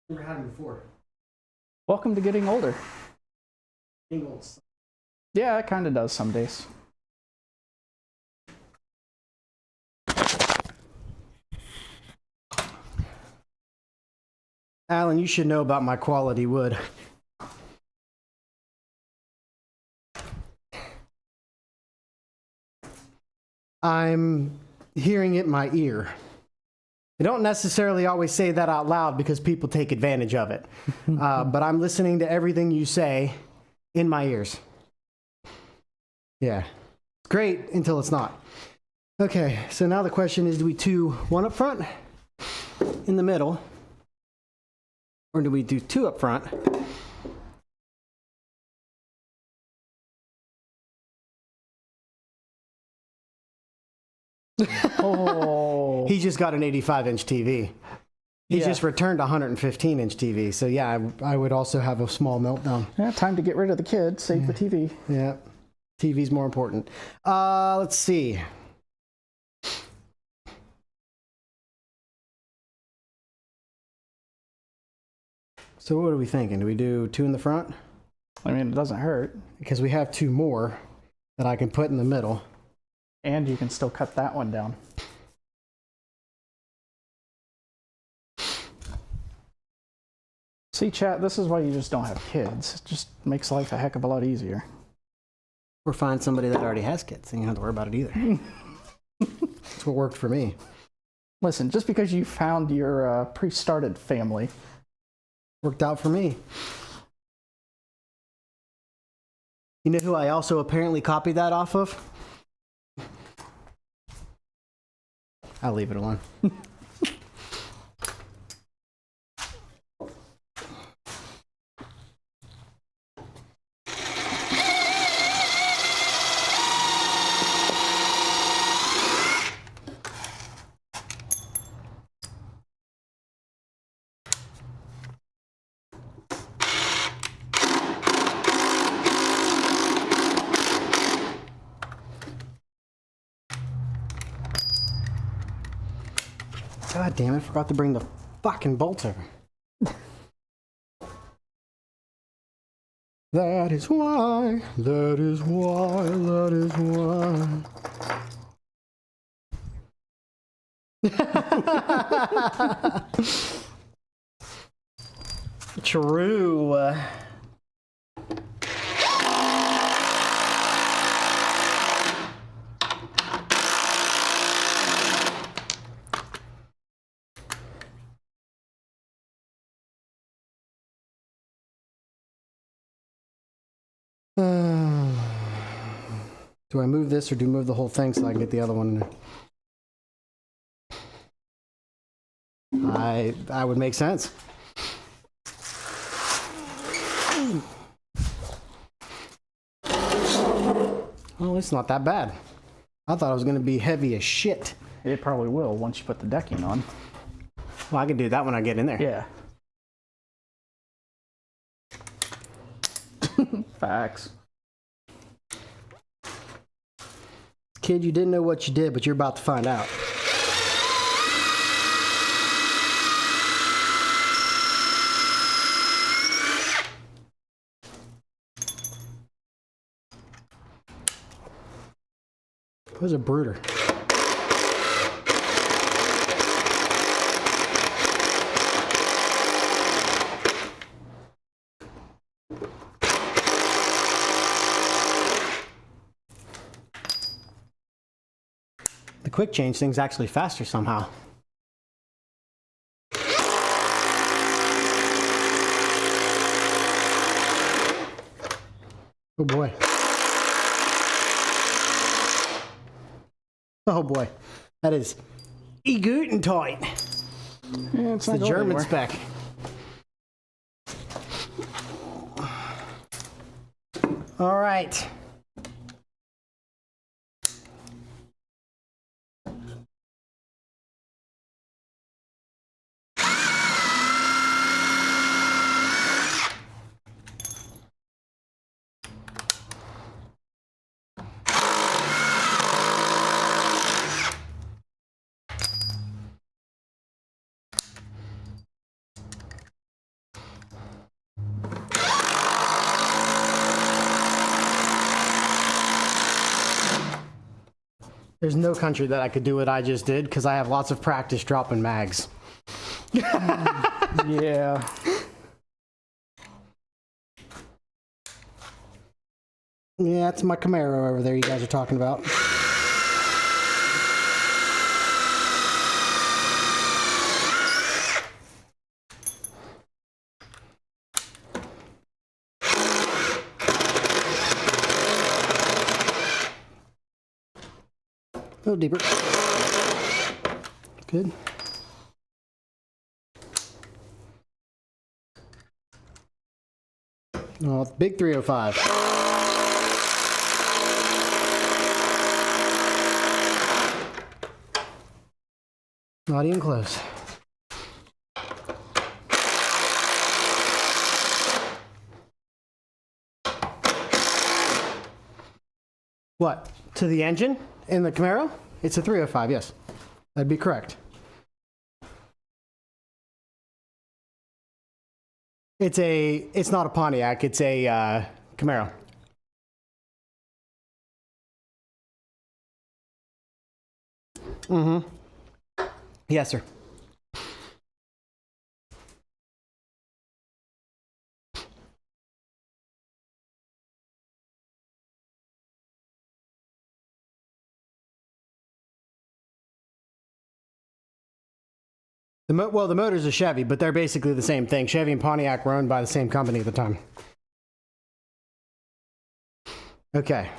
S1: Never had them before.
S3: Welcome to getting older.
S1: Tingles.
S3: Yeah, it kind of does some days.
S1: Alan, you should know about my quality wood. I'm hearing it in my ear. I don't necessarily always say that out loud because people take advantage of it. But I'm listening to everything you say in my ears. Yeah. It's great until it's not. Okay, so now the question is, do we do one up front, in the middle, or do we do two up front?
S3: Oh.
S1: He just got an 85-inch TV. He just returned a 115-inch TV. So yeah, I would also have a small meltdown.
S3: Yeah, time to get rid of the kid, save the TV.
S1: Yeah, TV's more important. Let's see. So what are we thinking? Do we do two in the front?
S3: I mean, it doesn't hurt.
S1: Because we have two more that I can put in the middle.
S3: And you can still cut that one down. See, chat, this is why you just don't have kids. It just makes life a heck of a lot easier.
S1: Or find somebody that already has kids, and you don't have to worry about it either. That's what worked for me.
S3: Listen, just because you found your pre-started family.
S1: Worked out for me. You know who I also apparently copied that off of? I'll leave it alone. God damn it, I forgot to bring the fucking bolts over. That is why, that is why, that is why. True. Do I move this or do I move the whole thing so I can get the other one in there? I would make sense. Well, it's not that bad. I thought it was going to be heavy as shit.
S3: It probably will once you put the decking on.
S1: Well, I can do that when I get in there.
S3: Yeah. Facts.
S1: Kid, you didn't know what you did, but you're about to find out. Where's a brooder? The quick change thing's actually faster somehow. Oh boy. Oh boy. That is guten tight.
S3: Yeah, it's
S1: The
S3: not going
S1: German
S3: anywhere.
S1: spec. All right. There's no country that I could do what I just did because I have lots of practice dropping mags.
S3: Yeah.
S1: Yeah, that's my Camaro over there you guys are talking about. A little deeper. Good. Oh, it's big 305. Not even close. What? To the engine in the Camaro? It's a 305, yes. That'd be correct. It's not a Pontiac, it's a Camaro. Yes, sir. Well, the motor's a Chevy, but they're basically the same thing. Chevy and Pontiac were owned by the same company at the time. Okay.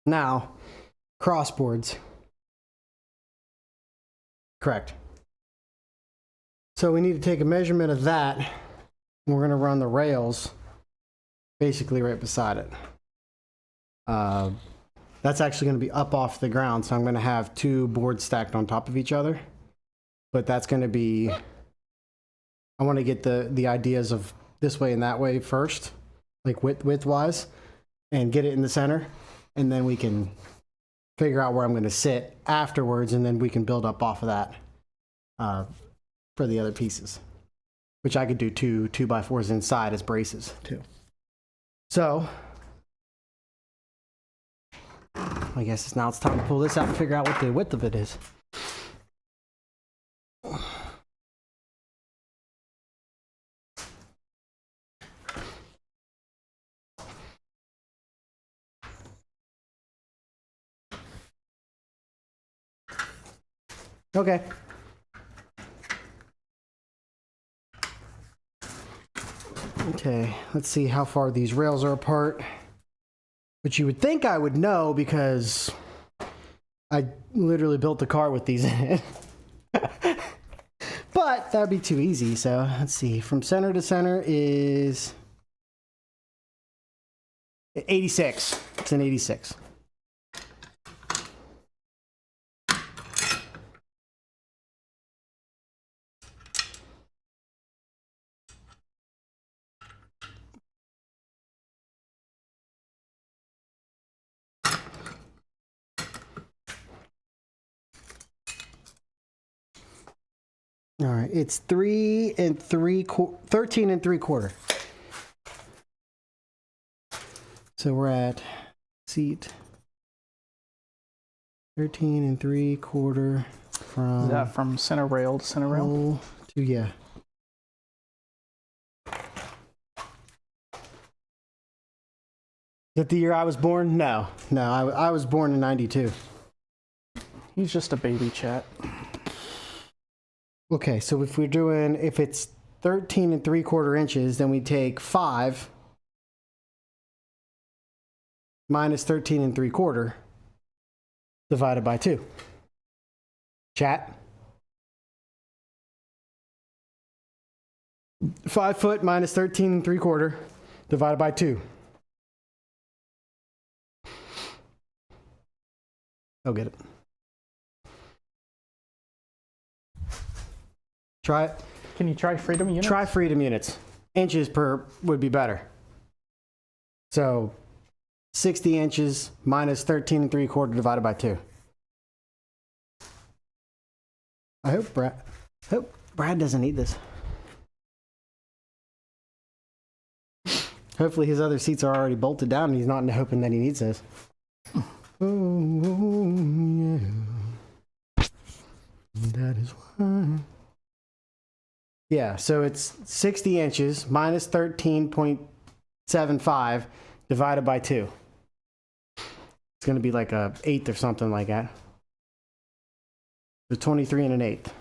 S1: Now, crossboards. Correct. So we need to take a measurement of that. And we're going to run the rails basically right beside it. That's actually going to be up off the ground, so I'm going to have two boards stacked on top of each other. But that's going to be, I want to get the ideas of this way and that way first, like width-wise, and get it in the center. And then we can figure out where I'm going to sit afterwards, and then we can build up off of that for the other pieces, which I could do two 2x4s inside as braces too. So I guess now it's time to pull this out and figure out what the width of it is. Okay. Okay, let's see how far these rails are apart. Which you would think I would know because I literally built a car with these in it. But that would be too easy. So let's see, from center to center is 86. It's an 86. All right, it's 13 3/4. So we're at seat 13 3/4 from.
S3: Is that from center rail to center rail?
S1: pole to yeah. Is that the year I was born? No, I was born in 92.
S3: He's just a baby, chat.
S1: Okay, so if it's 13 3/4 inches, then we take 5 minus 13 3/4 divided by 2. Chat. 5 foot minus 13 3/4 divided by 2. I'll get it. Try it.
S3: Can you try freedom units?
S1: Try freedom units. Inches per would be better. So 60 inches minus 13 3/4 divided by 2. I hope Brad doesn't need this. Hopefully his other seats are already bolted down and he's not hoping that he needs this. Oh, yeah. That is why. Yeah, so it's 60 inches minus 13.75 divided by 2. It's going to be like a eighth or something like that. The 23 1/8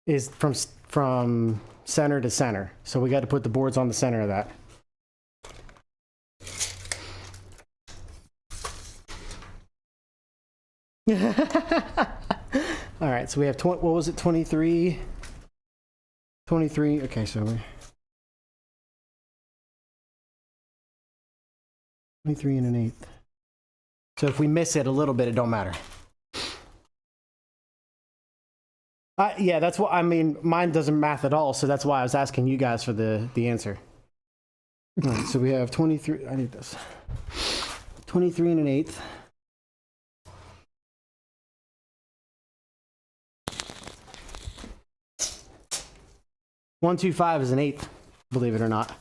S1: is from center to center. So we got to put the boards on the center of that. All right, so we have what was it? 23. Okay, so we're 23 1/8. So if we miss it a little bit, it don't matter. Yeah, that's what I mean. Mine doesn't math at all, so that's why I was asking you guys for the answer. All right, so we have 23. I need this. 23 1/8. .125 is an eighth, believe it or not.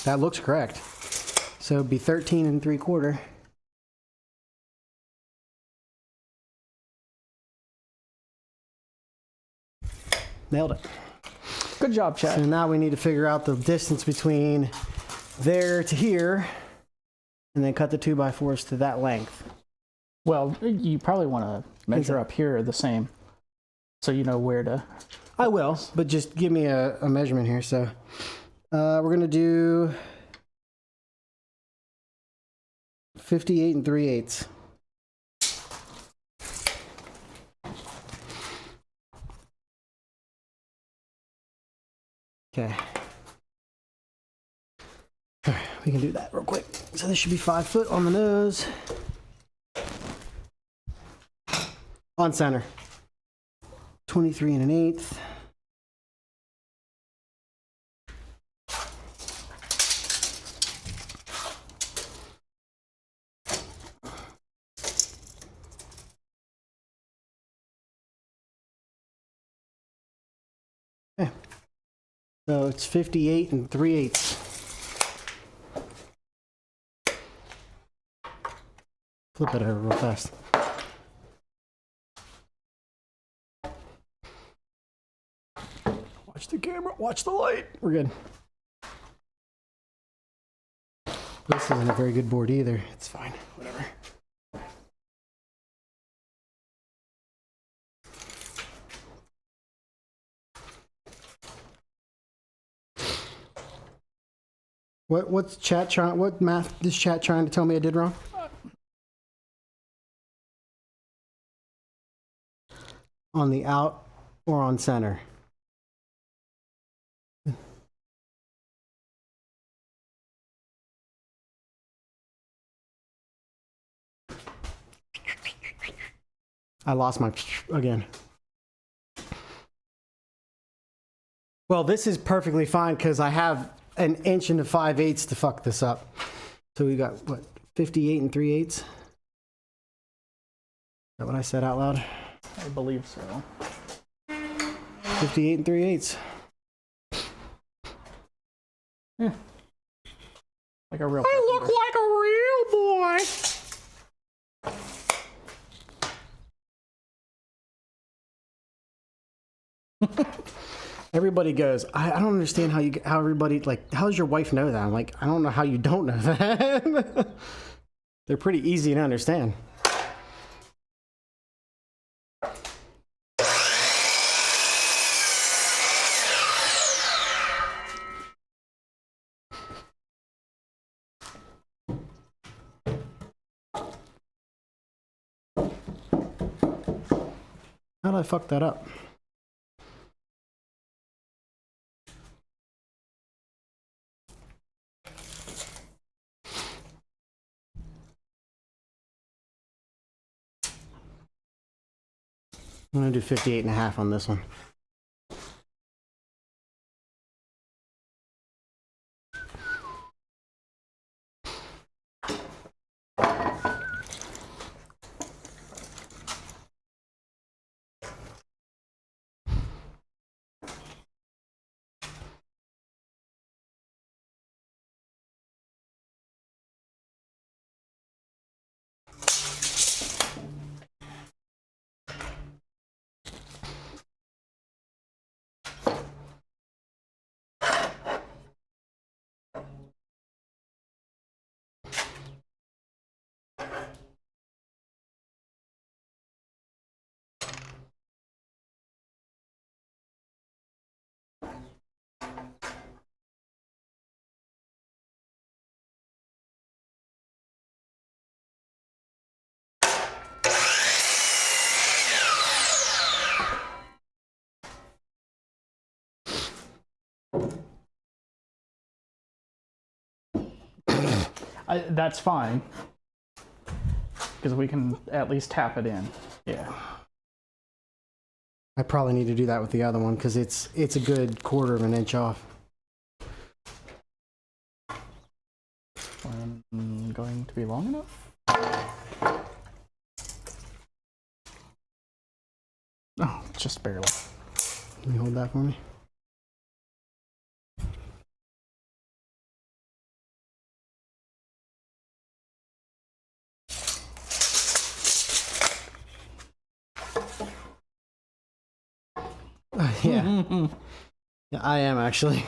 S1: That looks correct. So it'd be 13 3/4. Nailed it.
S3: Good job, Chad.
S1: So now we need to figure out the distance between there to here, and then cut the 2x4s to that length.
S3: Well, you probably want to measure up here the same, so you know where to.
S1: I will, but just give me a measurement here. So we're gonna do 58 3/8. Okay. All right, we can do that real quick. So this should be 5 foot on the nose. On center. 23 1/8. Okay. So it's 58 3/8. Flip it over real fast. Watch the camera, watch the light. We're good. This isn't a very good board either. It's fine, whatever. What's chat trying? What math is chat trying to tell me I did wrong? On the out or on center? I lost my again. Well, this is perfectly fine because I have an inch into 5/8 to fuck this up. So we got what, 58 3/8? Is that what I said out loud?
S3: I believe so.
S1: 58 3/8.
S3: Yeah. Like a real.
S1: I look like a real boy. Everybody goes, I don't understand how everybody, like, how does your wife know that? I'm like, I don't know how you don't know that. They're pretty easy to understand. How did I fuck that up? I'm gonna do 58.5 on this one.
S3: That's fine. Because we can at least tap it in. Yeah.
S1: I probably need to do that with the other one because it's a good 1/4 of an inch off.
S3: Going to be long enough? Oh, just barely.
S1: Can you hold that for me? Yeah. Yeah, I am actually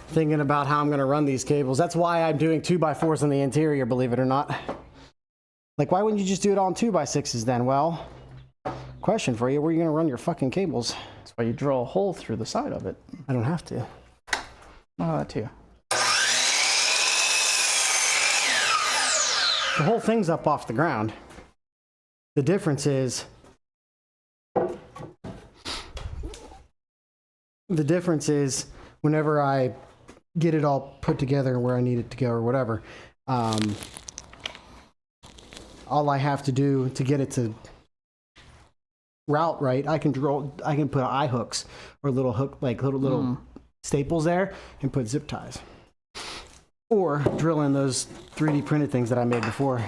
S1: thinking about how I'm going to run these cables. That's why I'm doing 2x4s on the interior, believe it or not. Like, why wouldn't you just do it all in 2x6s then? Well, question for you, where are you going to run your fucking cables?
S3: That's why you drill a hole through the side of it.
S1: I don't have to.
S3: Oh, that too.
S1: The whole thing's up off the ground. The difference is whenever I get it all put together and where I need it to go or whatever, all I have to do to get it to route right, I can put eye hooks or little hook, like little staples there, and put zip ties. Or drill in those 3D printed things that I made before.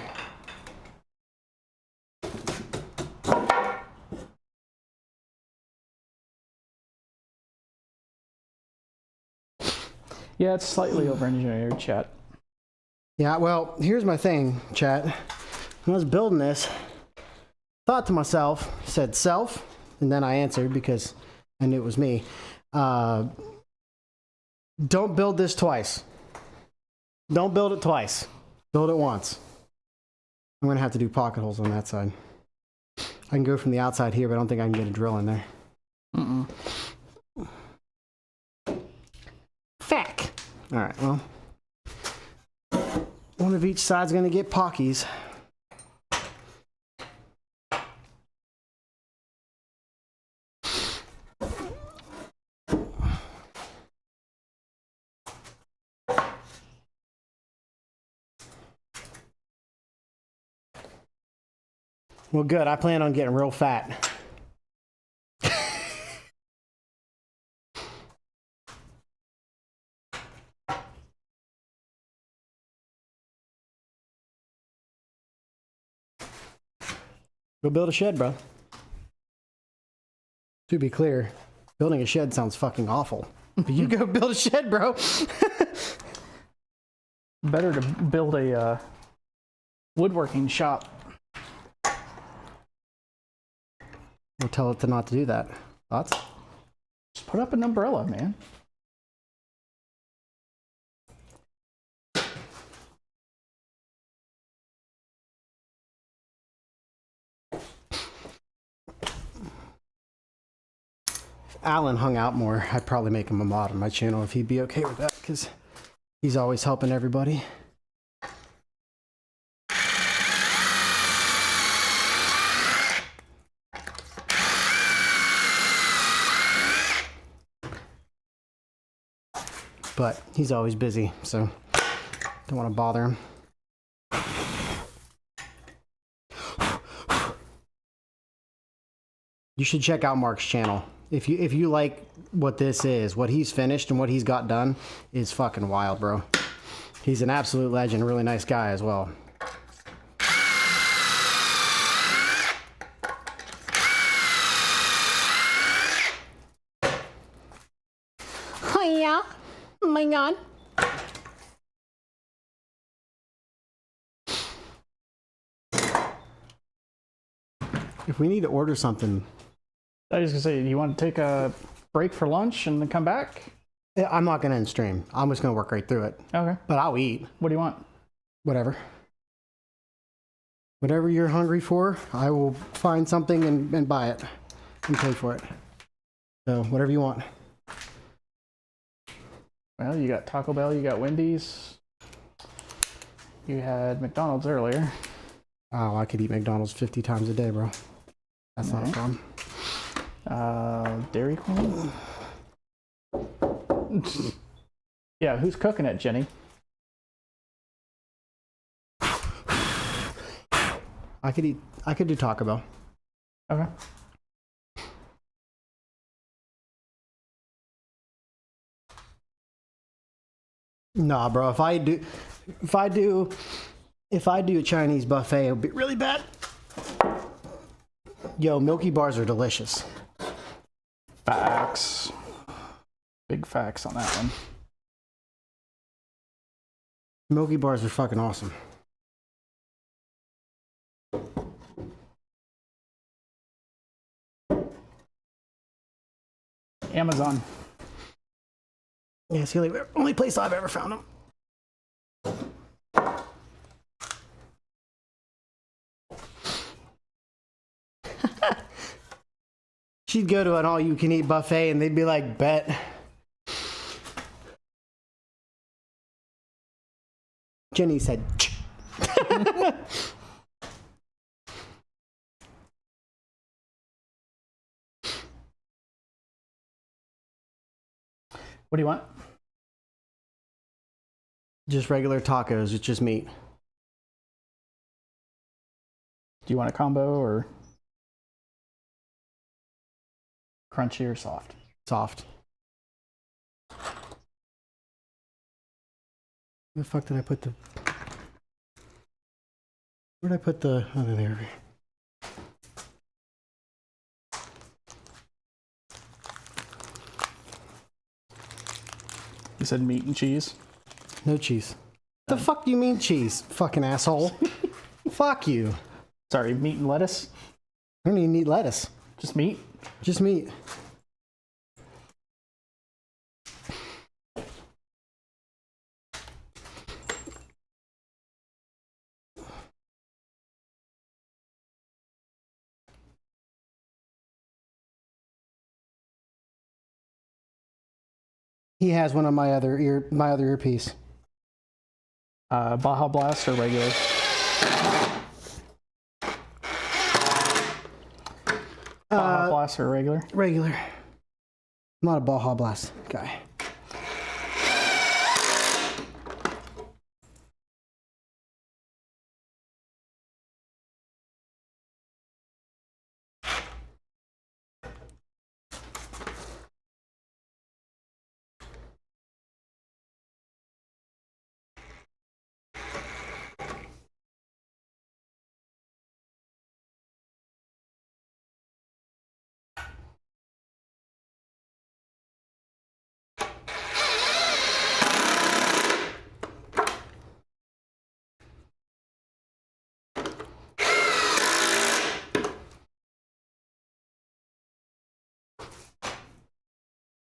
S3: Yeah, it's slightly over-engineered, chat.
S1: Yeah, well, here's my thing, chat. When I was building this, thought to myself, said self, and then I answered because I knew it was me. Don't build this twice. Don't build it twice. Build it once. I'm going to have to do pocket holes on that side. I can go from the outside here, but I don't think I can get a drill in there. Feck. All right, well, one of each side's going to get pockies. Well, good. I plan on getting real fat. Go build a shed, bro. To be clear, building a shed sounds fucking awful. But you go build a shed, bro.
S3: Better to build a woodworking shop.
S1: We'll tell it to not to do that. Thoughts?
S3: Just put up an umbrella, man.
S1: Alan hung out more. I'd probably make him a mod on my channel if he'd be okay with that, because he's always helping everybody. But he's always busy, so don't want to bother him. You should check out Mark's channel. If you like what this is, what he's finished and what he's got done is fucking wild, bro. He's an absolute legend, really nice guy as well. Hiya, my god. If we need to order something,
S3: I was gonna say, do you want to take a break for lunch and then come back?
S1: I'm not gonna end stream. I'm just gonna work right through it.
S3: Okay.
S1: But I'll eat.
S3: What do you want?
S1: Whatever. Whatever you're hungry for, I will find something and buy it and pay for it. So whatever you want.
S3: Well, you got Taco Bell, you got Wendy's. You had McDonald's earlier.
S1: Oh, I could eat McDonald's 50 times a day, bro. That's not a problem.
S3: Dairy Queen? Yeah, who's cooking it, Jenny?
S1: I could do Taco Bell.
S3: Okay.
S1: Nah, bro, if I do a Chinese buffet, it'll be really bad. Yo, Milky Bars are delicious.
S3: Facts. Big facts on that one.
S1: Milky Bars are fucking awesome.
S3: Amazon.
S1: Yeah, it's the only place I've ever found them. She'd go to an all-you-can-eat buffet, and they'd be like, bet. Jenny said,
S3: What do you want?
S1: just regular tacos, it's just meat.
S3: Do you want a combo or crunchy or soft?
S1: Soft. Where the fuck did I put the... Where'd I put the... Oh, there.
S3: You said meat and cheese?
S1: No cheese. The fuck do you mean cheese, fucking asshole? Fuck you.
S3: Sorry, meat and lettuce?
S1: I don't even need lettuce.
S3: Just meat?
S1: Just meat. He has one on my other earpiece.
S3: Baja Blast or regular? Baja Blast or regular?
S1: Regular. I'm not a Baja Blast guy.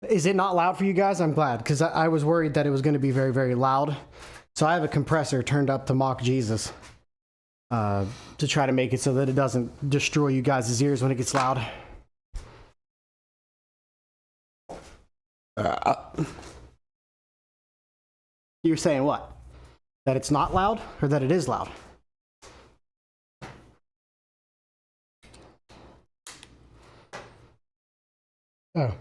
S1: Is it not loud for you guys? I'm glad, because I was worried that it was going to be very, very loud. So I have a compressor turned up to mock Jesus to try to make it so that it doesn't destroy you guys' ears when it gets loud. You're saying what? That it's not loud or that it is loud? Oh.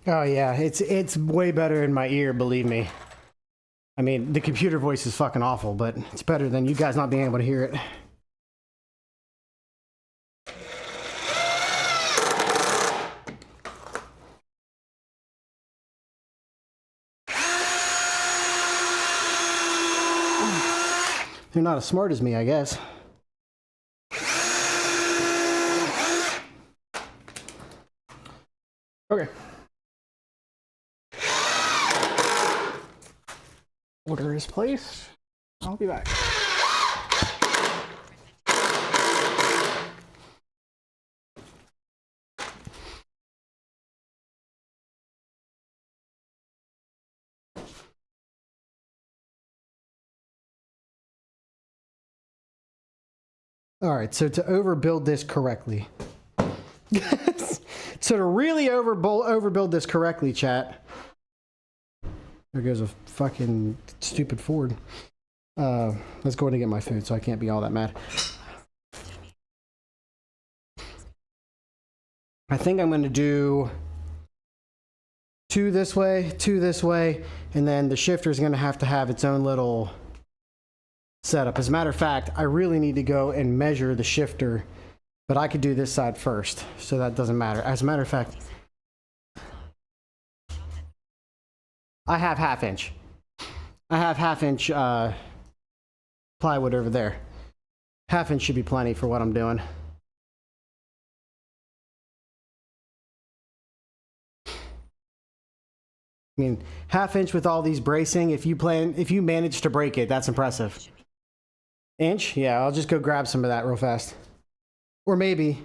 S1: Oh yeah, it's way better in my ear, believe me. I mean, the computer voice is fucking awful, but it's better than you guys not being able to hear it. They're not as smart as me, I guess.
S3: Okay. Order is placed. I'll be back.
S1: All right, so to overbuild this correctly. So to really overbuild this correctly, chat. There goes a fucking stupid Ford. Let's go in and get my food so I can't be all that mad. I think I'm going to do 2 this way, 2 this way, and then the shifter is going to have its own little setup. As a matter of fact, I really need to go and measure the shifter, but I could do this side first, so that doesn't matter. As a matter of fact, I have half-inch. I have half-inch plywood over there. Half-inch should be plenty for what I'm doing. I mean, half-inch with all these bracing, if you manage to break it, that's impressive. Inch? Yeah, I'll just go grab some of that real fast. Or maybe,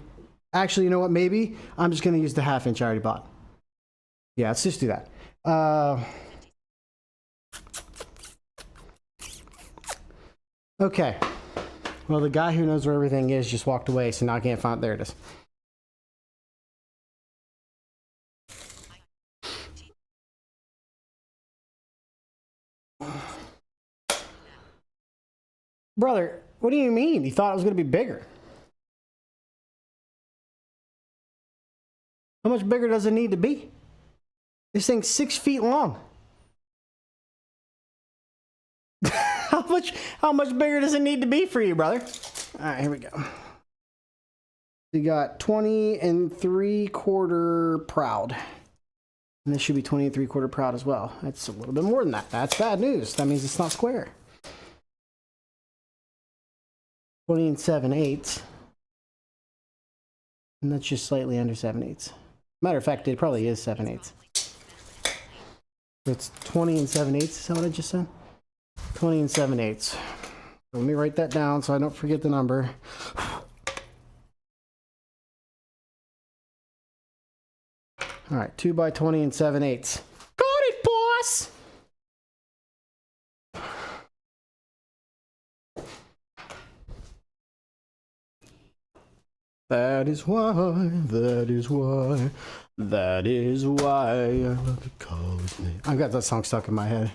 S1: actually, you know what? Maybe I'm just going to use the half-inch I already bought. Yeah, let's just do that. Okay. Well, the guy who knows where everything is just walked away, so now I can't find it. There it is. Brother, what do you mean? You thought it was going to be bigger? How much bigger does it need to be? This thing's 6 feet long. How much bigger does it need to be for you, brother? All right, here we go. We got 20 3/4 proud. And this should be 20 3/4 proud as well. That's a little bit more than that. That's bad news. That means it's not square. 20 7/8. And that's just slightly under 7/8. Matter of fact, it probably is 7/8. It's 20 7/8. Is that what I just said? 20 7/8. Let me write that down so I don't forget the number. All right, 2 by 20 7/8. Got it, boss! That is why I love to call it me. I've got that song stuck in my head.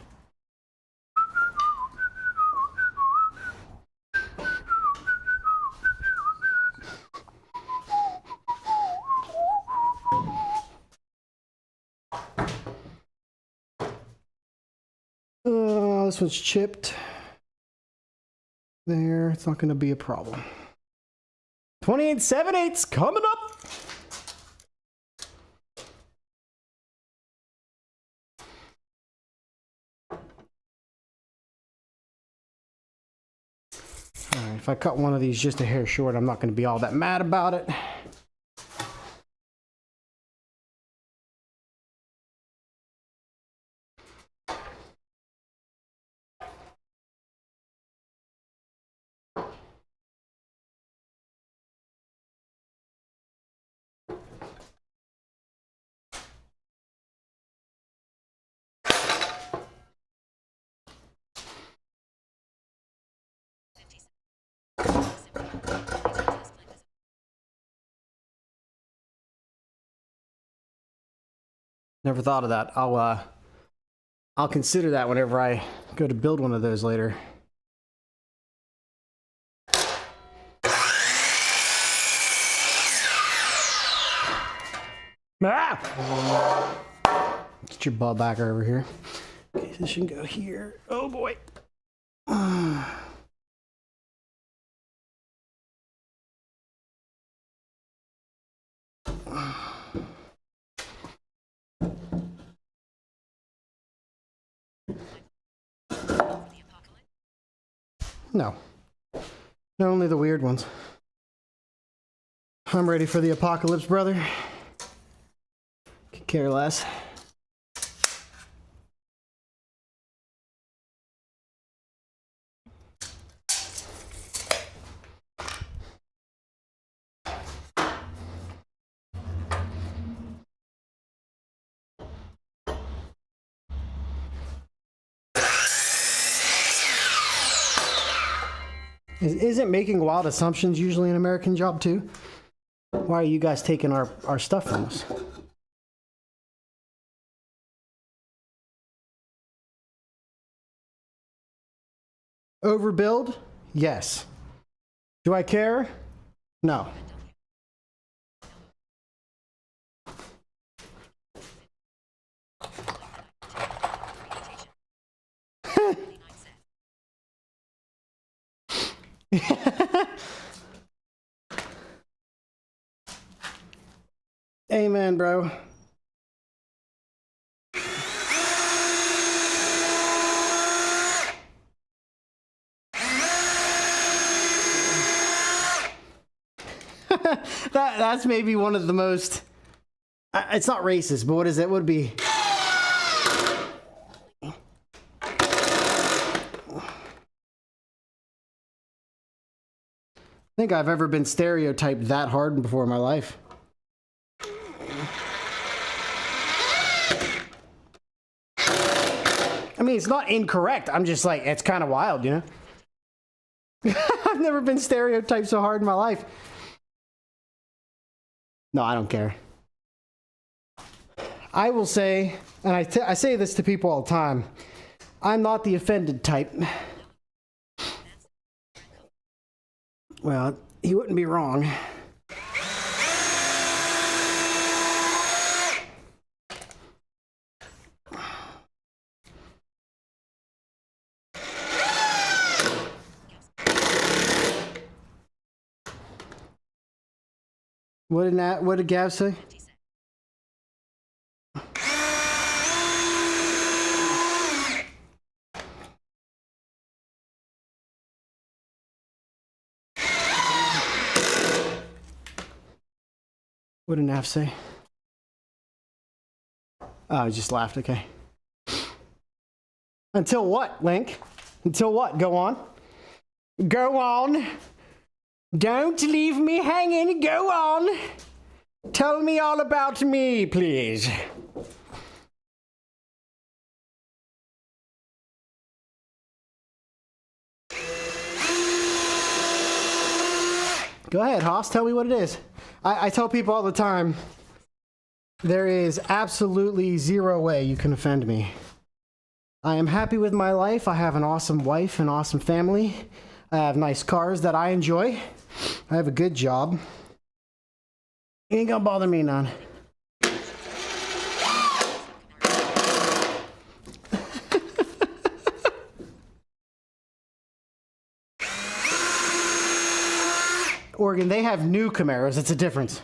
S1: This one's chipped. There, it's not going to be a problem. 20 7/8 coming up. All right, if I cut one of these just a hair short, I'm not going to be all that mad about it. Never thought of that. I'll consider that whenever I go to build one of those later. Ah! Get your ball back over here. Okay, this should go here. Oh boy. No. They're only the weird ones. I'm ready for the apocalypse, brother. Could care less. Isn't making wild assumptions usually an American job too? Why are you guys taking our stuff from us? Overbuild? Yes. Do I care? No. Amen, bro. That's maybe one of the most. It's not racist, but what is it? Would be. I think I've ever been stereotyped that hard before in my life. I mean, it's not incorrect. I'm just like, it's kind of wild, you know? I've never been stereotyped so hard in my life. No, I don't care. I will say, and I say this to people all the time, I'm not the offended type. Well, he wouldn't be wrong. What did Gav say? What did Naf say? Oh, he just laughed, okay. Until what, Link? Until what? Go on. Go on. Don't leave me hanging. Go on. Tell me all about me, please. Go ahead, Haas. Tell me what it is. I tell people all the time, there is absolutely zero way you can offend me. I am happy with my life. I have an awesome wife, an awesome family. I have nice cars that I enjoy. I have a good job. You ain't gonna bother me none. Oregon, they have new Camaros. It's a difference.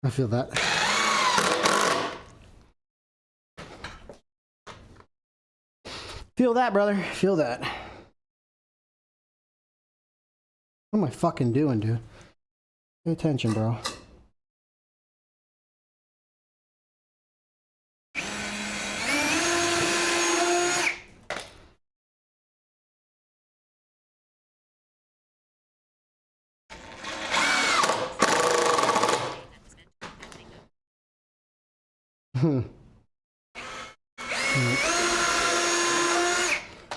S1: I feel that. Feel that, brother. Feel that. What am I fucking doing, dude? Pay attention, bro.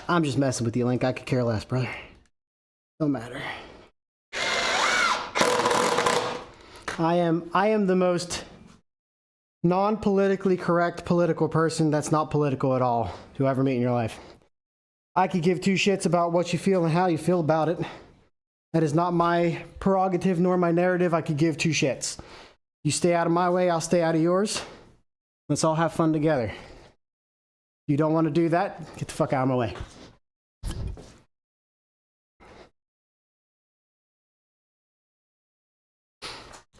S1: I'm just messing with you, Link. I could care less, brother. Don't matter. I am the most non-politically correct political person that's not political at all to ever meet in your life. I could give two shits about what you feel and how you feel about it. That is not my prerogative nor my narrative. I could give two shits. You stay out of my way, I'll stay out of yours. Let's all have fun together. You don't want to do that? Get the fuck out of my way.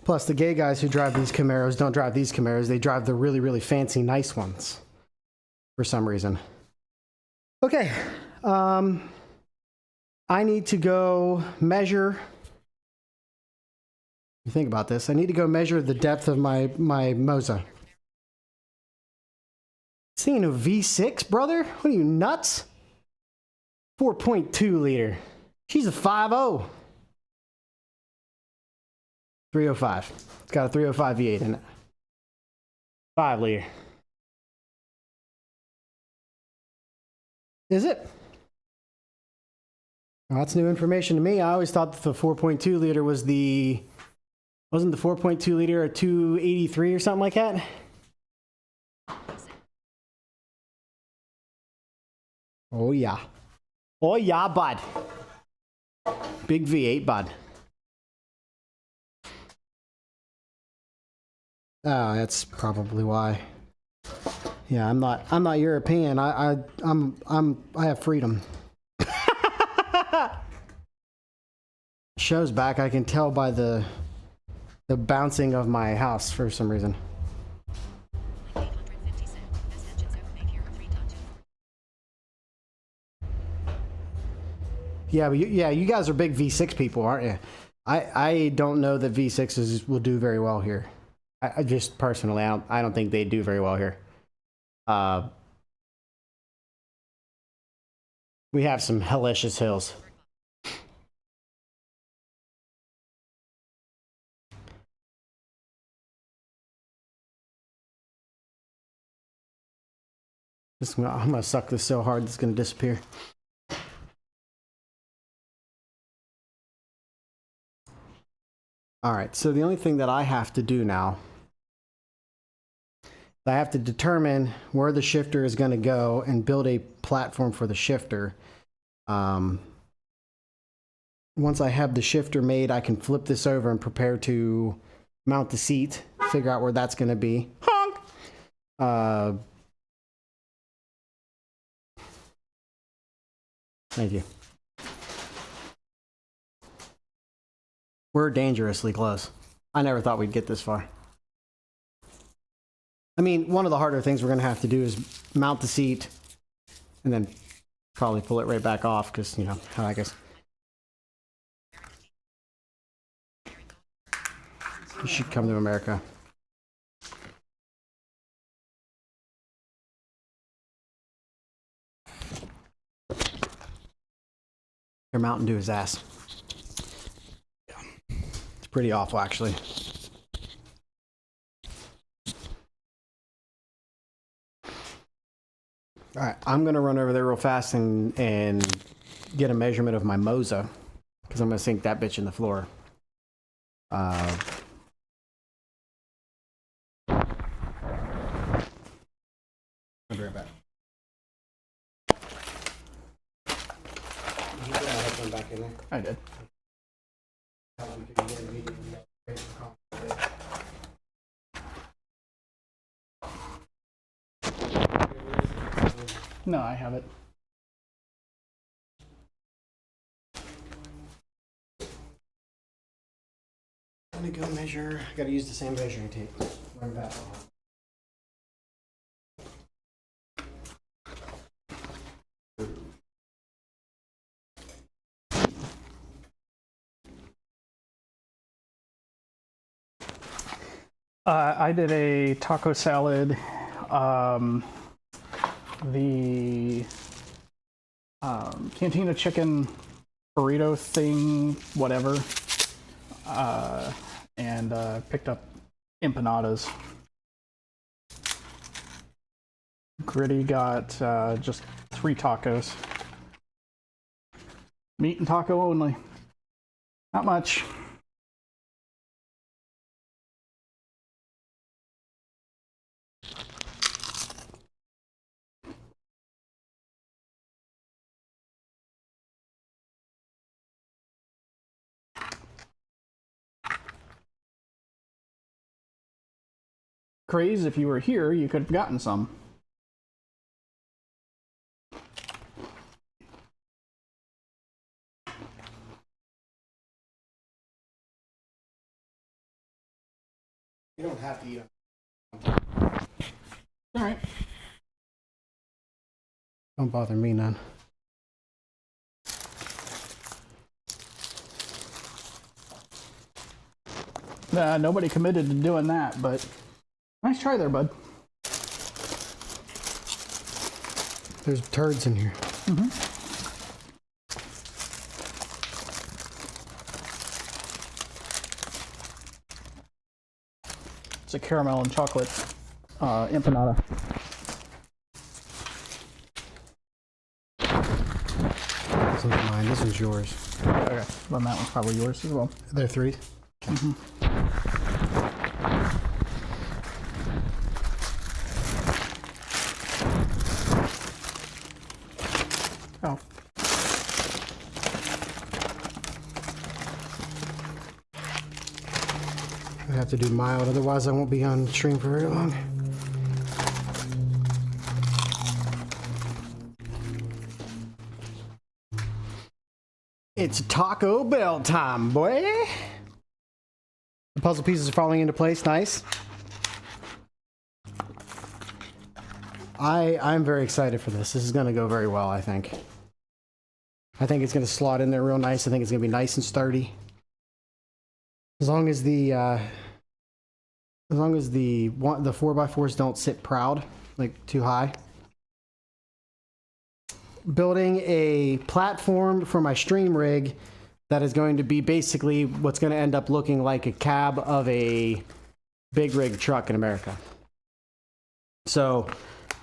S1: Plus, the gay guys who drive these Camaros don't drive these Camaros. They drive the really, really fancy, nice ones. For some reason. Okay. I need to go measure. You think about this. I need to go measure the depth of my Moza. Seeing a V6, brother? What are you, nuts? 4.2 liter. She's a 5.0. 305. It's got a 305 V8 in it. 5 liter. Is it? Well, that's new information to me. I always thought that the 4.2 liter was the... Wasn't the 4.2 liter a 283 or something like that? Oh yeah. Oh yeah, bud. Big V8, bud. Oh, that's probably why. Yeah, I'm not European. I have freedom. show's back. I can tell by the bouncing of my house for some reason.
S5: 857. As engines overmake here are 3.24.
S1: Yeah, but you guys are big V6 people, aren't you? I don't know that V6s will do very well here. I just personally, I don't think they do very well here. We have some hellacious hills. I'm gonna suck this so hard it's gonna disappear. All right, so the only thing that I have to do now, I have to determine where the shifter is going to go and build a platform for the shifter. Once I have the shifter made, I can flip this over and prepare to mount the seat, figure out where that's going to be. Honk! Thank you. We're dangerously close. I never thought we'd get this far. I mean, one of the harder things we're going to have to do is mount the seat and then probably pull it right back off because, you know, how that goes. You should come to America. Your Mountain Dew his ass. It's pretty awful, actually. All right, I'm gonna run over there real fast and get a measurement of my Moza because I'm gonna sink that bitch in the floor. I'll be right back. You put that headphone back in there.
S3: I did. No, I have it.
S1: I'm gonna go measure. I gotta use the same measuring tape. Run back on.
S3: I did a taco salad. The Cantina chicken burrito thing, whatever, and picked up empanadas. Gritty got just 3 tacos. Meat and taco only. Not much. Craze, if you were here, you could have gotten some.
S1: You don't have to eat them.
S3: All right.
S1: Don't bother me none.
S3: Nobody committed to doing that, but nice try there, bud.
S1: There's turds in here.
S3: It's a caramel and chocolate empanada.
S1: This one's mine. This one's yours.
S3: Okay, then that one's probably yours as well.
S1: They're 3.
S3: Oh.
S1: I have to do mild, otherwise I won't be on stream for very long. It's Taco Bell time, boy. The puzzle pieces are falling into place. Nice. I'm very excited for this. This is going to go very well, I think. I think it's going to slot in there real nice. I think it's going to be nice and sturdy. As long as the 4x4s don't sit proud, like too high. Building a platform for my stream rig that is going to be basically what's going to end up looking like a cab of a big rig truck in America. So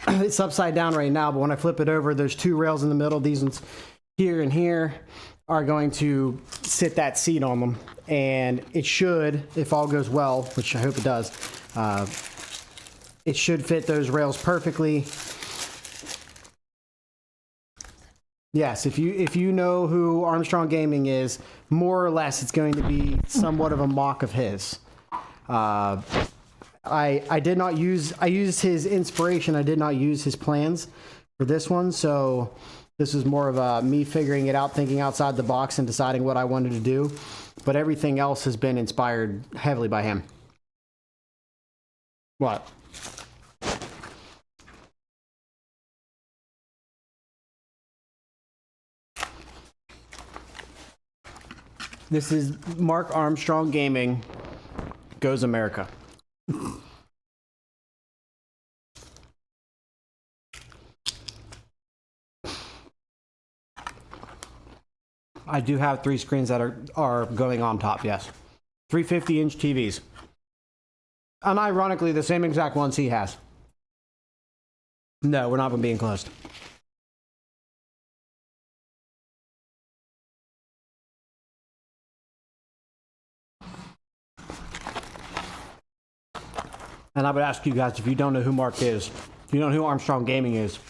S1: it's upside down right now, but when I flip it over, there's two rails in the middle. These ones here and here are going to sit that seat on them. And it should, if all goes well, which I hope it does, it should fit those rails perfectly. Yes, if you know who Armstrong Gaming is, more or less it's going to be somewhat of a mock of his. I used his inspiration. I did not use his plans for this one, so this was more of me figuring it out, thinking outside the box and deciding what I wanted to do. But everything else has been inspired heavily by him. What? This is Mark Armstrong Gaming Goes America. I do have 3 screens that are going on top, yes. 350-inch TVs. Unironically, the same exact ones he has. No, we're not being closed. And I would ask you guys, if you don't know who Mark is, if you don't know who Armstrong Gaming is,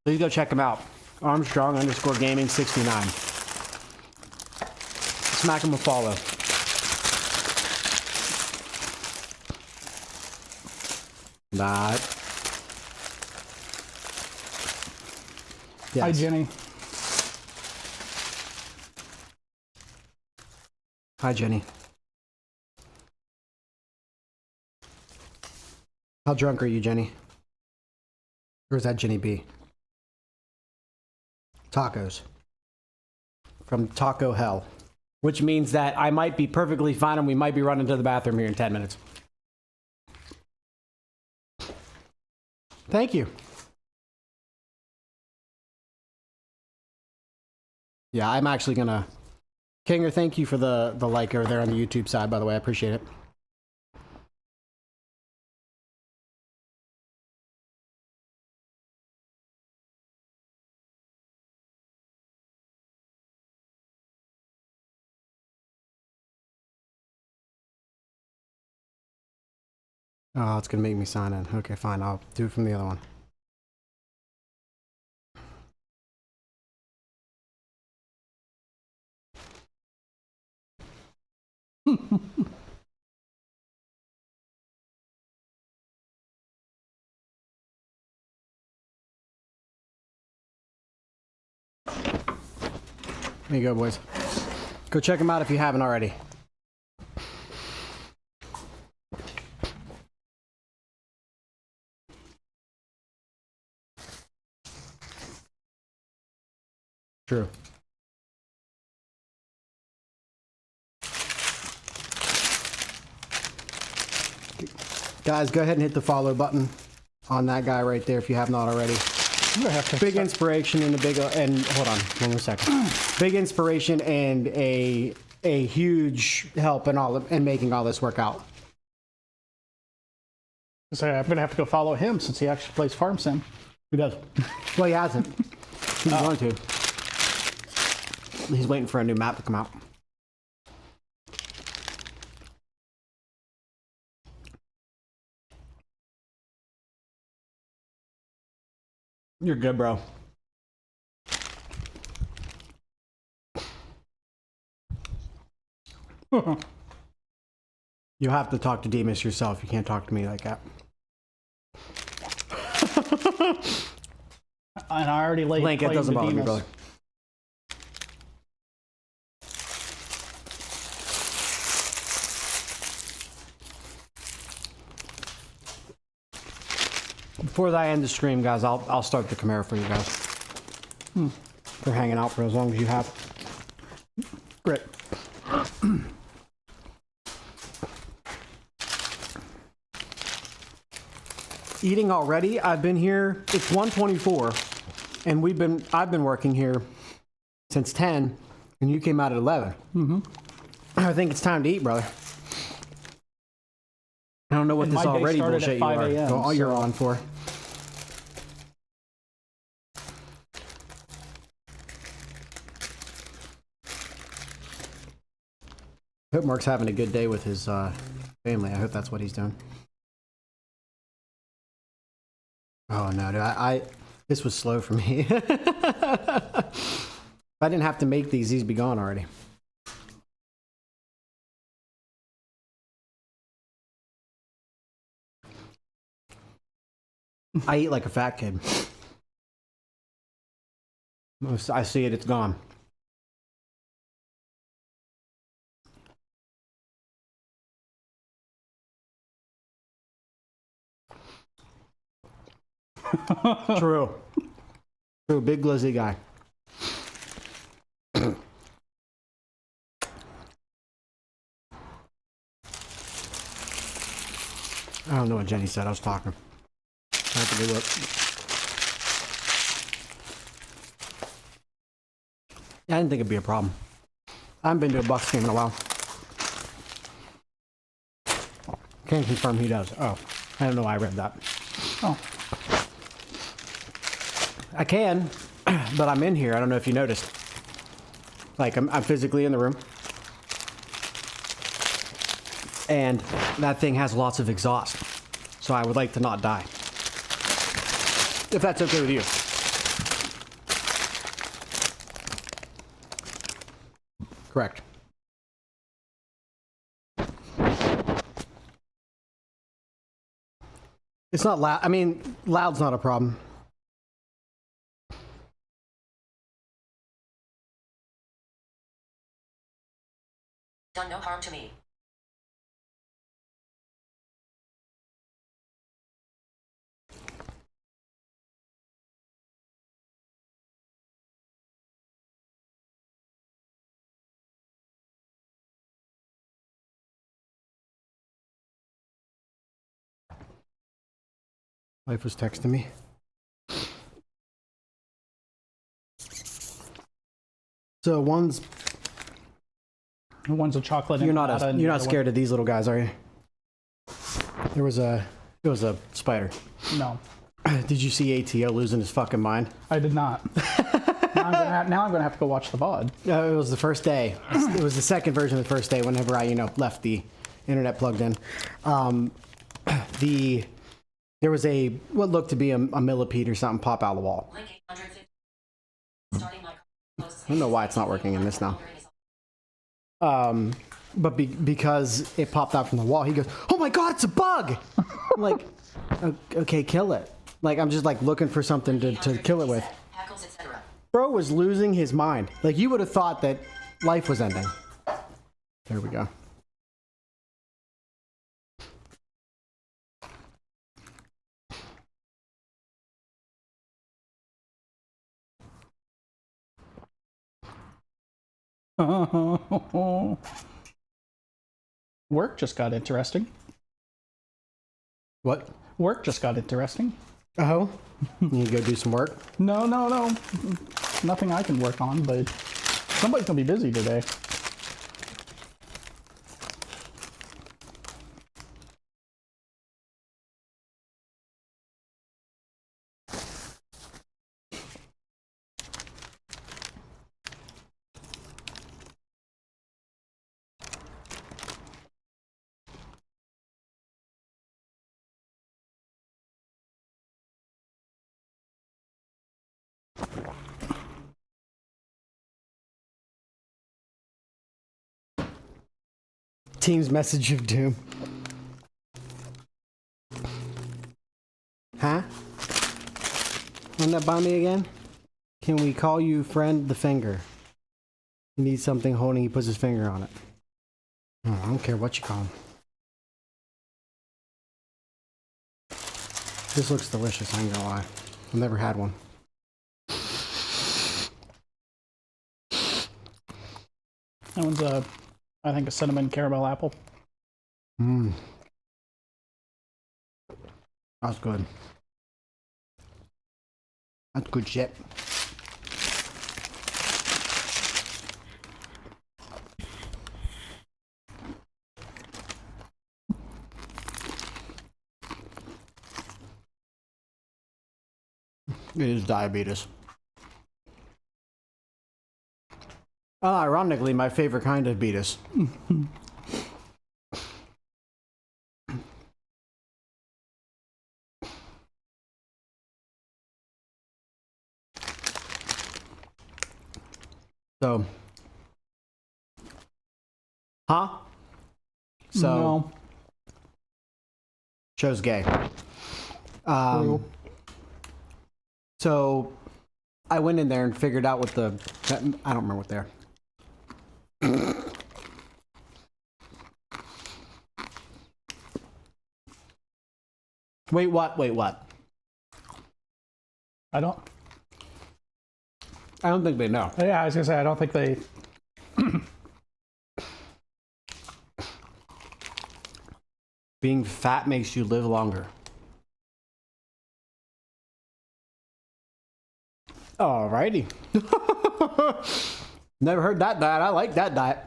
S1: please go check him out. Armstrong_Gaming 69. Smack him a follow. That. Yes.
S3: Hi, Jenny.
S1: Hi, Jenny. How drunk are you, Jenny? Or is that Jenny B? Tacos. From Taco Hell. Which means that I might be perfectly fine and we might be running to the bathroom here in 10 minutes. Thank you. Yeah, I'm actually gonna... Kinger, thank you for the like over there on the YouTube side, by the way. I appreciate it. Oh, it's gonna make me sign in. Okay, fine. I'll do it from the other one. There you go, boys. Go check them out if you haven't already. True. Guys, go ahead and hit the follow button on that guy right there if you have not already. Big inspiration and hold on one more second. Big inspiration and a huge help in making all this work out.
S3: So I'm gonna have to go follow him since he actually plays Farm Sim.
S1: Who does? Well, he hasn't. He's going to. He's waiting for a new map to come out. You're good, bro. You have to talk to Demas yourself. You can't talk to me like that.
S3: And I already
S1: Link, it doesn't bother me, brother. Before I end the stream, guys, I'll start the Camaro for you guys. For hanging out for as long as you have.
S3: Great.
S1: Eating already? I've been here. It's 1:24, and I've been working here since 10, and you came out at 11. Mm-hmm. I think it's time to eat, brother. I don't know what
S3: And
S1: this
S3: my day
S1: already
S3: started at
S1: bullshit
S3: 5
S1: you are.
S3: a.m.,
S1: All you're
S3: so-
S1: on for. I hope Mark's having a good day with his family. I hope that's what he's doing. Oh no, dude, this was slow for me. If I didn't have to make these be gone already. I eat like a fat kid. I see it, it's gone. True. True, big glizzy guy. I don't know what Jenny said. I was talking. I have to go look. Yeah, I didn't think it'd be a problem. I haven't been to a Bucks game in a while. Can't confirm he does. Oh, I don't know why I read that.
S3: Oh.
S1: I can, but I'm in here. I don't know if you noticed. Like, I'm physically in the room. And that thing has lots of exhaust. So I would like to not die. If that's okay with you. Correct. It's not loud. I mean, loud's not a problem.
S5: Done no harm to me.
S1: Life was texting me. So one's
S3: One's a chocolate.
S1: you're not
S3: empanada and
S1: you're
S3: the
S1: not
S3: other
S1: scared of these little guys, are you? It was a spider.
S3: one- No,
S1: Did you see ATO losing his fucking mind?
S3: I did not. now I'm gonna have to go watch the VOD.
S1: It was the first day. It was the second version of the first day. Whenever I left the internet plugged in, there was what looked to be a millipede or something pop out of the wall.
S5: Link 850. Starting my
S1: I don't know why it's not working in this now. But because it popped out from the wall, he goes, "Oh my god, it's a bug!" I'm like, okay, kill it. Like, I'm just like looking for something to kill it with.
S5: Hackles, etc.
S1: Bro was losing his mind. Like, you would have thought that life was ending. There we go.
S3: Work just got interesting.
S1: What?
S3: Work just got interesting.
S1: Oh? You need to go do some work?
S3: No. Nothing I can work on, but somebody's gonna be busy today.
S1: Team's message of doom. Huh? Run that by me again? Can we call you friend the finger? He needs something holding, he puts his finger on it. Oh, I don't care what you call him. This looks delicious, I ain't gonna lie. I've never had one.
S3: That one's I think a cinnamon caramel apple.
S1: Mmm. That's good. That's good shit. It is diabetes. Ironically, my favorite kind of beatus. So, huh? So,
S3: No.
S1: show's gay.
S3: True.
S1: So, I went in there and figured out what I don't remember what they're. Wait, what? Wait, what?
S3: I don't
S1: think they know.
S3: Yeah, I was gonna say I don't think they
S1: Being fat makes you live longer. Alrighty. Never heard that diet. I like that diet.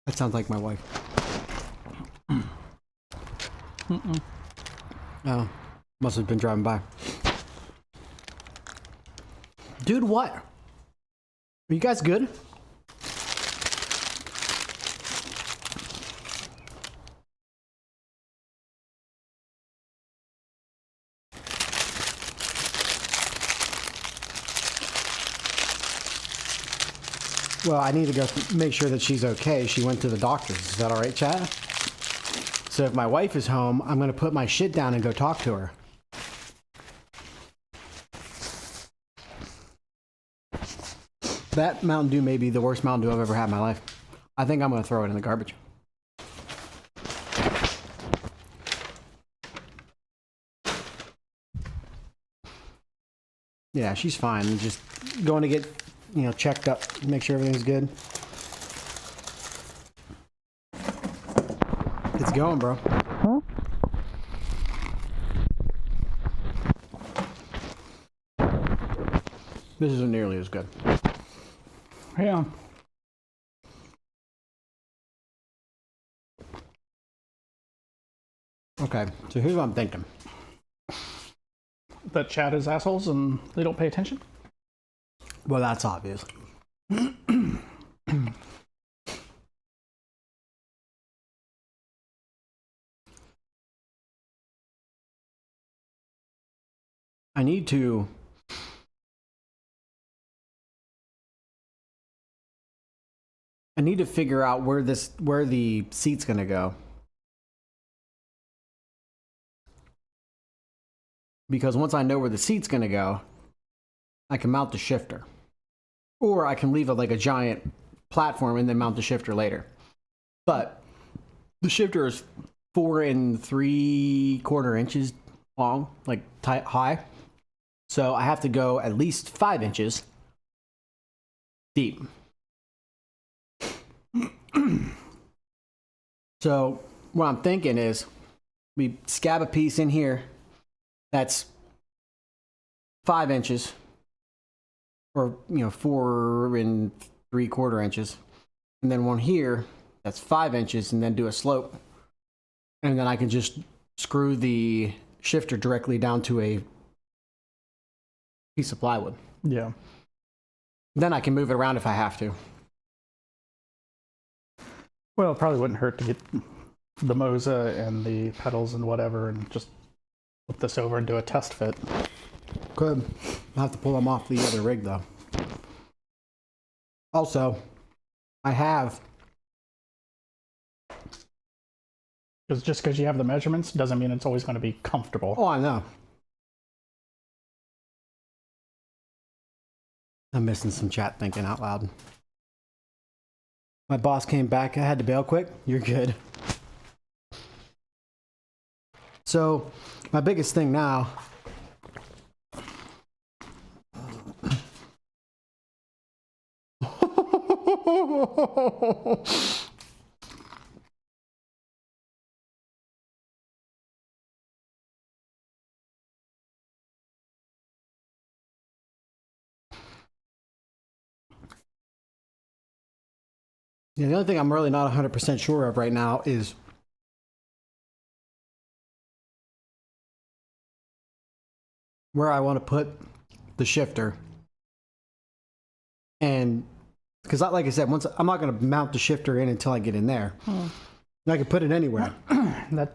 S1: That sounds like my wife. Oh, must have been driving by. Dude, what? Are you guys good? Well, I need to go make sure that she's okay. She went to the doctor's. Is that all right, chat? So if my wife is home, I'm going to put my shit down and go talk to her. That Mountain Dew may be the worst Mountain Dew I've ever had in my life. I think I'm going to throw it in the garbage. Yeah, she's fine. Just going to get, checked up, make sure everything's good. It's going, bro.
S3: Huh?
S1: This isn't nearly as good.
S3: Yeah.
S1: Okay, so here's what I'm thinking.
S3: That chat is assholes and they don't pay attention?
S1: Well, that's obvious. I need to figure out where the seat's gonna go. Because once I know where the seat's gonna go, I can mount the shifter. Or I can leave it like a giant platform and then mount the shifter later. But the shifter is 4 3/4 inches long, like high. So I have to go at least 5 inches deep. So what I'm thinking is we scab a piece in here that's 5 inches, or 4 3/4 inches, and then one here that's 5 inches, and then do a slope, and then I can just screw the shifter directly down to a piece of plywood.
S3: Yeah.
S1: Then I can move it around if I have to.
S3: Well, it probably wouldn't hurt to get the Moza and the pedals and whatever and just flip this over and do a test fit.
S1: Could. I'll have to pull them off the other rig though. Also, I have.
S3: Because just because you have the measurements doesn't mean it's always going to be comfortable.
S1: Oh, I know. I'm missing some chat thinking out loud. My boss came back. I had to bail quick. You're good. So, my biggest thing now. Yeah, the only thing I'm really not 100% sure of right now is where I want to put the shifter. And because, like I said, once I'm not going to mount the shifter in until I get in there. I can put it anywhere,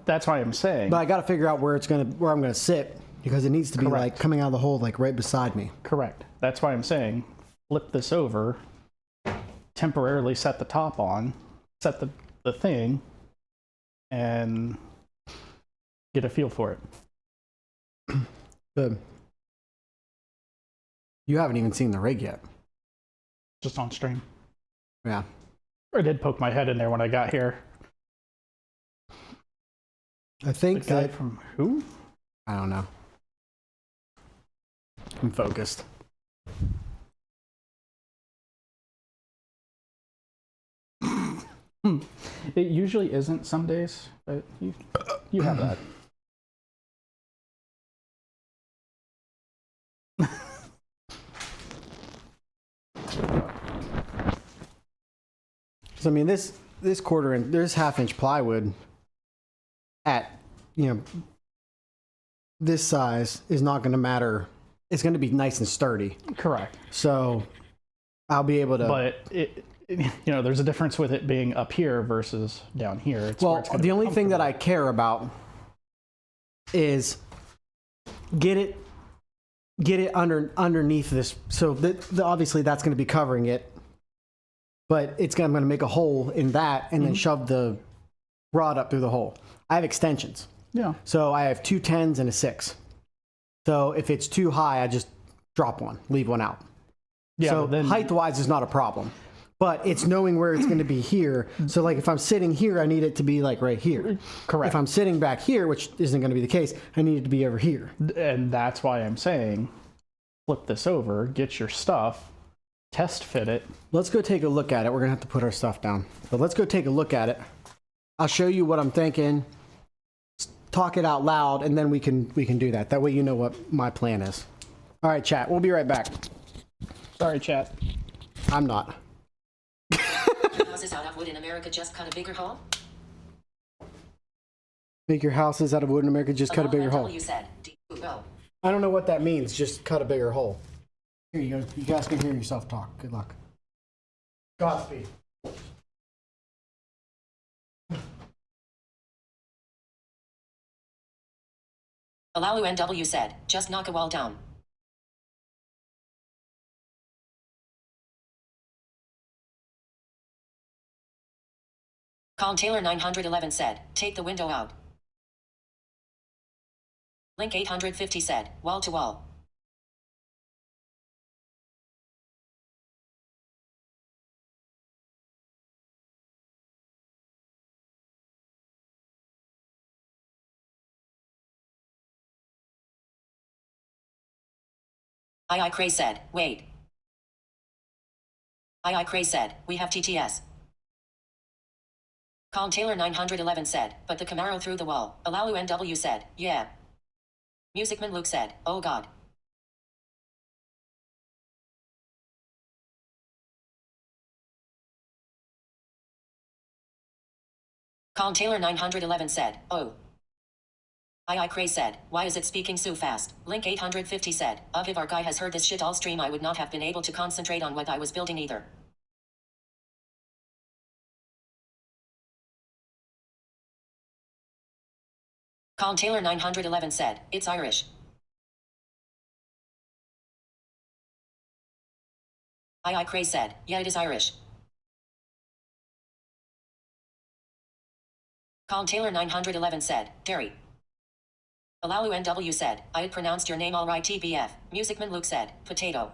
S3: That's why I'm saying.
S1: but I got to figure out where I'm going to sit because it needs to be
S3: Correct.
S1: like coming out of the hole, like right beside me.
S3: Correct. That's why I'm saying flip this over, temporarily set the top on, set the thing, and get a feel for it.
S1: Good. You haven't even seen the rig yet.
S3: Just on stream.
S1: Yeah.
S3: I did poke my head in there when I got here.
S1: I
S3: The
S1: think
S3: guy
S1: that
S3: from who?
S1: I don't know. I'm focused.
S3: It usually isn't some days, but you have that.
S1: So I mean, this quarter inch, there's half-inch plywood at, this size is not going to matter. It's going to be nice and sturdy.
S3: Correct.
S1: So I'll be able to.
S3: But there's a difference with it being up here versus down here. It's where
S1: Well,
S3: it's gonna
S1: the
S3: be
S1: only thing that I
S3: comfortable.
S1: care about is get it underneath this. So obviously that's going to be covering it, but I'm going to make a hole in that and then shove the rod up through the hole. I have extensions.
S3: Yeah.
S1: So I have 2 10s and a 6. So if it's too high, I just drop one, leave one out.
S3: Yeah.
S1: So
S3: but then
S1: height-wise is not a problem. But it's knowing where it's going to be here. So like if I'm sitting here, I need it to be like right here.
S3: correct.
S1: If I'm sitting back here, which isn't going to be the case, I need it to be over here.
S3: And that's why I'm saying flip this over, get your stuff, test fit it.
S1: Let's go take a look at it. We're going to have to put our stuff down. But let's go take a look at it. I'll show you what I'm thinking. Talk it out loud, and then we can do that. That way you know what my plan is. All right, chat. We'll be right back.
S3: Sorry, chat.
S1: I'm not.
S5: Houses out of wood in America just cut a bigger hole?
S1: Make your houses out of wood in America, just cut a bigger hole.
S5: You said, go.
S1: I don't know what that means. Just cut a bigger hole. Here you go. You guys can hear yourself talk. Good luck. Godspeed.
S5: Alalu NW said, just knock a wall down. Colin Taylor 911 said, take the window out. Link 850 said, wall to wall. I Cray said, wait. I Cray said, we have TTS. Colin Taylor 911 said, but the Camaro through the wall. Alalu NW said, yeah. Musicman Luke said, oh god. Colin Taylor 911 said, oh. I Cray said, why is it speaking so fast? Link 850 said, if our guy has heard this shit all stream, I would not have been able to concentrate on what I was building either. Colin Taylor 911 said, it's Irish. I Cray said, yeah, it is Irish. Colin Taylor 911 said, Derry. Alalu NW said, I had pronounced your name all right TBF. Musicman Luke said, potato.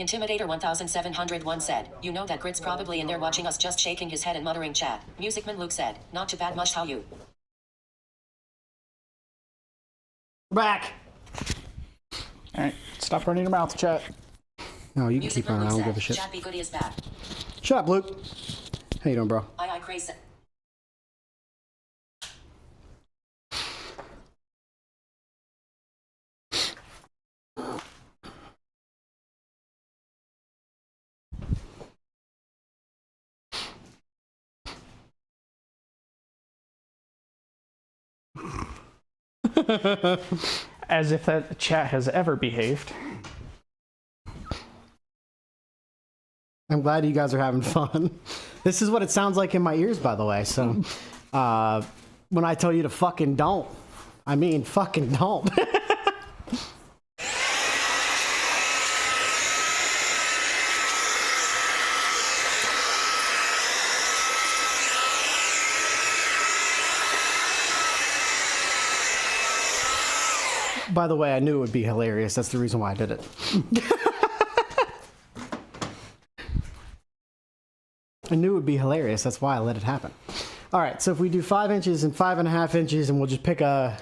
S5: Intimidator 1701 said, you know that Grit's probably in there watching us, just shaking his head and muttering chat. Musicman Luke said, not too bad much, how you?
S1: We're back.
S3: Alright, stop running your mouth, chat.
S1: No, you can keep
S5: Musicman
S1: on. I
S5: Luke
S1: don't
S5: said,
S1: give a shit.
S5: chat be goody is back.
S1: Shut up, Luke. How you doing, bro?
S5: I crazy.
S3: As if that chat has ever behaved.
S1: I'm glad you guys are having fun. This is what it sounds like in my ears, by the way. So, when I tell you to fucking don't, I mean fucking don't. By the way, I knew it would be hilarious. That's the reason why I did it. I knew it would be hilarious. That's why I let it happen. All right, so if we do 5 inches and 5.5 inches, and we'll just pick a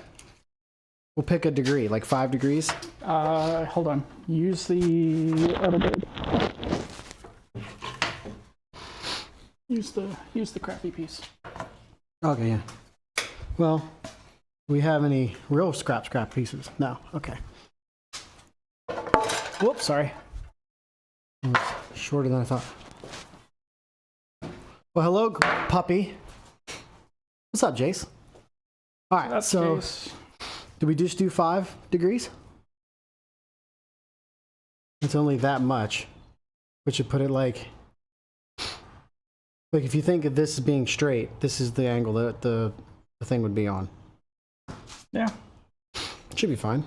S1: degree, like 5 degrees.
S3: Hold on. Use the other board. Use the crappy piece.
S1: Okay, yeah. Well, do we have any real scrap pieces? No. Okay. Whoops, sorry. It was shorter than I thought. Well, hello, puppy. What's up, Jace? All right,
S3: That's
S1: so
S3: Jace.
S1: do we just do 5 degrees? It's only that much, which would put it like if you think of this as being straight, this is the angle that the thing would be on.
S3: Yeah.
S1: Should be fine.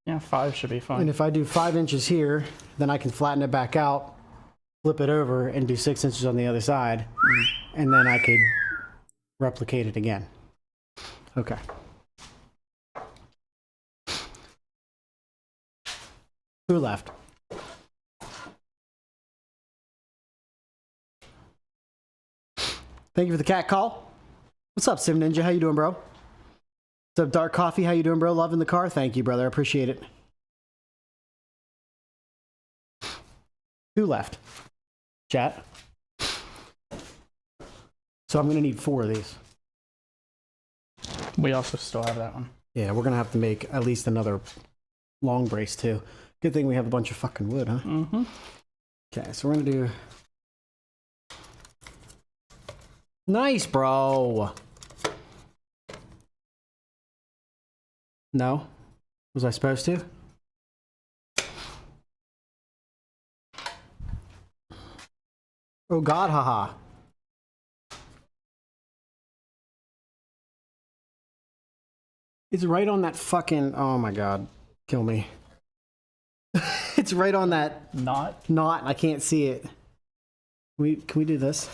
S3: Yeah, 5 should be fine.
S1: And if I do 5 inches here, then I can flatten it back out, flip it over, and do 6 inches on the other side, and then I could replicate it again. Okay. Who left? Thank you for the cat call. What's up, Sim Ninja? How you doing, bro? What's up, Dark Coffee? How you doing, bro? Loving the car? Thank you, brother. I appreciate it. Who left? Chat. So I'm going to need 4 of these.
S3: We also still have that one.
S1: Yeah, we're going to have to make at least another long brace, too. Good thing we have a bunch of fucking wood, huh?
S3: Mm-hmm.
S1: Okay, so we're going to do... Nice, bro! No? Was I supposed to? Oh god, haha. It's right on that fucking... Oh my god. Kill me. It's right on that
S3: Not.
S1: knot. I can't see it. Can we do this?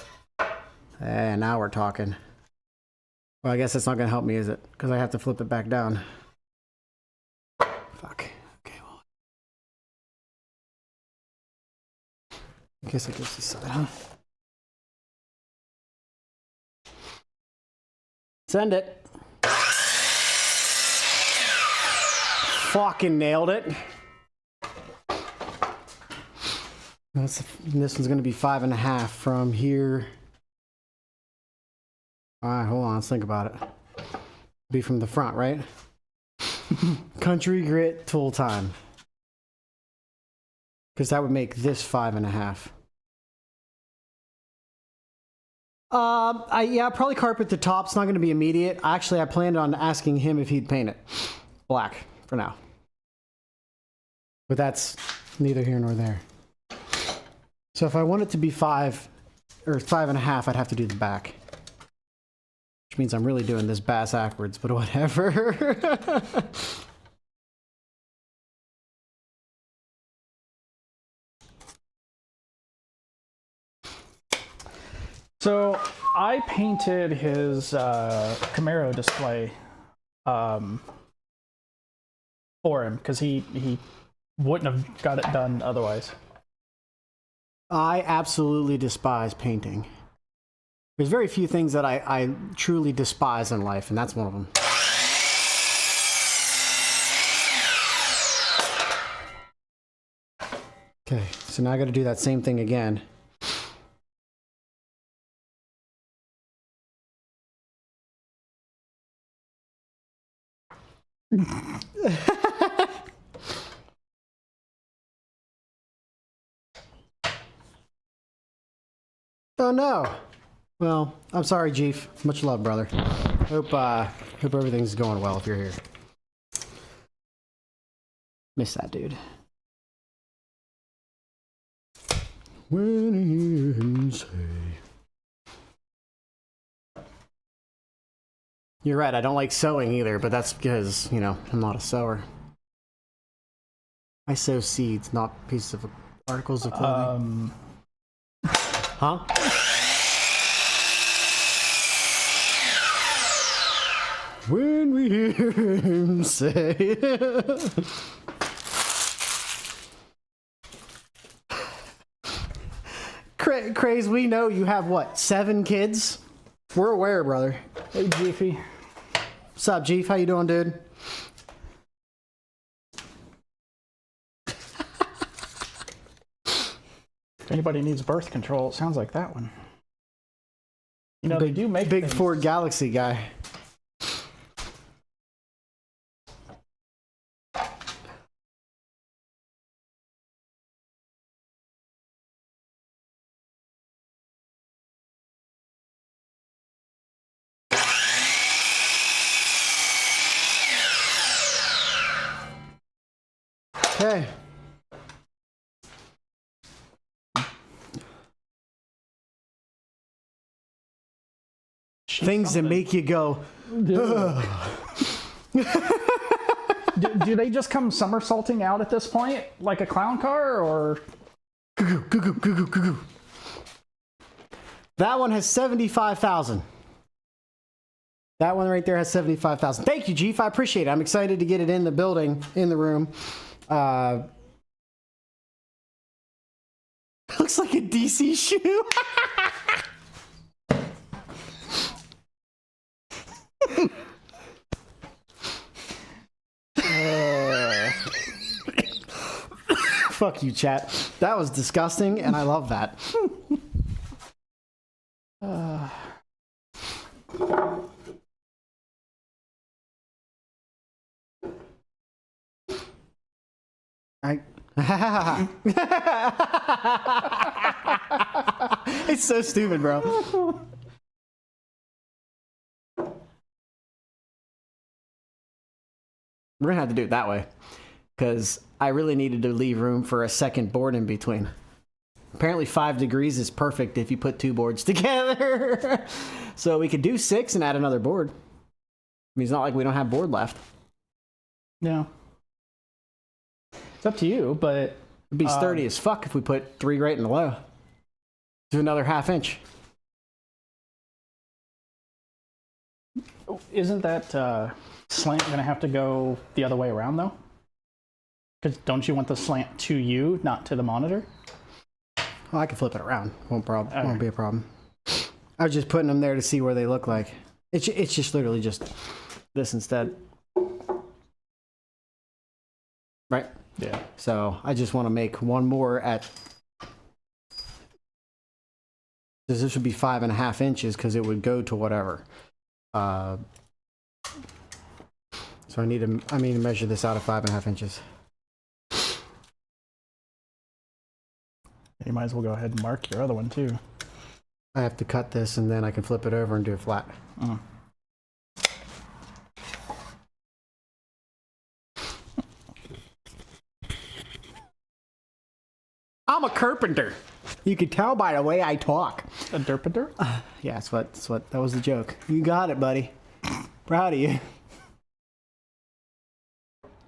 S1: Now we're talking. Well, I guess that's not going to help me, is it? Because I have to flip it back down. Fuck. Okay, well. I guess I go this side, huh? Send it. Fucking nailed it. This one's going to be 5.5 from here. All right, hold on. Let's think about it. Be from the front, right? Country grit tool time. Because that would make this 5.5. Yeah, probably carpet the top. It's not going to be immediate. Actually, I planned on asking him if he'd paint it black for now. But that's neither here nor there. So if I want it to be 5 or 5.5, I'd have to do the back. Which means I'm really doing this bass backwards, but whatever.
S3: So I painted his Camaro display for him because he wouldn't have got it done otherwise.
S1: I absolutely despise painting. There's very few things that I truly despise in life, and that's one of them. Okay, so now I gotta do that same thing again. Oh no. Well, I'm sorry, Jeef. Much love, brother. Hope everything's going well if you're here. Miss that dude. When you hear him say. You're right, I don't like sewing either, but that's because, you know, I'm not a sewer. I sew seeds, not pieces of articles of clothing. Huh? When we hear him say. Craze, we know you have what, 7 kids? We're aware, brother.
S3: Hey, Jeefy.
S1: What's up, Jeef? How you doing, dude?
S3: If anybody needs birth control, it sounds like that one. You know, they do make
S1: big
S3: things.
S1: Ford Galaxy guy. Okay. Things that make you go.
S3: Do they just come somersaulting out at this point like a clown car, or?
S1: That one has 75,000. That one right there has 75,000. Thank you, Jeef. I appreciate it. I'm excited to get it in the building, in the room. Looks like a DC shoe. Fuck you, chat. That was disgusting, and I love that. It's so stupid, bro. We're gonna have to do it that way, because I really needed to leave room for a second board in between. Apparently 5 degrees is perfect if you put 2 boards together. So we could do 6 and add another board. I mean, it's not like we don't have board left.
S3: No. It's up to you, but...
S1: It'd be sturdy as fuck if we put 3 right in the low. Do another 1/2 inch.
S3: Isn't that slant going to have to go the other way around, though? Because don't you want the slant to you, not to the monitor?
S1: Well, I can flip it around. Won't be a problem. I was just putting them there to see where they look like. It's just literally just this instead. Right?
S3: Yeah.
S1: So I just want to make one more at... This would be 5.5 inches because it would go to whatever. So I need to measure this out at 5.5 inches.
S3: You might as well go ahead and mark your other one, too.
S1: I have to cut this and then I can flip it over and do it flat. I'm a carpenter. You can tell by the way I talk.
S3: A derpader?
S1: Yeah, that's what that was the joke. You got it, buddy. Proud of you.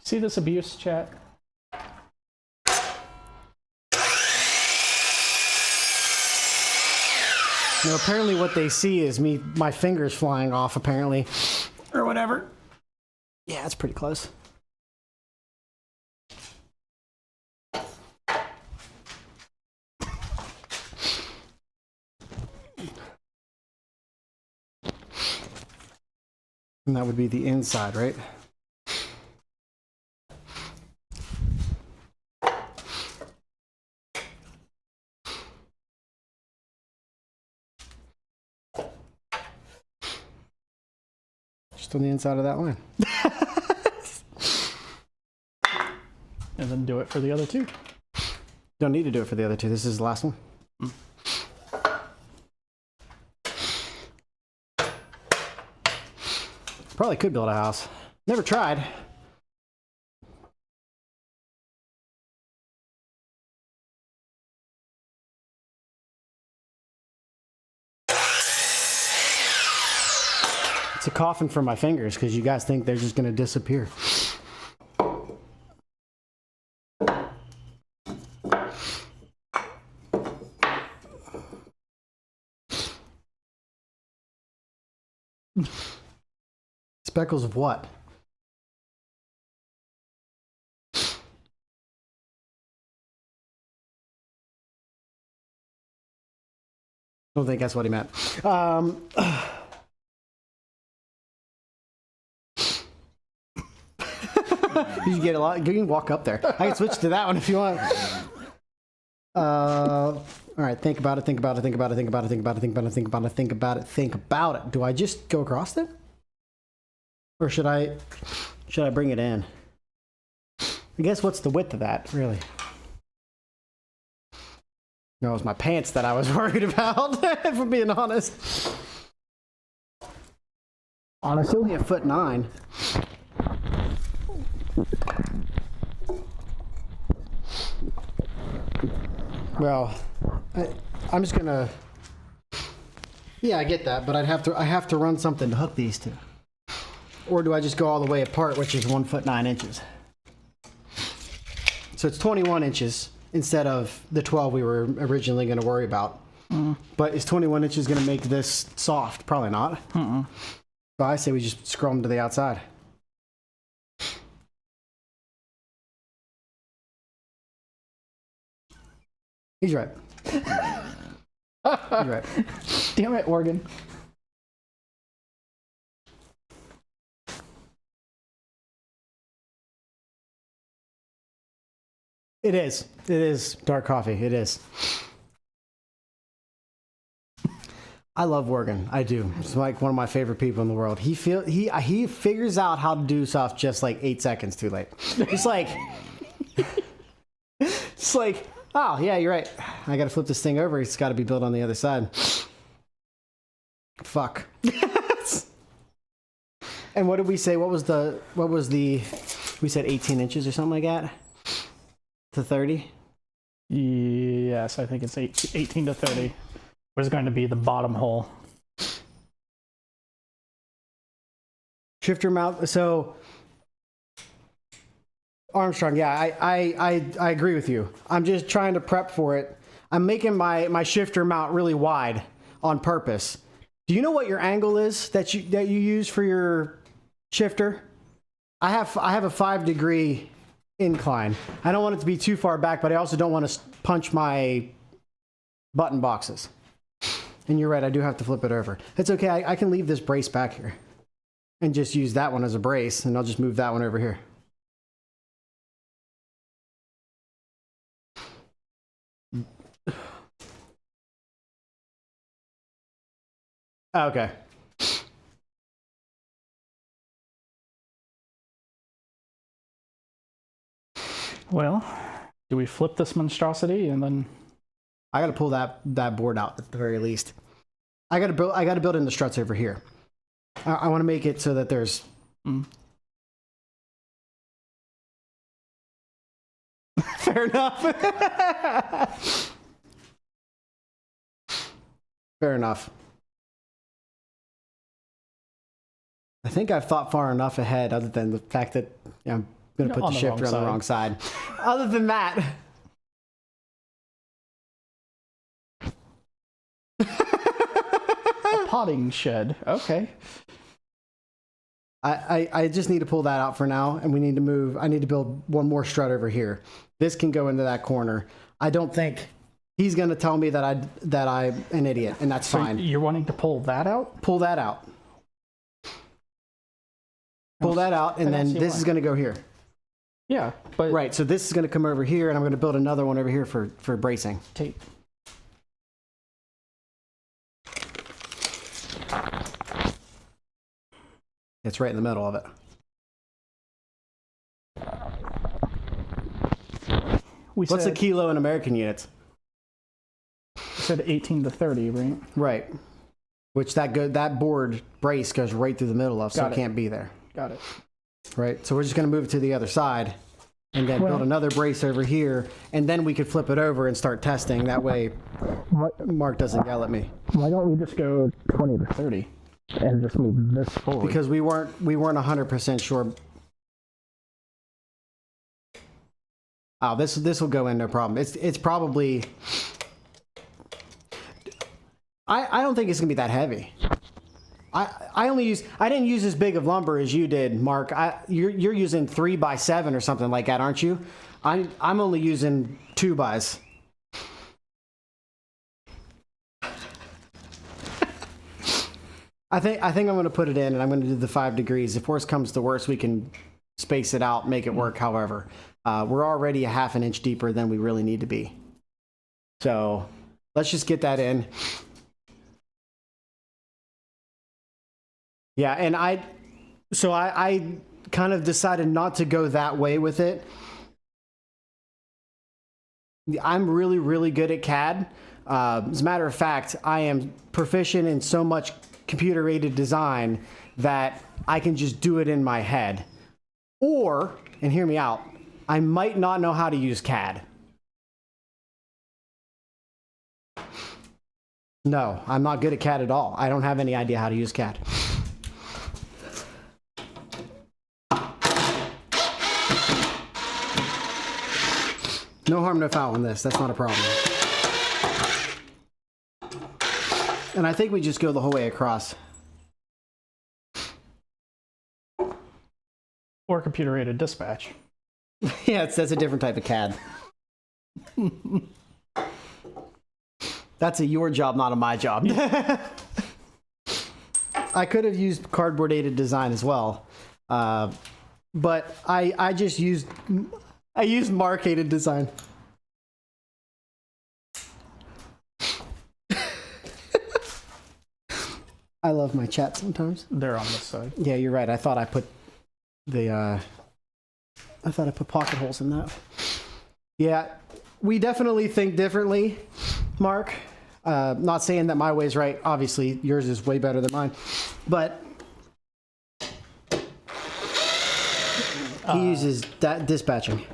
S3: See this abuse, chat?
S1: You know, apparently what they see is my fingers flying off, apparently. Or whatever. Yeah, it's pretty close. And that would be the inside, right? Just on the inside of that line.
S3: And then do it for the other two.
S1: Don't need to do it for the other two. This is the last one. Probably could build a house. Never tried. It's a coffin for my fingers because you guys think they're just going to disappear. Speckles of what? Don't think that's what he meant. You get a lot. You can walk up there. I can switch to that one if you want. All right. Think about it. Think about it. Think about it. Think about it. Think about it. Think about it. Think about it. Think about it. Think about it. Do I just go across there, or should I bring it in? I guess what's the width of that, really? No, it was my pants that I was worried about. If I'm being honest. Honestly, only a 1.9 feet. Well, I'm just gonna. Yeah, I get that, but I have to run something to hook these two. Or do I just go all the way apart, which is 1'9" feet? So it's 21 inches instead of the 12 we were originally going to worry about. But is 21 inches going to make this soft? Probably not. So I say we just scroll them to the outside. He's right. He's right.
S3: Damn it, Oregon.
S1: It is. It is dark coffee. It is. I love Worgen. I do. It's like one of my favorite people in the world. He figures out how to do stuff just like 8 seconds too late. It's like, oh yeah, you're right. I got to flip this thing over. It's got to be built on the other side. Fuck. And what did we say? What was the? We said 18 inches or something like that. To 30.
S3: Yes, I think it's 18 to 30. Was going to be the bottom hole.
S1: Shifter mount. So Armstrong, yeah, I agree with you. I'm just trying to prep for it. I'm making my shifter mount really wide on purpose. Do you know what your angle is that you use for your shifter? I have a 5-degree incline. I don't want it to be too far back, but I also don't want to punch my button boxes. And you're right, I do have to flip it over. It's okay, I can leave this brace back here and just use that one as a brace, and I'll just move that one over here. Okay.
S3: Well, do we flip this monstrosity and then?
S1: I got to pull that board out at the very least. I got to build in the struts over here. I want to make it so that there's. Fair enough. Fair enough. I think I've thought far enough ahead, other than the fact that I'm going to put the shifter on the wrong side. Other than that.
S3: A potting shed. Okay.
S1: I just need to pull that out for now, and we need to move. I need to build one more strut over here. This can go into that corner. I don't think he's going to tell me that I'm an idiot, and that's
S3: So
S1: fine.
S3: you're wanting to pull that out?
S1: Pull that out. pull that out, and
S3: I don't
S1: then
S3: see
S1: this
S3: why.
S1: is going to go here.
S3: Yeah, but
S1: Right, so this is going to come over here, and I'm going to build another one over here for bracing.
S3: tape.
S1: It's right in the middle of it. What's a
S3: said,
S1: kilo in American units?
S3: said 18 to 30, right?
S1: Right. Which that board brace goes right through the middle of, so
S3: Got
S1: it
S3: it.
S1: can't be there.
S3: Got it.
S1: Right. So we're just going to move it to the other side, and then
S3: Well-
S1: build another brace over here, and then we could flip it over and start testing. That way, Mark doesn't yell at me,
S3: Why don't we just go 20 to 30 and just move this forward?
S1: because we weren't 100% sure. Oh, this will go in, no problem. It's probably. I don't think it's gonna be that heavy. I didn't use as big of lumber as you did, Mark. You're using 3x7 or something like that, aren't you? I'm only using 2x. I think I'm gonna put it in, and I'm gonna do the 5 degrees. If worse comes to worse, we can space it out, make it work. However, we're already a half an inch deeper than we really need to be. So let's just get that in. Yeah, and I kind of decided not to go that way with it. I'm really, really good at CAD. As a matter of fact, I am proficient in so much computer-aided design that I can just do it in my head. Or, and hear me out, I might not know how to use CAD. No, I'm not good at CAD at all. I don't have any idea how to use CAD. No harm, no foul on this. That's not a problem. And I think we just go the whole way across.
S3: Or computer-aided dispatch.
S1: Yeah, that's a different type of CAD. That's a your job, not a my job. I could have used cardboard-aided design as well, but I just used Mark-aided design. I love my chat sometimes.
S3: They're on this side.
S1: Yeah, you're right. I thought I put pocket holes in that. Yeah, we definitely think differently, Mark. Not saying that my way's right. Obviously, yours is way better than mine. But he uses that dispatching.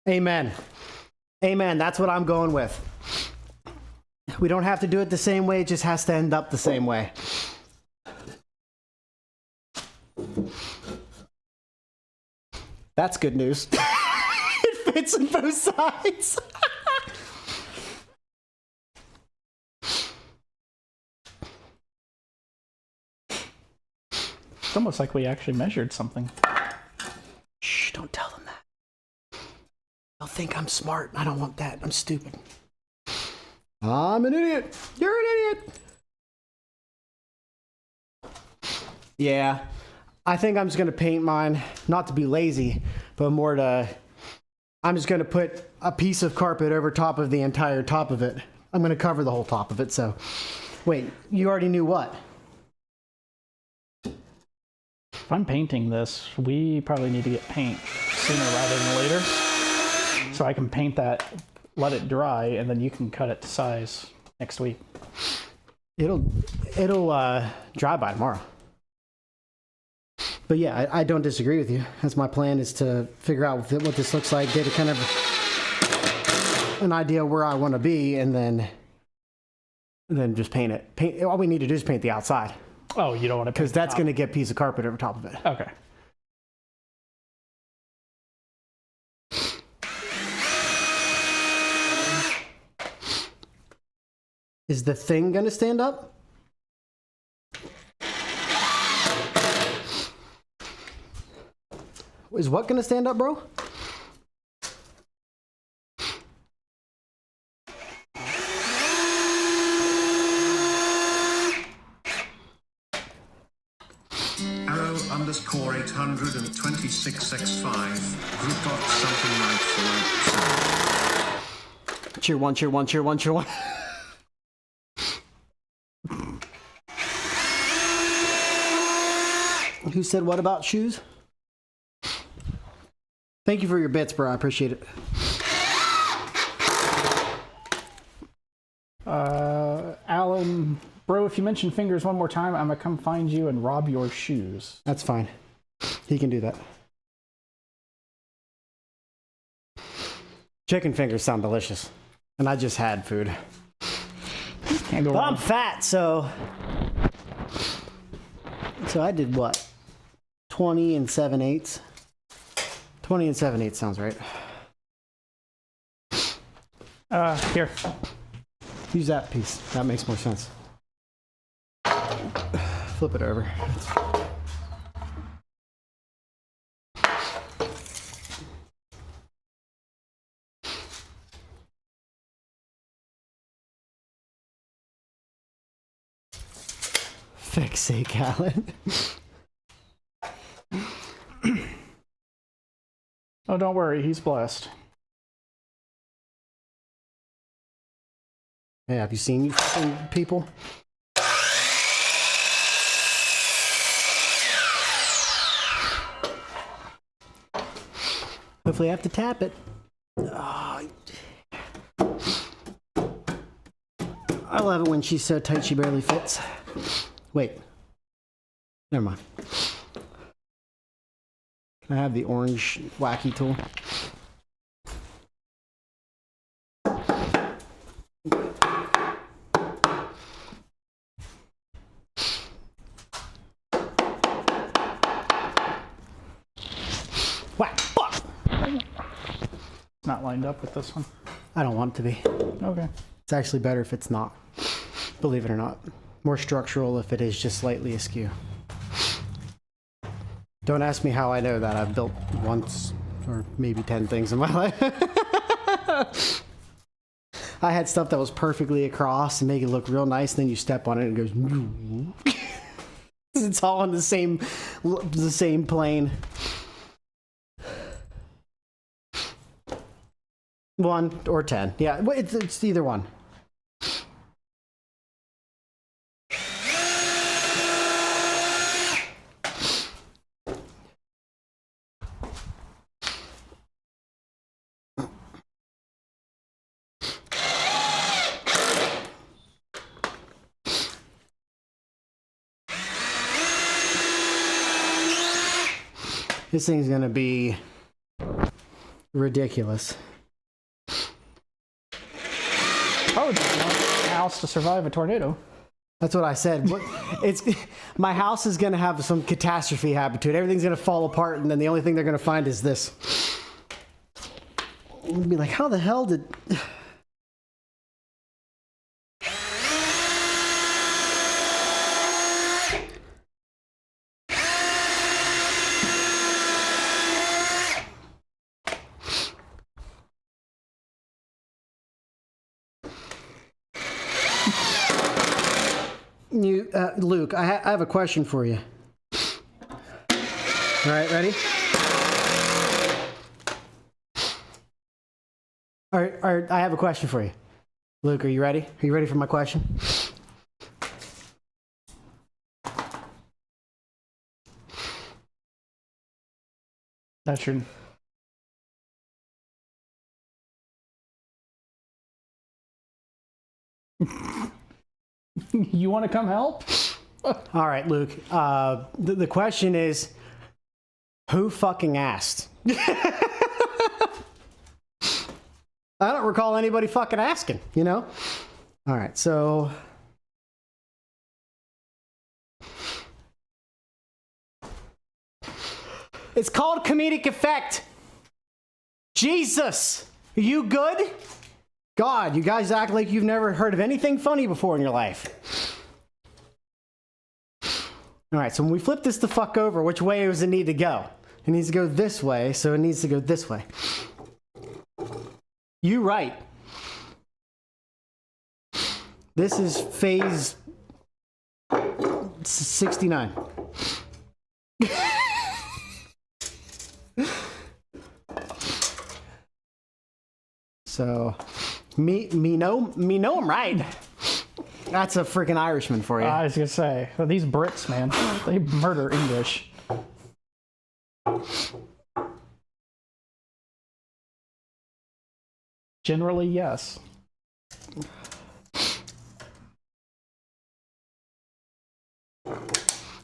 S1: Amen. Amen. That's what I'm going with. We don't have to do it the same way. It just has to end up the same way. That's good news. It fits in both sides.
S3: It's almost like we actually measured something.
S1: Shh, don't tell them that. They'll think I'm smart. I don't want that. I'm stupid. I'm an idiot. You're an idiot. Yeah. I think I'm just going to paint mine, not to be lazy, but more to... I'm just going to put a piece of carpet over top of the entire top of it. I'm going to cover the whole top of it, so... Wait, you already knew what?
S3: If I'm painting this, we probably need to get paint sooner rather than later. So I can paint that, let it dry, and then you can cut it to size next week.
S1: It'll dry by tomorrow. But yeah, I don't disagree with you. That's my plan, is to figure out what this looks like, get a kind of an idea where I want to be, and then just paint it. All we need to do is paint the outside,
S3: Oh, you don't want to
S1: because that's going to get a piece of carpet over top of it.
S3: Okay.
S1: Is the thing going to stand up? Is what going to stand up, bro?
S2: Arrow_826x5. Group got something right for
S1: Cheer one, cheer one, cheer one, cheer one. Who said what about shoes? Thank you for your bits, bro. I appreciate it.
S3: Alan, bro, if you mention fingers one more time, I'm gonna come find you and rob your shoes.
S1: That's fine. He can do that. Chicken fingers sound delicious. And I just had food.
S3: Can't go
S1: But I'm
S3: wrong.
S1: fat, so I did what? 20 and 7/8. 20 and 7/8 sounds right.
S3: Here.
S1: Use that piece. That makes more sense. Flip it over. Fix sake, Alan.
S3: Oh, don't worry, he's blessed.
S1: Yeah, have you seen you fucking people? Hopefully I have to tap it. Oh. I love it when she's so tight she barely fits. Wait. Never mind. Can I have the orange wacky tool? Whack! Fuck!
S3: It's not lined up with this one.
S1: I don't want it to be.
S3: Okay.
S1: It's actually better if it's not. Believe it or not. More structural if it is just slightly askew. Don't ask me how I know that. I've built once or maybe 10 things in my life. I had stuff that was perfectly across and make it look real nice, and then you step on it and it goes. It's all on the same plane. 1 or 10. Yeah, it's either one. This thing's gonna be ridiculous.
S3: Oh, it's a house to survive a tornado.
S1: That's what I said. It's my house is gonna have some catastrophe happen to it. Everything's gonna fall apart, and then the only thing they're gonna find is this. I'm gonna be like, how the hell did? Luke, I have a question for you. All right, ready? All right, I have a question for you. Luke, are you ready? Are you ready for my question?
S3: That's your... You want to come help?
S1: All right, Luke. The question is, who fucking asked? I don't recall anybody fucking asking, you know? All right, so... It's called comedic effect. Jesus! Are you good? God, you guys act like you've never heard of anything funny before in your life. All right, so when we flip this the fuck over, which way does it need to go? It needs to go this way, so it needs to go this way. You right. This is phase 69. So, me know I'm right. That's a freaking Irishman for you.
S3: I was gonna say, well, these Brits, man, they murder English. Generally, yes.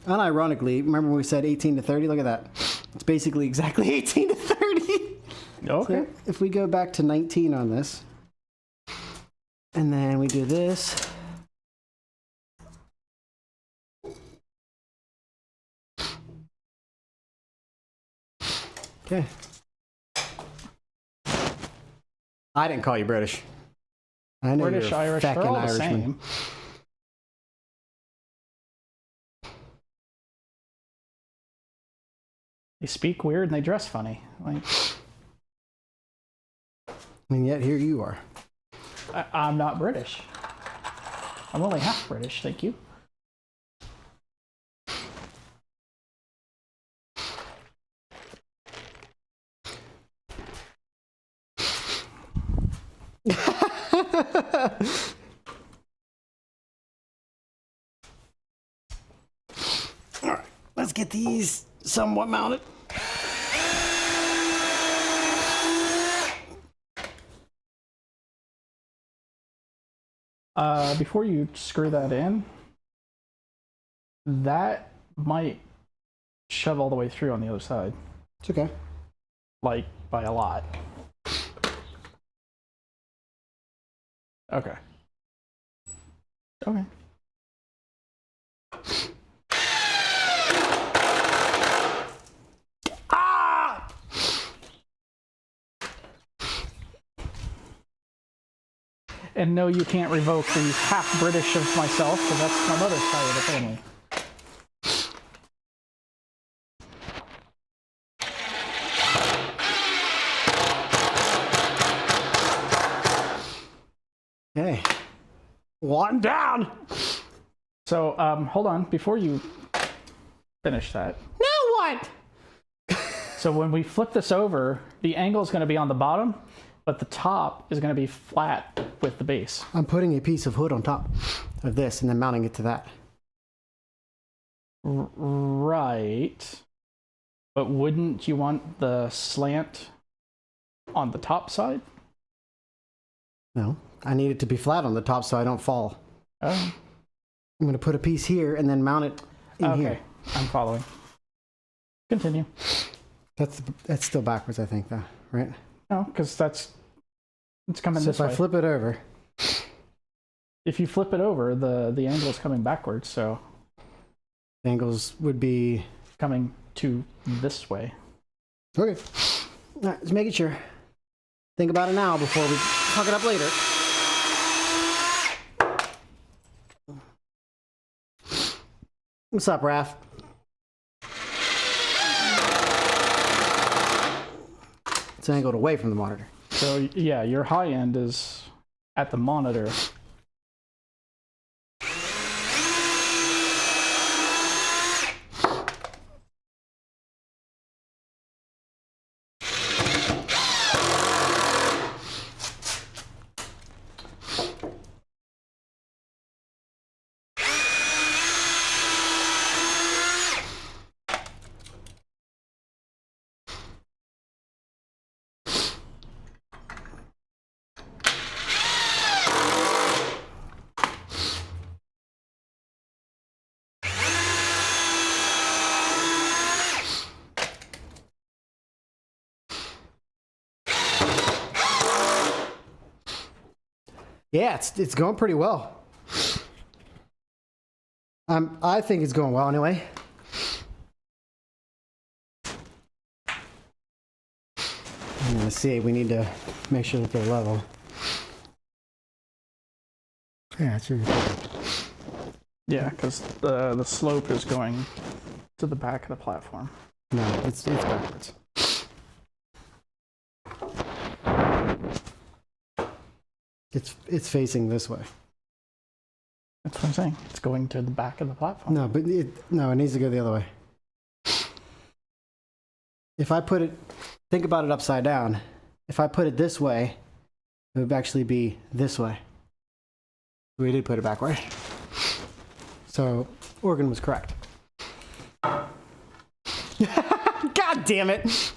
S1: Unironically, remember when we said 18 to 30? Look at that. It's basically exactly 18 to 30.
S3: Okay.
S1: So if we go back to 19 on this, and then we do this. Okay. I didn't call you British. I know
S3: British,
S1: you're a
S3: Irish, they're
S1: feckin'
S3: all the
S1: Irishman.
S3: same. They speak weird and they dress funny. Like,
S1: And yet here you are.
S3: I'm not British. I'm only half British, thank you.
S1: All right, let's get these somewhat mounted.
S3: Before you screw that in, that might shove all the way through on the other side,
S1: It's okay.
S3: like by a lot. Okay. Okay.
S1: Ah!
S3: And no, you can't revoke the half British of myself, because that's my mother's side of the family.
S1: Okay. One down.
S3: So, hold on, before you finish that.
S1: Now what?
S3: So when we flip this over, the angle is going to be on the bottom, but the top is going to be flat with the base.
S1: I'm putting a piece of hood on top of this and then mounting it to that.
S3: Right. But wouldn't you want the slant on the top side?
S1: No, I need it to be flat on the top so I don't fall.
S3: Oh,
S1: I'm going to put a piece here and then mount it in
S3: okay.
S1: here.
S3: I'm following. Continue.
S1: That's still backwards, I think, though, right?
S3: No, because it's coming
S1: So
S3: this
S1: if I
S3: way.
S1: flip it over,
S3: If you flip it over, the angle is coming backwards, so
S1: the angles would be...
S3: coming to this way.
S1: Okay. All right, just making sure. Think about it now before we fuck it up later. What's up, Raph? It's angled away from the monitor.
S3: So yeah, your high end is at the monitor.
S1: Yeah, it's going pretty well. I think it's going well anyway. I'm gonna see. We need to make sure that they're level. Yeah, it's really good.
S3: Yeah, because the slope is going to the back of the platform.
S1: No, it's backwards. It's facing this way.
S3: That's what I'm saying. It's going to the back of the platform.
S1: No, but it needs to go the other way. If I put it, think about it upside down. If I put it this way, it would actually be this way. We did put it backward. So, organ was correct. God damn it!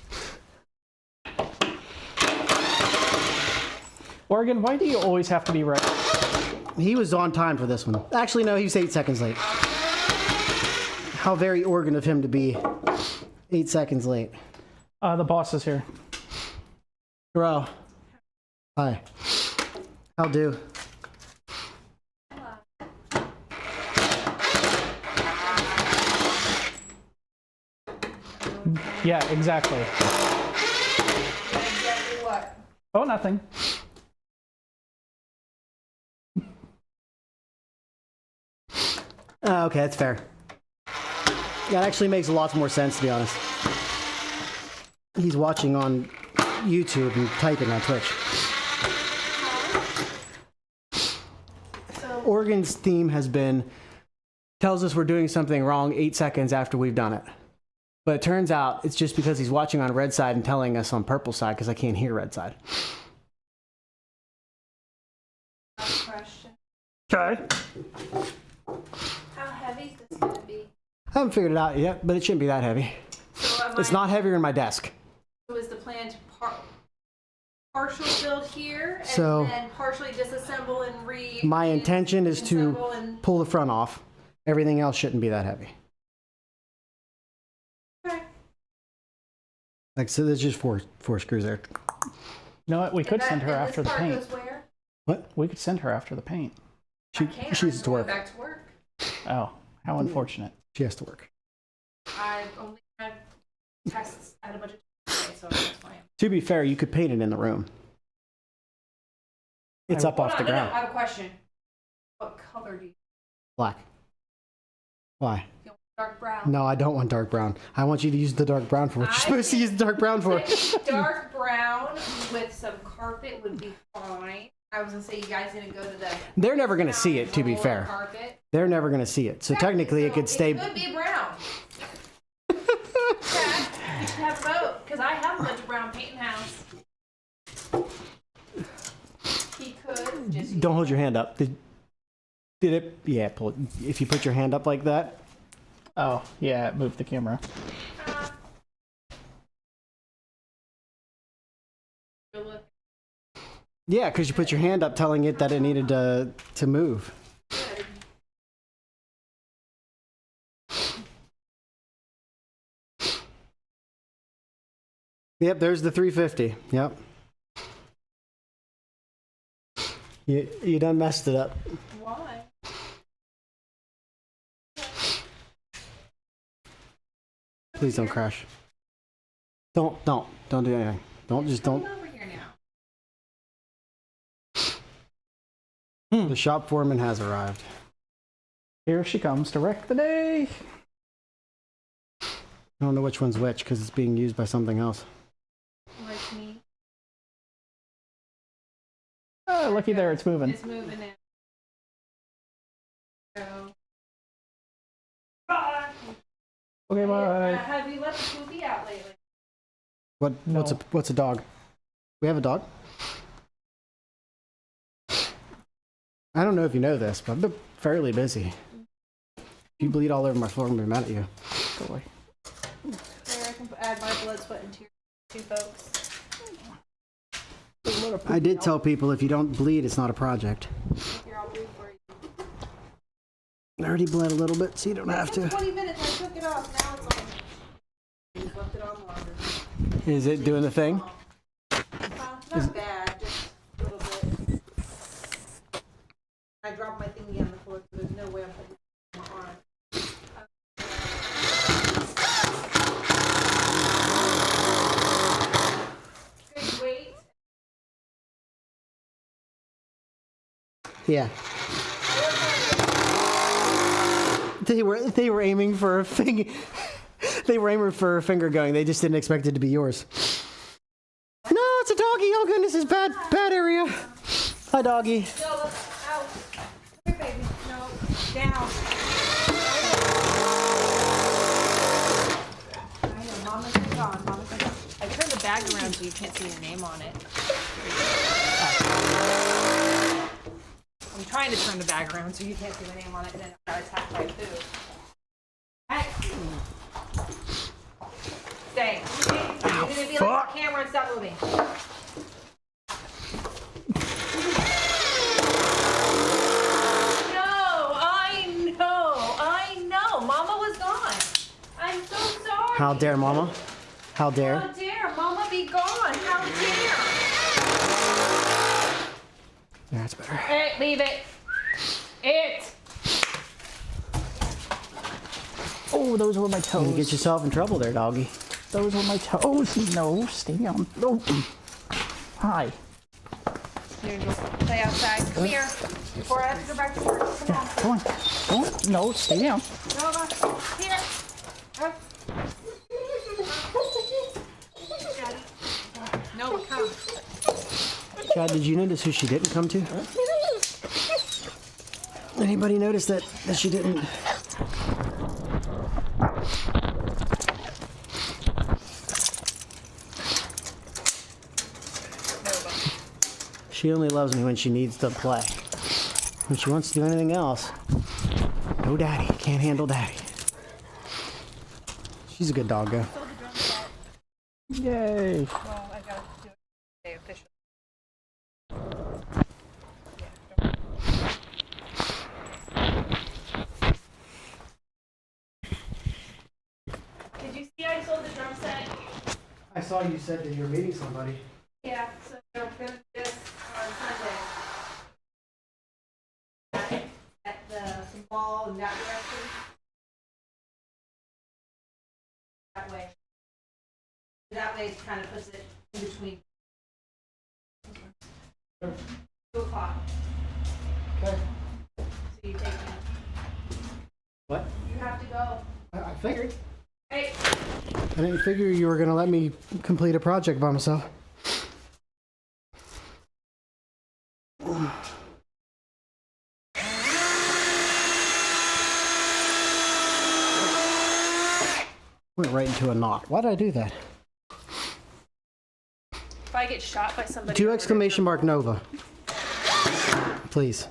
S3: Oregon, why do you always have to be right?
S1: He was on time for this one. Actually, no, he was 8 seconds late. How very Oregon of him to be 8 seconds late.
S3: The boss is here.
S1: Bro. Hi. How do?
S3: Yeah, exactly.
S4: Exactly what?
S3: Oh, nothing.
S1: Okay, that's fair. That actually makes lots more sense, to be honest. He's watching on YouTube and typing on Twitch.
S4: So
S1: Oregon's theme has been, tells us we're doing something wrong 8 seconds after we've done it. But it turns out it's just because he's watching on red side and telling us on purple side because I can't hear red side.
S4: question.
S1: Okay.
S4: How heavy is this gonna be?
S1: I haven't figured it out yet, but it shouldn't be that heavy.
S4: So am
S1: It's
S4: I,
S1: not heavier than my desk.
S4: So is the plan to partial build here and
S1: So-
S4: then partially disassemble and
S1: My intention is to
S4: assemble and
S1: pull the front off. Everything else shouldn't be that heavy.
S4: okay.
S1: Like, so there's just four screws there.
S3: You know what? We could
S4: And
S3: send her
S4: and
S3: after the
S4: this part
S3: paint.
S4: goes where?
S1: What?
S3: We could send her after the paint.
S1: She
S4: I can't.
S1: needs
S4: I'm
S1: to
S4: going
S1: work.
S4: back to work.
S3: Oh, how unfortunate.
S1: She has to work.
S4: I've only had tests at a budget today, so that's fine.
S1: To be fair, you could paint it in the room. It's up off the
S4: Hold on, no,
S1: ground.
S4: I have a question. What color do you
S1: Black. Why?
S4: want? Dark brown.
S1: No, I don't want dark brown. I want you to use the dark brown for what you're
S4: I
S1: supposed to use the dark brown for.
S4: Dark brown with some carpet would be fine. I was gonna say you guys didn't go to the.
S1: They're never going to see it, to be
S4: roller
S1: fair.
S4: Carpet.
S1: They're never going to see it. So technically, it could stay.
S4: It could be brown. Chad, you should have a vote because I have a bunch of brown paint in the house. He could just.
S1: Don't hold your hand up. Did it? Yeah, pull it. If you put your hand up like that.
S3: Oh, yeah, it moved the camera.
S4: Good look.
S1: Yeah, because you put your hand up telling it that it needed to move.
S4: Good.
S1: Yep, there's the 350. Yep. You done messed it up.
S4: Why?
S1: Please don't crash. Don't do anything. Don't.
S4: Come over here now.
S1: The shop foreman has arrived.
S3: Here she comes to wreck the day.
S1: I don't know which one's which because it's being used by something else.
S4: Like me.
S3: Oh, looky there, it's moving.
S4: It's moving in. So.
S3: Okay, bye.
S4: Have you let the poopy out lately?
S1: What's a dog? We have a dog? I don't know if you know this, but I've been fairly busy. If you bleed all over my floor, I'm gonna be mad at you.
S3: Totally.
S4: There, I can add my blood, sweat, and tears to folks.
S1: I did tell people if you don't bleed, it's not a project.
S4: Here, I'll bleed for you.
S1: I already bled a little bit, so you don't have to.
S4: 20 minutes, I took it off, now it's on. Just left it on longer.
S1: Is it doing the thing?
S4: Not bad, just a little bit. I dropped my thingy on the floor, so there's no way I'm putting it on my arm. Good weight.
S1: Yeah. They were aiming for a finger. They were aiming for a finger going. They just didn't expect it to be yours. No, it's a doggy. Oh goodness, it's bad area. Hi, doggy.
S4: No, look, out. Come here, baby. No, down. I know, Mama's been gone. Mama's been bag around so you can't see your name on it. I'm trying to turn the bag around so you can't see my name on it, and then I got attacked by food. Hey. Stay. You're gonna be like the camera and stop moving. I know. Mama was gone. I'm so sorry.
S1: How dare, Mama? How dare?
S4: How dare Mama be gone? How dare?
S1: Yeah, that's better.
S4: Hey, leave it.
S3: Oh, those were my
S1: You
S3: toes.
S1: get yourself in trouble there, doggy.
S3: Those were my toes. No, stay down. No. Hi.
S4: Here, go play outside. Come here. Before I have to go back to work. Come on.
S3: Come on. Come on. No, stay down.
S4: Nova, here. Up. Daddy. No, come.
S1: Chad, did you notice who she didn't come to? Anybody notice that she didn't? She only loves me when she needs to play. When she wants to do anything else, no daddy. Can't handle daddy. She's a good doggo.
S3: Yay.
S4: Well, I gotta do it today officially. Did you see I sold the drum set?
S1: I saw you said that you were meeting somebody.
S4: Yeah, so they're gonna do this on Sunday. At the mall in that direction. That way. That way it kind of puts it in between. 2 o'clock.
S1: Okay.
S4: So you take me.
S1: What?
S4: You have to go.
S1: I figured.
S4: Hey,
S1: I didn't figure you were gonna let me complete a project by myself. Went right into a knot. Why did I do that?
S4: if I get shot by somebody.
S1: 2 exclamation mark Nova. Please.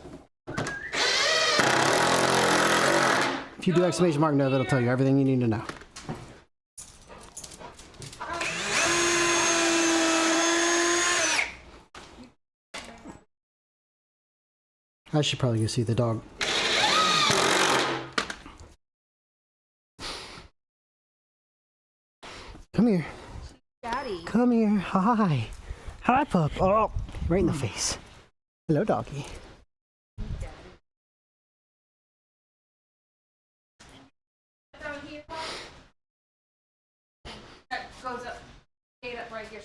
S1: If you do exclamation mark Nova, it'll tell you everything you need to know. I should probably go see the dog. Come here.
S4: Daddy.
S1: Come here. Hi. Hi, pup. Oh, right in the face. Hello, doggy.
S4: Down here. That goes up. Gate up right here.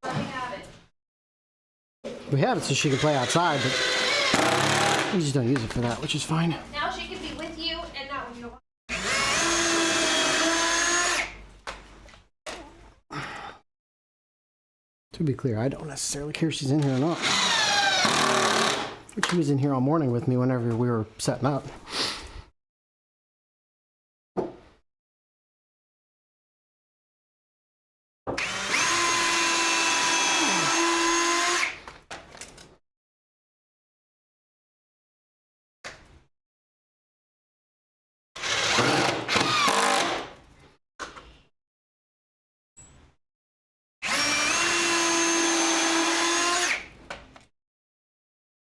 S4: Let me have it.
S1: We have it so she can play outside, but we just don't use it for that, which is fine.
S4: Now she can be with you and not with you.
S1: To be clear, I don't necessarily care if she's in here or not. But she was in here all morning with me whenever we were setting up.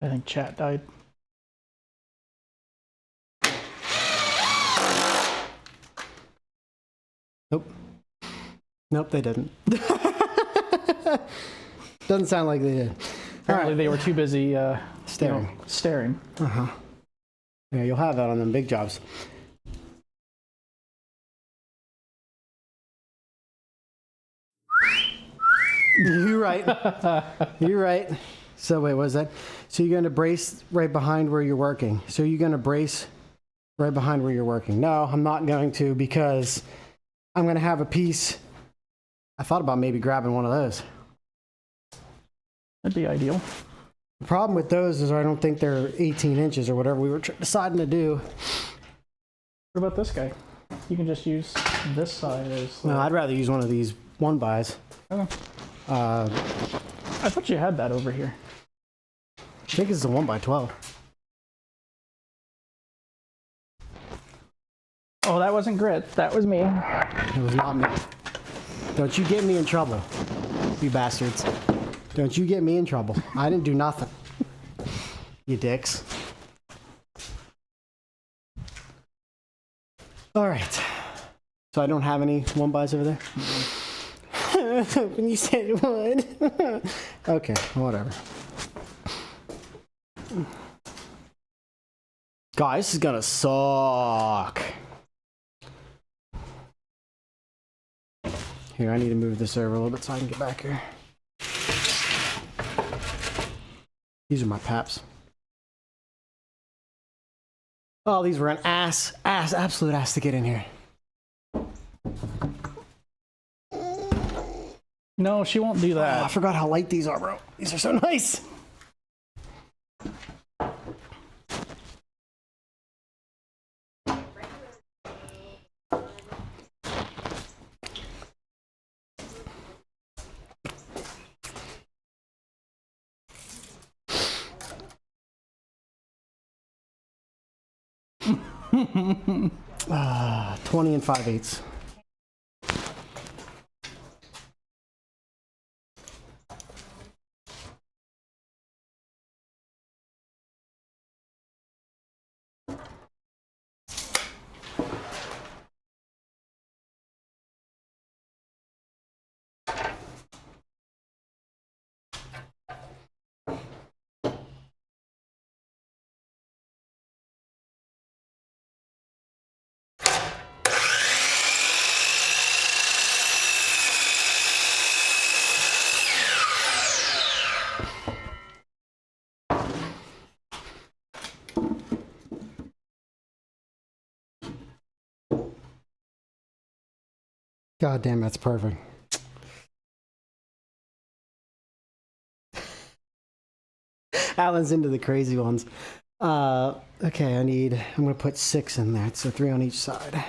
S3: I think chat died.
S1: Nope. Nope, they didn't. Doesn't sound like they did.
S3: Apparently they were too busy
S1: Staring.
S3: staring.
S1: Yeah, you'll have that on them big jobs. You're right. You're right. So wait, what is that? So you're going to brace right behind where you're working. So you're going to brace right behind where you're working. No, I'm not going to, because I'm going to have a piece I thought about maybe grabbing one of those.
S3: That'd be ideal.
S1: The problem with those is I don't think they're 18 inches or whatever we were deciding to do.
S3: What about this guy? You can just use this side as.
S1: No, I'd rather use one of these 1x.
S3: Oh,
S1: I
S3: I thought you had that over here.
S1: think it's a 1x12.
S3: Oh, that wasn't grit. That was me.
S1: It was not me. Don't you get me in trouble, you bastards. Don't you get me in trouble. I didn't do nothing. You dicks. All right. So I don't have any 1x over there? When you said it would. Okay, whatever. Guys, this is gonna suck. Here, I need to move this over a little bit so I can get back here. These are my paps. Oh, these were an absolute ass to get in here.
S3: No, she won't do
S1: Oh, I
S3: that.
S1: forgot how light these are, bro. These are so nice. Ah, 20 and 5/8. God damn, that's perfect. Alan's into the crazy ones. Okay, I'm gonna put 6 in there, so 3 on each side.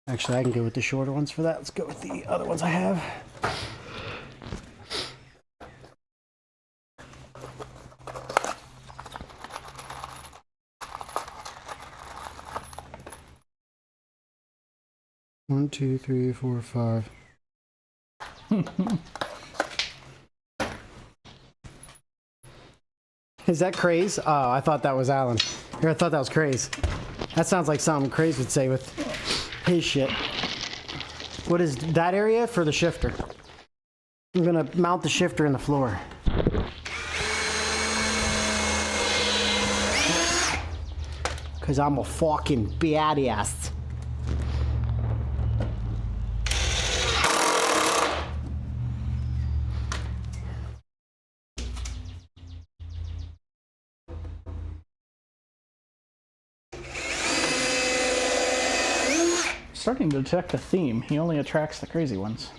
S1: Actually, I can go with the shorter ones for that. Let's go with the other ones I have. One, two, three, four, 5. Is that Craze? Oh, I thought that was Alan. Or I thought that was Craze. That sounds like something Craze would say with his shit. What is that area for the shifter? I'm gonna mount the shifter in the floor. Cause I'm a fucking badass.
S3: Starting to detect a theme. He only attracts the crazy ones.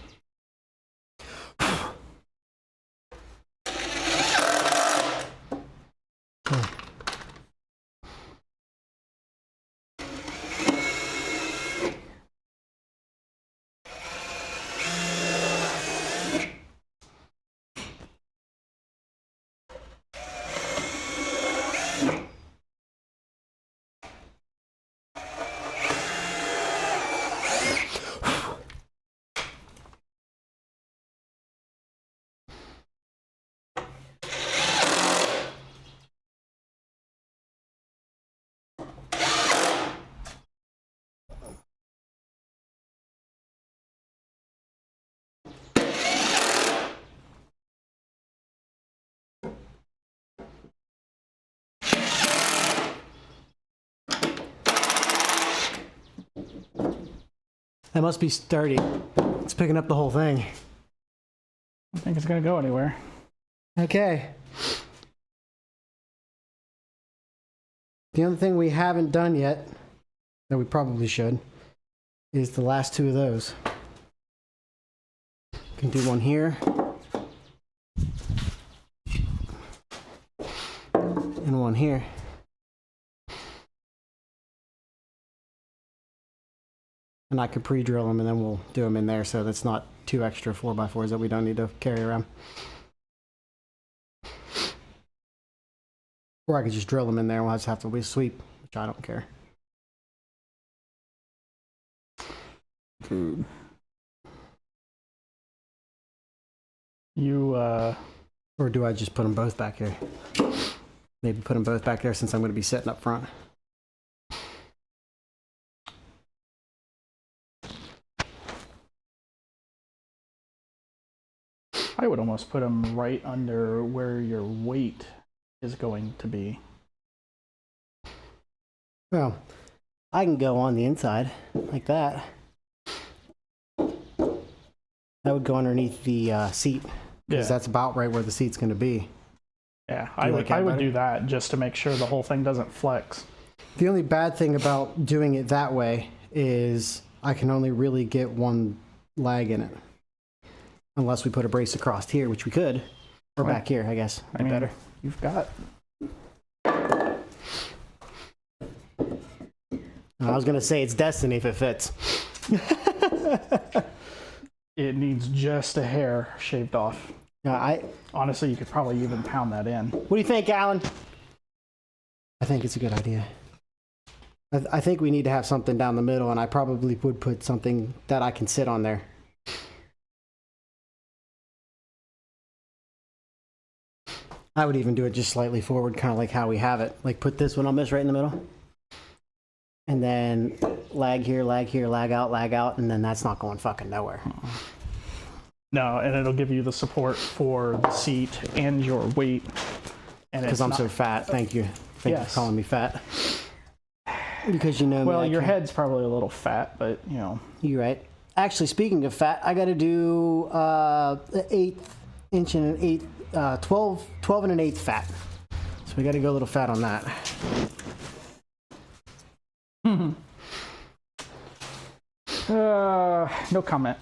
S1: That must be sturdy. It's picking up the whole thing.
S3: I don't think it's gonna go anywhere.
S1: Okay. The other thing we haven't done yet, that we probably should, is the last two of those. Can do one here. And one here. And I could pre-drill them and then we'll do them in there so that's not two extra 4x4s that we don't need to carry around. Or I could just drill them in there and we'll just have to sweep, which I don't care.
S3: Food. You,
S1: Or do I just put them both back here? Maybe put them both back there since I'm going to be sitting up front.
S3: I would almost put them right under where your weight is going to be.
S1: Well, I can go on the inside like that. That would go underneath the seat because that's about right where the seat's going to be.
S3: Yeah,
S1: Do you like that
S3: I would
S1: better?
S3: do that just to make sure the whole thing doesn't flex.
S1: The only bad thing about doing it that way is I can only really get one lag in it. Unless we put a brace across here, which we could. Or
S3: Well,
S1: back here, I guess.
S3: I mean,
S1: Better.
S3: you've got...
S1: I was going to say it's destiny if it fits.
S3: It needs just a hair shaved off.
S1: What
S3: Honestly, you could probably even pound that in.
S1: do you think, Alan? I think it's a good idea. I think we need to have something down the middle, and I probably would put something that I can sit on there. I would even do it just slightly forward, kind of like how we have it. Like put this one on this right in the middle. And then lag here, lag out, and then that's not going fucking nowhere.
S3: No, and it'll give you the support for the seat and your weight.
S1: Because I'm so fat. Thank you. Thank you
S3: Yes.
S1: for calling me fat. Because you know me.
S3: Well,
S1: I
S3: your
S1: can't-
S3: head's probably a little fat, but you know.
S1: You're right. Actually, speaking of fat, I got to do 1/8 inch and an eighth, 12 and an eighth fat. So we got to go a little fat on that.
S3: No comment.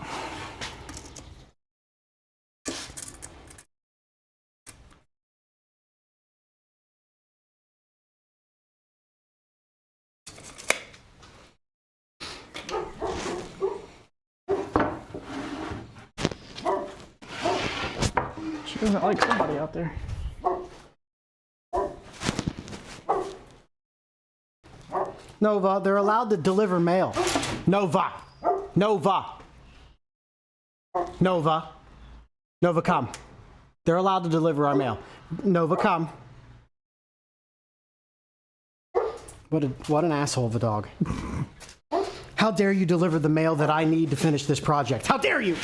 S3: She doesn't like somebody out there.
S1: Nova, they're allowed to deliver mail. Nova. Nova. Nova. Nova, come. They're allowed to deliver our mail. Nova, come. What an asshole of a dog. How dare you deliver the mail that I need to finish this project? How dare you?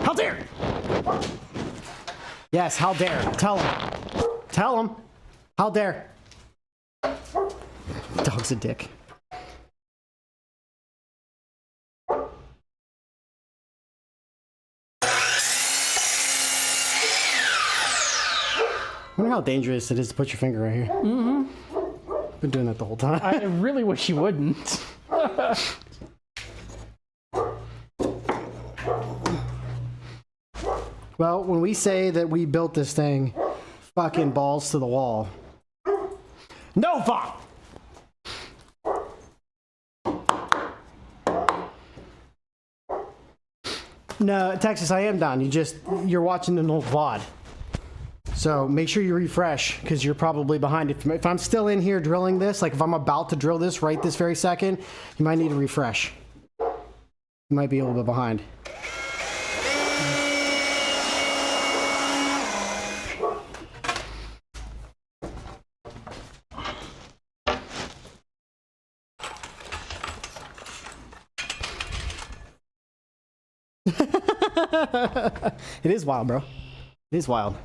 S1: How dare you? Yes, how dare. Tell him. Tell him. How dare. Dog's a dick. I wonder how dangerous it is to put your finger right here. Mm-hmm. Been doing that the whole time.
S3: I really wish you wouldn't.
S1: Well, when we say that we built this thing, fucking balls to the wall. Nova! No, Texas, I am done. You're watching an old VOD. So make sure you refresh because you're probably behind. If I'm still in here drilling this, like if I'm about to drill this right this very second, you might need to refresh. You might be a little bit behind. It is wild, bro. It is wild.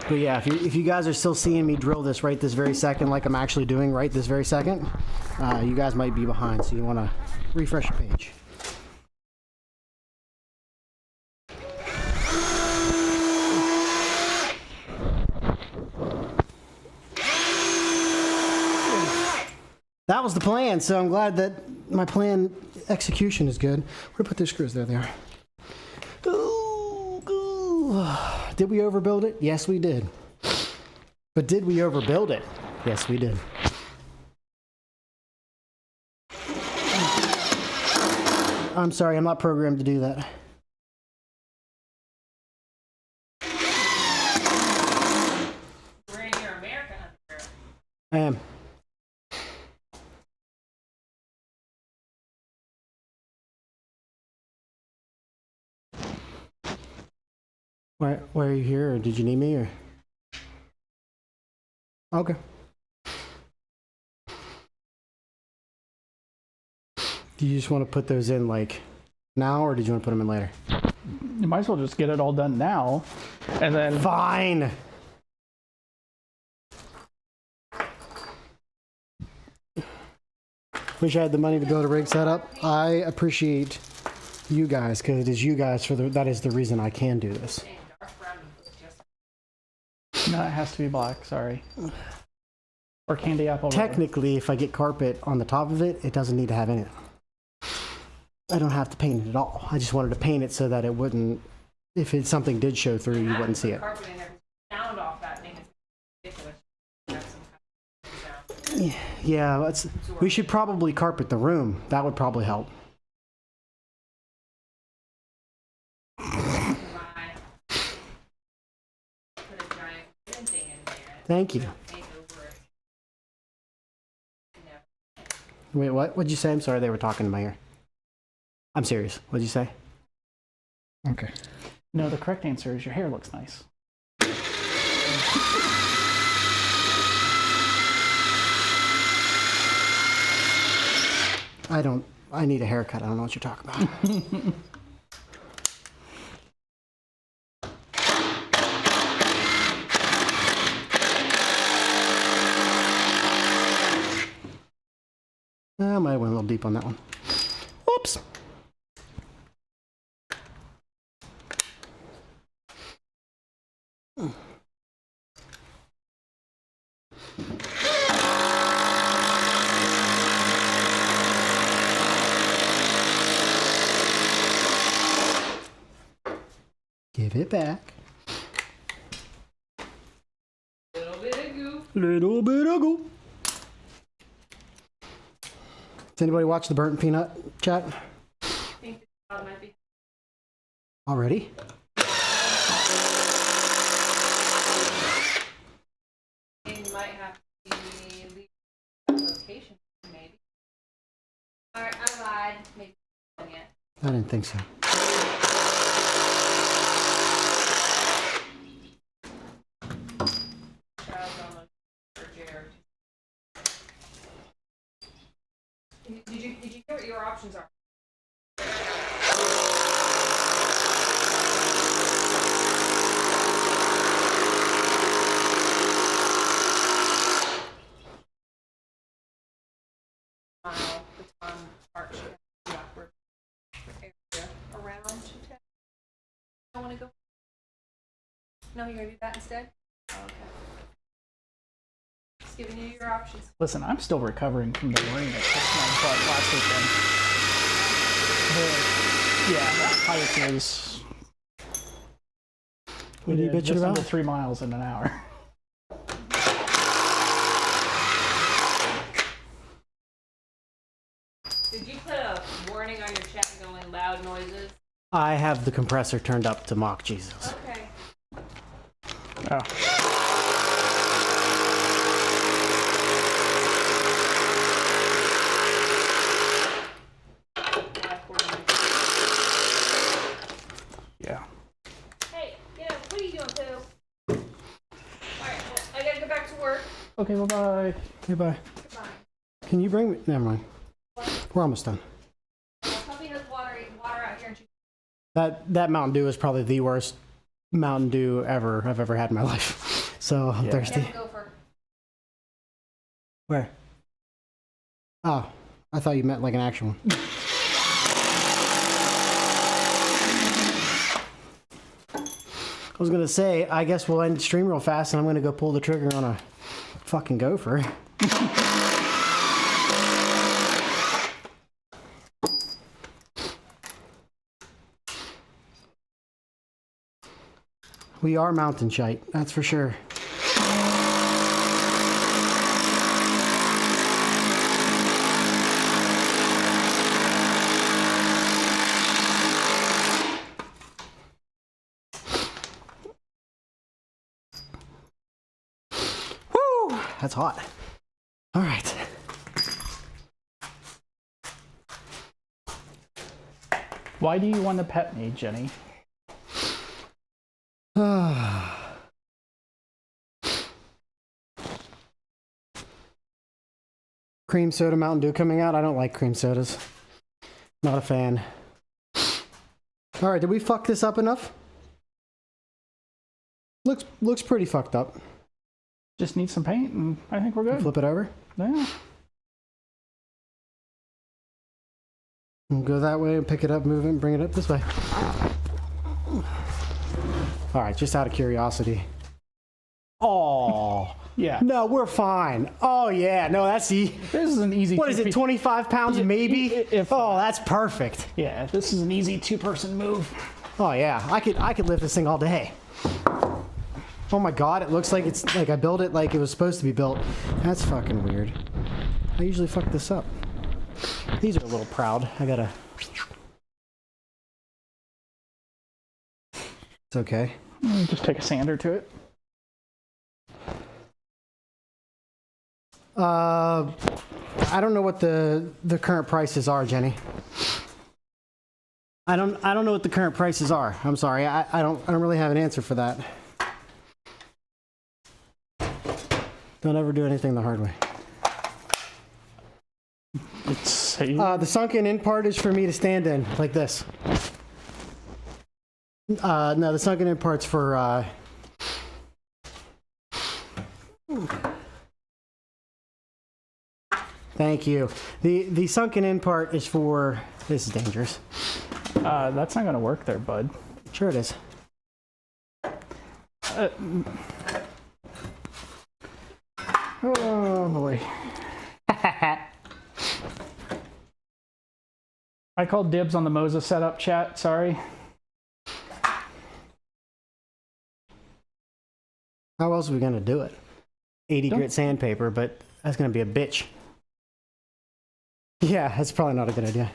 S1: But yeah, if you guys are still seeing me drill this right this very second, like I'm actually doing right this very second, you guys might be behind, so you want to refresh your page. That was the plan, so I'm glad that my plan execution is good. Where to put those screws? There they are. Ooh, ooh. Did we overbuild it? Yes, we did. But did we overbuild it? Yes, we did. I'm sorry, I'm not programmed to do that.
S4: Wearing your American underwear.
S1: I am. Why are you here, or did you need me, or? Okay. Do you just want to put those in, like, now, or did you want to put them in later?
S3: You might as well just get it all done now, and then
S1: Fine! Wish I had the money to build a rig setup. I appreciate you guys, because it is you guys that is the reason I can do this.
S3: no, it has to be black. Sorry, or candy apple.
S1: Technically, if I get carpet on the top of it, it doesn't need to have any. I don't have to paint it at all. I just wanted to paint it so that it wouldn't, if something did show through, you wouldn't see it.
S4: Carpet and every sound off that thing is ridiculous. Have some kind of sound.
S1: Yeah, we should probably carpet the room. That would probably help.
S4: Put a giant wooden thing in there.
S1: Thank you.
S4: Paint over it.
S1: Wait, what? What'd you say? I'm sorry, they were talking in my ear. I'm serious. What'd you say? Okay.
S3: No, the correct answer is your hair looks nice.
S1: I need a haircut. I don't know what you're talking about. I might have went a little deep on that one. Oops. Give it back.
S4: Little bit of goo.
S1: Little bit of go. Does anybody watch the Burnt Peanut chat
S4: I think the child might be.
S1: already?
S4: You might have to leave the location, maybe. Alright, I lied. Maybe not yet.
S1: I didn't think so.
S4: Child's almost for Jared. Did you hear what your options are? Baton arch backward area around to test. I want to go. No, you're gonna do that instead? Oh, okay. Just giving you your options.
S3: Listen, I'm still recovering from the ring that kicked my butt last weekend. Yeah, that hike was.
S1: What are you
S3: did
S1: bitching
S3: just
S1: about?
S3: under 3 miles in an hour.
S4: Did you put a warning on your chat going loud noises?
S1: I have the compressor turned up to mock Jesus.
S4: Okay.
S3: Oh. Yeah.
S4: Hey, what are you doing, Pooh? Alright, I gotta go back to work.
S3: Okay, bye-bye.
S1: Goodbye.
S4: Goodbye.
S1: Can you bring me? Never mind. We're almost done.
S4: Puppy has water out here and she.
S1: That Mountain Dew is probably the worst Mountain Dew I've ever had in my life. so I'm thirsty.
S4: Get a gopher.
S1: Where? Oh, I thought you meant like an actual one. I was gonna say, I guess we'll end stream real fast, and I'm gonna go pull the trigger on a fucking gopher. We are mountain shite, that's for sure. Woo! That's hot. All right.
S3: Why do you want to pet me, Jenny?
S1: Cream soda Mountain Dew coming out. I don't like cream sodas. Not a fan. All right, did we fuck this up enough? Looks pretty fucked up.
S3: Just need some paint, and I think we're good.
S1: Flip it over.
S3: Yeah.
S1: And go that way and pick it up, move it, and bring it up this way. All right, just out of curiosity. Oh,
S3: Yeah.
S1: no, we're fine. Oh yeah, no, that's the.
S3: This is an easy.
S1: What is it? 25 pounds, maybe.
S3: if-
S1: Oh, that's perfect.
S3: Yeah, this is an easy two-person move.
S1: Oh yeah, I could lift this thing all day. Oh my god, it looks like it's like I built it like it was supposed to be built. That's fucking weird. I usually fuck this up. These are a little proud. I gotta. It's okay.
S3: Just take a sander to it.
S1: I don't know what the current prices are, Jenny. I don't know what the current prices are. I'm sorry. I don't really have an answer for that. Don't ever do anything the hard way.
S3: It's
S1: The sunken in part is for me to stand in like this. No, the sunken in part's for thank you. The sunken in part is for this is dangerous.
S3: that's not gonna work there, bud.
S1: Sure it is.
S3: Oh boy. I called dibs on the Moses setup chat. Sorry.
S1: How else are we gonna do it? 80
S3: Don't-
S1: grit sandpaper, but that's gonna be a bitch. Yeah, that's probably not a good idea.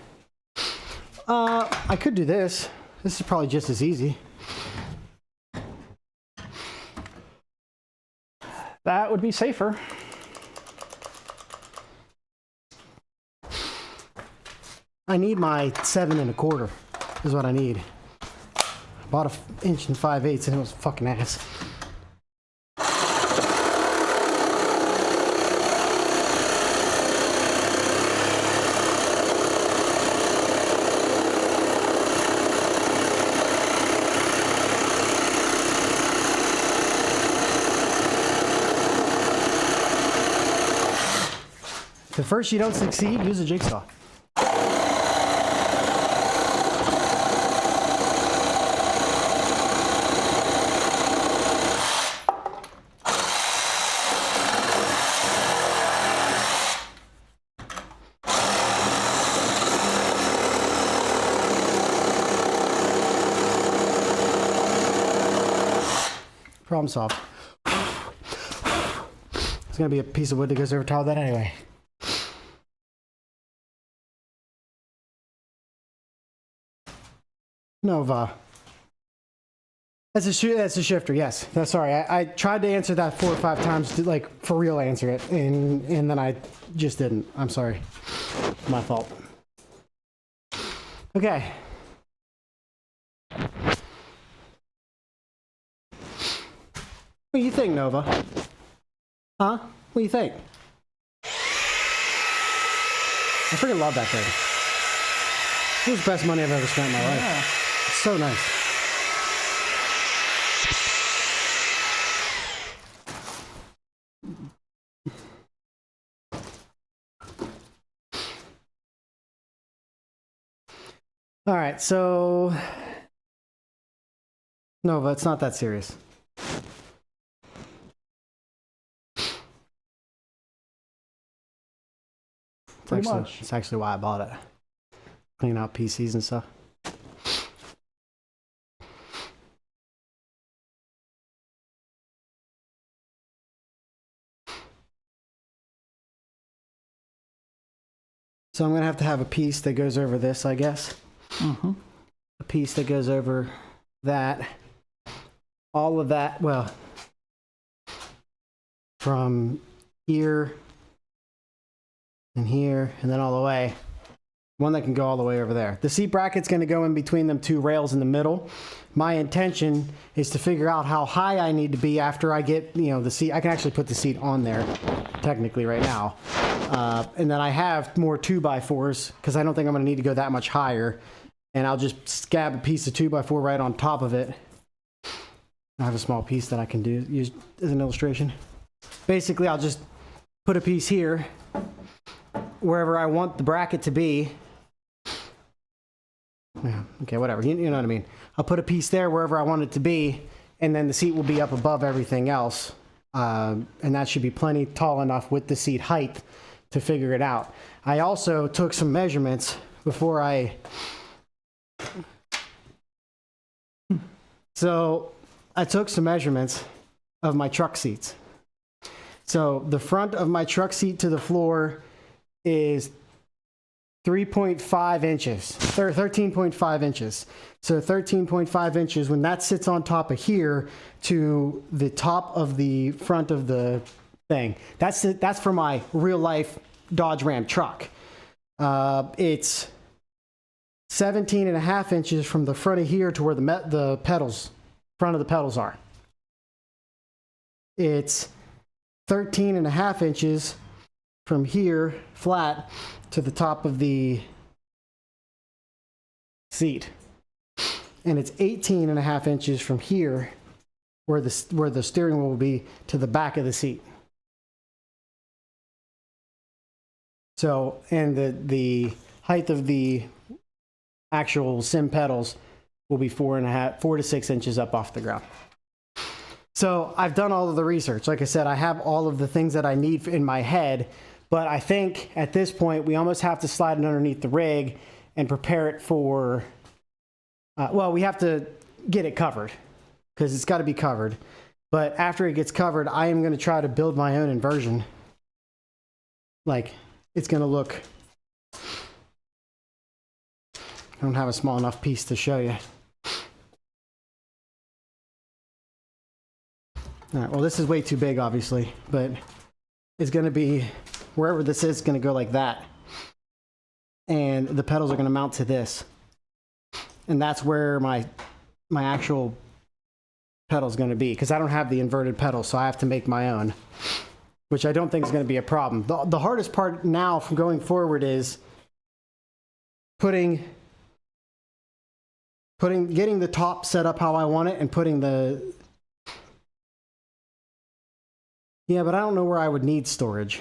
S1: I could do this. This is probably just as easy.
S3: That would be safer.
S1: I need my 7 1/4 is what I need. Bought a inch and 5/8 and it was fucking ass. If at first you don't succeed, use a jigsaw. Problem solved. It's gonna be a piece of wood that goes over top of that anyway. Nova. That's a shifter. Yes. That's sorry. I tried to answer that 4 or 5 times to like for real answer it, and then I just didn't. I'm sorry. My fault. Okay. What do you think, Nova? Huh? What do you think? I freaking love that thing. It was the best money I've ever spent in my life. It's so nice. All right, so Nova, it's not that serious.
S3: Pretty much.
S1: It's actually why I bought it. Clean out PCs and stuff. So I'm gonna have to have a piece that goes over this, I guess.
S3: Mm-hmm.
S1: A piece that goes over that. All of that, well, from here and here and then all the way. One that can go all the way over there. The seat bracket's going to go in between them two rails in the middle. My intention is to figure out how high I need to be after I get, the seat. I can actually put the seat on there technically right now. And then I have more 2x4s because I don't think I'm going to need to go that much higher. And I'll just scab a piece of 2x4 right on top of it. I have a small piece that I can use as an illustration. Basically, I'll just put a piece here wherever I want the bracket to be. Yeah, okay, whatever. You know what I mean. I'll put a piece there wherever I want it to be, and then the seat will be up above everything else. And that should be plenty tall enough with the seat height to figure it out. I also took some measurements before I... So I took some measurements of my truck seats. So the front of my truck seat to the floor is 3.5 inches, 13.5 inches. So 13.5 inches, when that sits on top of here to the top of the front of the thing, that's for my real life Dodge Ram truck. It's 17.5 inches from the front of here to where the pedals, front of the pedals are. It's 13.5 inches from here flat to the top of the seat, and it's 18.5 inches from here where the steering wheel will be to the back of the seat. So, and the height of the actual sim pedals will be 4 to 6 inches up off the ground. So I've done all of the research. Like I said, I have all of the things that I need in my head. But I think at this point, we almost have to slide it underneath the rig and prepare it for, we have to get it covered because it's got to be covered. But after it gets covered, I am going to try to build my own inversion. Like, it's going to look, I don't have a small enough piece to show you. All right, well, this is way too big, obviously, but it's going to be, wherever this is going to go like that. And the pedals are going to mount to this. And that's where my actual pedal is going to be, because I don't have the inverted pedal, so I have to make my own, which I don't think is going to be a problem. The hardest part now from going forward is getting the top set up how I want it and putting the... Yeah, but I don't know where I would need storage.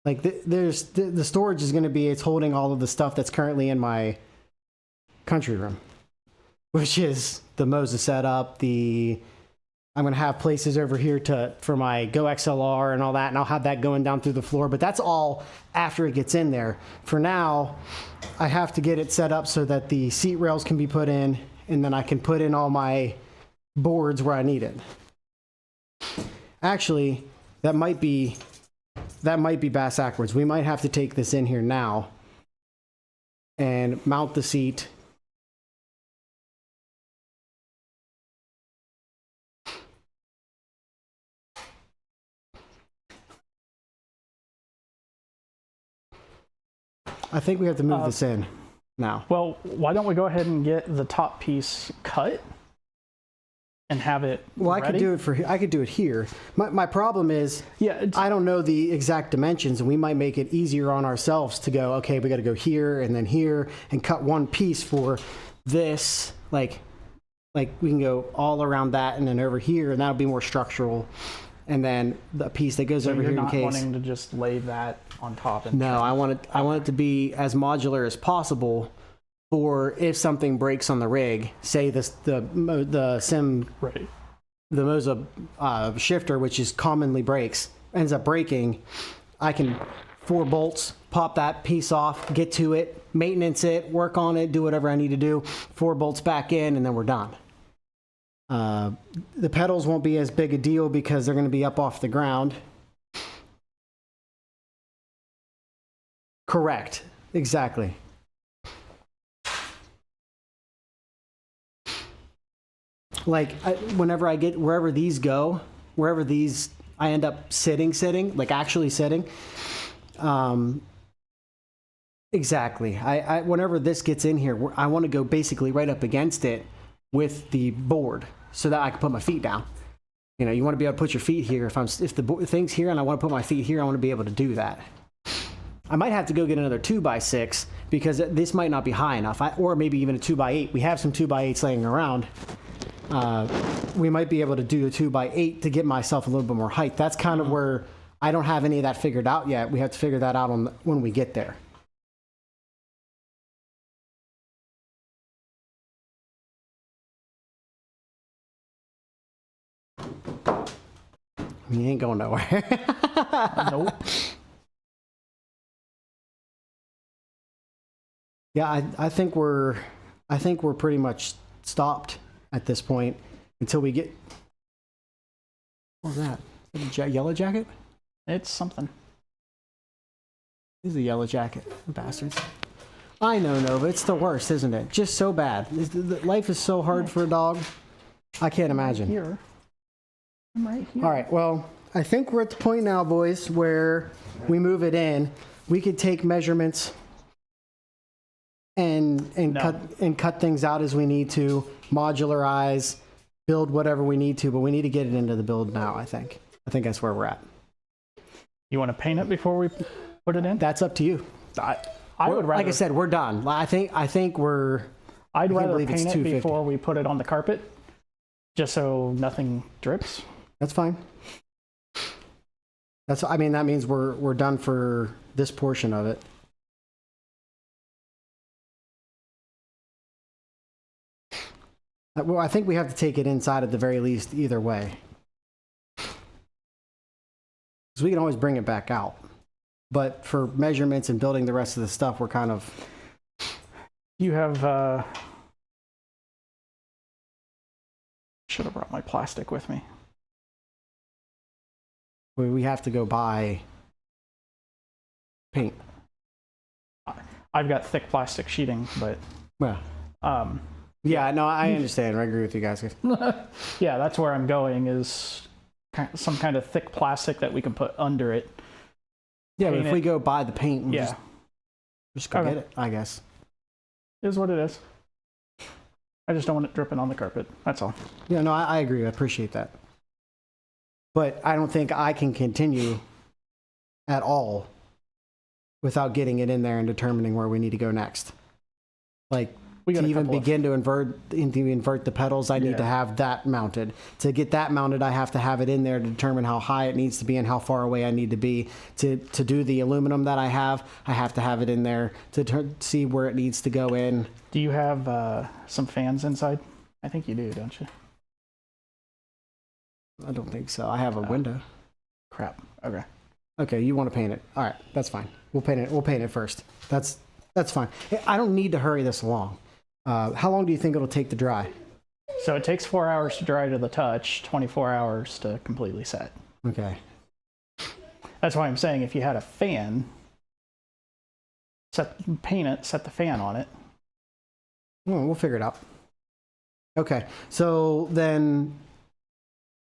S1: Like, the storage is going to be, it's holding all of the stuff that's currently in my country room, which is the Moses setup, I'm going to have places over here for my Go XLR and all that, and I'll have that going down through the floor, but that's all after it gets in there. For now, I have to get it set up so that the seat rails can be put in, and then I can put in all my boards where I need it. Actually, that might be bass backwards. We might have to take this in here now and mount the seat. I think we have to move this in now.
S3: Well, why don't we go ahead and get the top piece cut and have it ready?
S1: I could do it here. My problem is, I don't know the exact dimensions, and we might make it easier on ourselves to go, okay, we got to go here and cut one piece for this. Like we can go all around that and then over here, and that'll be more structural. And then the piece that goes over here in case.
S3: You're not wanting to just lay that on top.
S1: No, I want it to be as modular as possible, for if something breaks on the rig, say the sim
S3: Right.
S1: the Moza shifter, which is commonly breaks, ends up breaking, I can 4 bolts, pop that piece off, get to it, maintenance it, work on it, do whatever I need to do, 4 bolts back in, and then we're done. The pedals won't be as big a deal because they're going to be up off the ground. Correct. Exactly. Like whenever I get wherever these go, wherever these I end up sitting, like actually sitting. Exactly. I whenever this gets in here, I want to go basically right up against it with the board so that I can put my feet down. You know, you want to be able to put your feet here. If the thing's here and I want to put my feet here, I want to be able to do that. I might have to go get another 2x6 because this might not be high enough, or maybe even a 2x8. We have some 2x8s laying around. We might be able to do a 2x8 to get myself a little bit more height. That's kind of where I don't have any of that figured out yet. We have to figure that out when we get there. You ain't going nowhere.
S3: Nope.
S1: Yeah, I think we're pretty much stopped at this point until we get. What was that? Is that a yellow jacket?
S3: It's something.
S1: This is a yellow jacket, bastards. I know, Nova. It's the worst, isn't it? Just so bad. Life is so hard for a dog. I can't imagine.
S3: Here. I'm right here.
S1: All right. Well, I think we're at the point now, boys, where we move it in. We could take measurements and cut things out as we need to, modularize, build whatever we need to, but we need to get it into the build now. I think that's where we're at.
S3: You want to paint it before we put it in?
S1: That's up to you.
S3: I would rather.
S1: Like I said, we're done. I think we're.
S3: I'd
S1: I can't
S3: rather
S1: believe it's
S3: paint it
S1: 250.
S3: before we put it on the carpet, just so nothing drips.
S1: That's fine. I mean, that means we're done for this portion of it. Well, I think we have to take it inside at the very least either way. Because we can always bring it back out. But for measurements and building the rest of the stuff, we're kind of...
S3: You have. Should have brought my plastic with me.
S1: We have to go buy paint.
S3: I've got thick plastic sheeting, but
S1: Well,
S3: um,
S1: yeah, no, I understand. I agree with you guys.
S3: yeah, that's where I'm going. Is some kind of thick plastic that we can put under it.
S1: Yeah, but
S3: Paint
S1: if
S3: it.
S1: we go buy the paint, we'll
S3: Yeah,
S1: just go
S3: Okay.
S1: get it, I guess.
S3: is what it is. I just don't want it dripping on the carpet. That's all.
S1: Yeah, no, I agree. I appreciate that. But I don't think I can continue at all without getting it in there and determining where we need to go next. Like,
S3: We got
S1: to
S3: a
S1: even
S3: couple of-
S1: begin to invert the pedals, I need to
S3: Yeah.
S1: have that mounted. To get that mounted, I have to have it in there to determine how high it needs to be and how far away I need to be. To do the aluminum that I have to have it in there to see where it needs to go in.
S3: Do you have some fans inside? I think you do, don't you?
S1: I don't think so. I have a window.
S3: Crap. Okay.
S1: Okay, you want to paint it. All right, that's fine. We'll paint it. We'll paint it first. That's fine. I don't need to hurry this along. How long do you think it'll take to dry?
S3: So it takes 4 hours to dry to the touch, 24 hours to completely set.
S1: Okay.
S3: That's why I'm saying if you had a fan, paint it, set the fan on it.
S1: Well, we'll figure it out. Okay, so then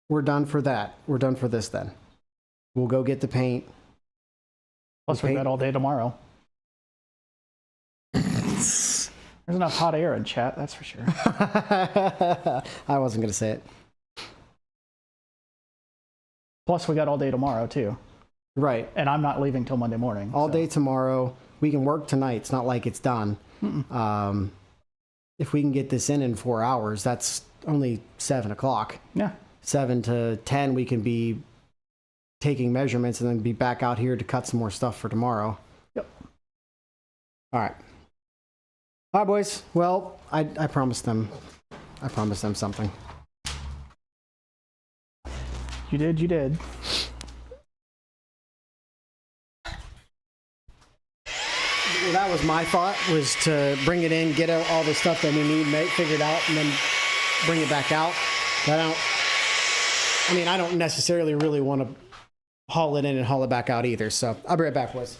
S1: we're done for that. We're done for this then. We'll go get the paint.
S3: Plus, we've got all day tomorrow. There's enough hot air in chat, that's for sure.
S1: I wasn't going to say it.
S3: Plus, we got all day tomorrow, too.
S1: Right.
S3: And I'm not leaving till Monday morning.
S1: All
S3: so.
S1: day tomorrow. We can work tonight. It's not like it's done. If we can get this in 4 hours, that's only 7 o'clock.
S3: Yeah.
S1: 7 to 10, we can be taking measurements and then be back out here to cut some more stuff for tomorrow.
S3: Yep.
S1: All right. All right, boys. Well, I promised them. I promised them something.
S3: You did, you did.
S1: Well, that was my thought, was to bring it in, get all the stuff that we need, figure it out, and then bring it back out. But I don't necessarily really want to haul it in and haul it back out either. So I'll be right back, boys.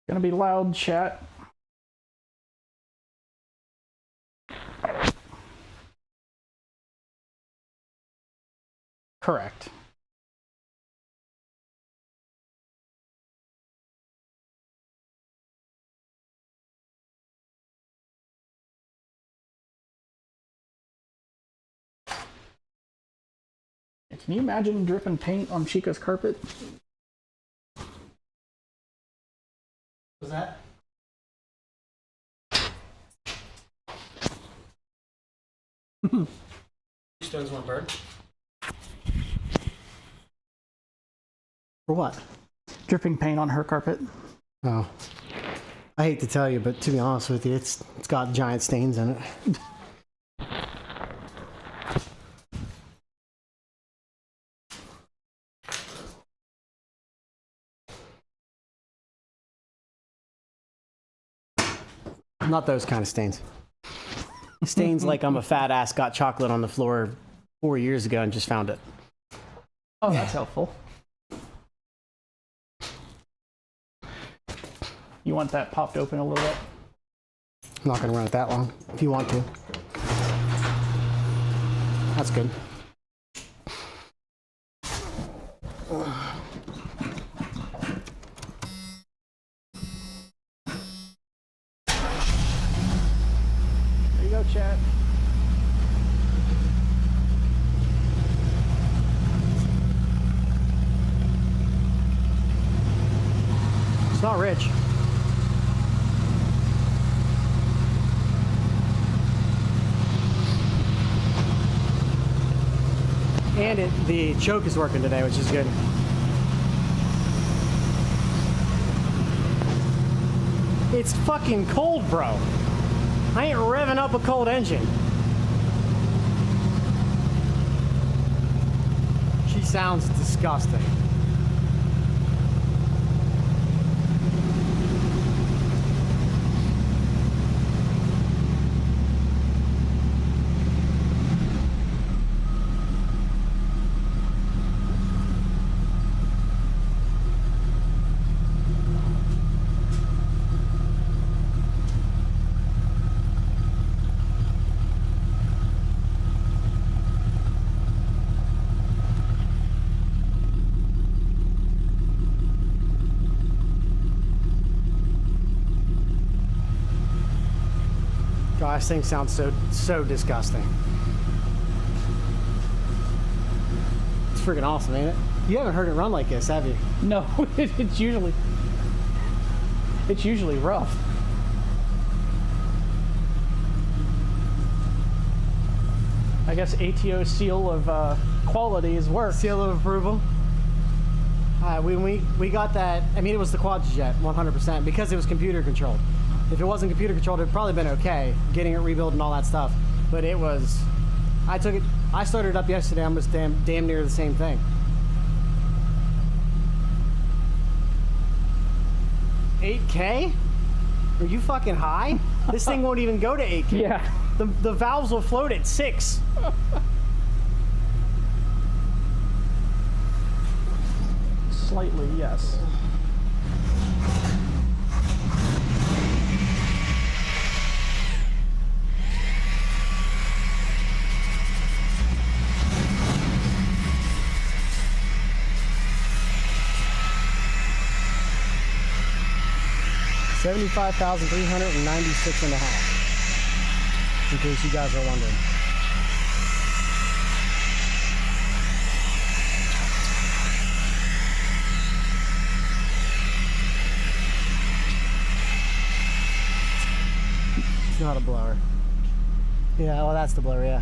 S3: Gonna be loud, chat. Correct. Can you imagine dripping paint on Chica's carpet?
S1: Was that? Stones one bird. For what?
S3: Dripping paint on her carpet.
S1: Oh, I hate to tell you, but to be honest with you, it's got giant stains in it. Not those kind of stains. Stains like I'm a fat ass, got chocolate on the floor 4 years ago and just found it.
S3: Oh, that's helpful. You want that popped open a little bit?
S1: I'm not going to run it that long, if you want to. That's good.
S3: There you go, chat.
S1: It's not rich. And the choke is working today, which is good. It's fucking cold, bro. I ain't revving up a cold engine. She sounds disgusting. God, this thing sounds so disgusting. It's freaking awesome, ain't it? You haven't heard it run like this, have you?
S3: No, it's usually rough. I guess ATO's seal of quality is work.
S1: Seal of approval. When we got that, I mean, it was the Quadrajet, 100%, because it was computer controlled. If it wasn't computer controlled, it'd probably been okay, getting it rebuilt and all that stuff. But it was, I started it up yesterday, almost damn near the same thing. 8K? Are you fucking high? This thing won't even go to 8K.
S3: Yeah.
S1: The valves will float at 6.
S3: Slightly, yes.
S1: $75,396.5. In case you guys are wondering. Not a blower. Yeah, well, that's the blower, yeah.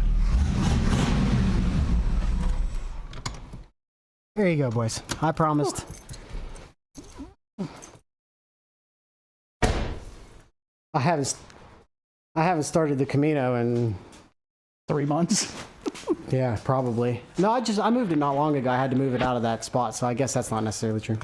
S1: There you go, boys. I promised. I haven't started the Camino in
S3: 3 months.
S1: yeah, probably. No, I moved it not long ago. I had to move it out of that spot, so I guess that's not necessarily true.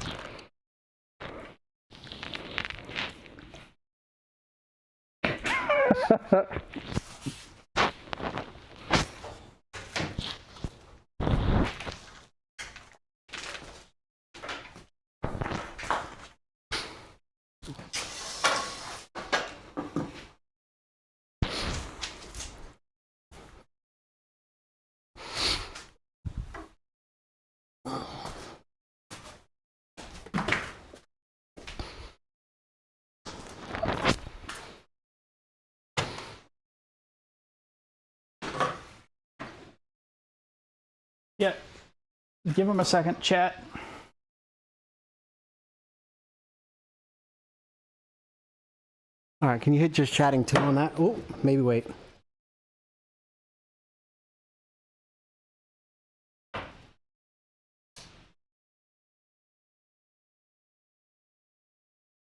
S3: Yeah. Give him a second, chat.
S1: All right, can you hit just chatting too on that? Oh, maybe wait.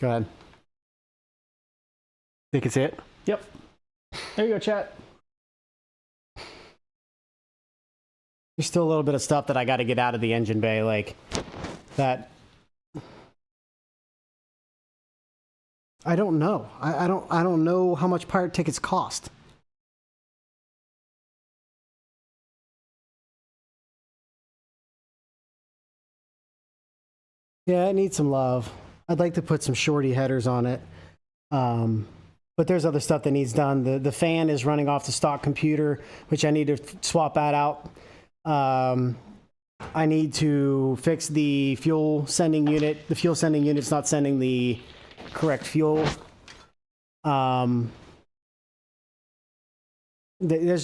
S1: Go ahead. Think it's it?
S3: Yep. There you go, chat.
S1: There's still a little bit of stuff that I got to get out of the engine bay, like that. I don't know. I don't know how much pirate tickets cost. Yeah, it needs some love. I'd like to put some shorty headers on it. But there's other stuff that needs done. The fan is running off the stock computer, which I need to swap that out. I need to fix the fuel sending unit. The fuel sending unit's not sending the correct fuel. There's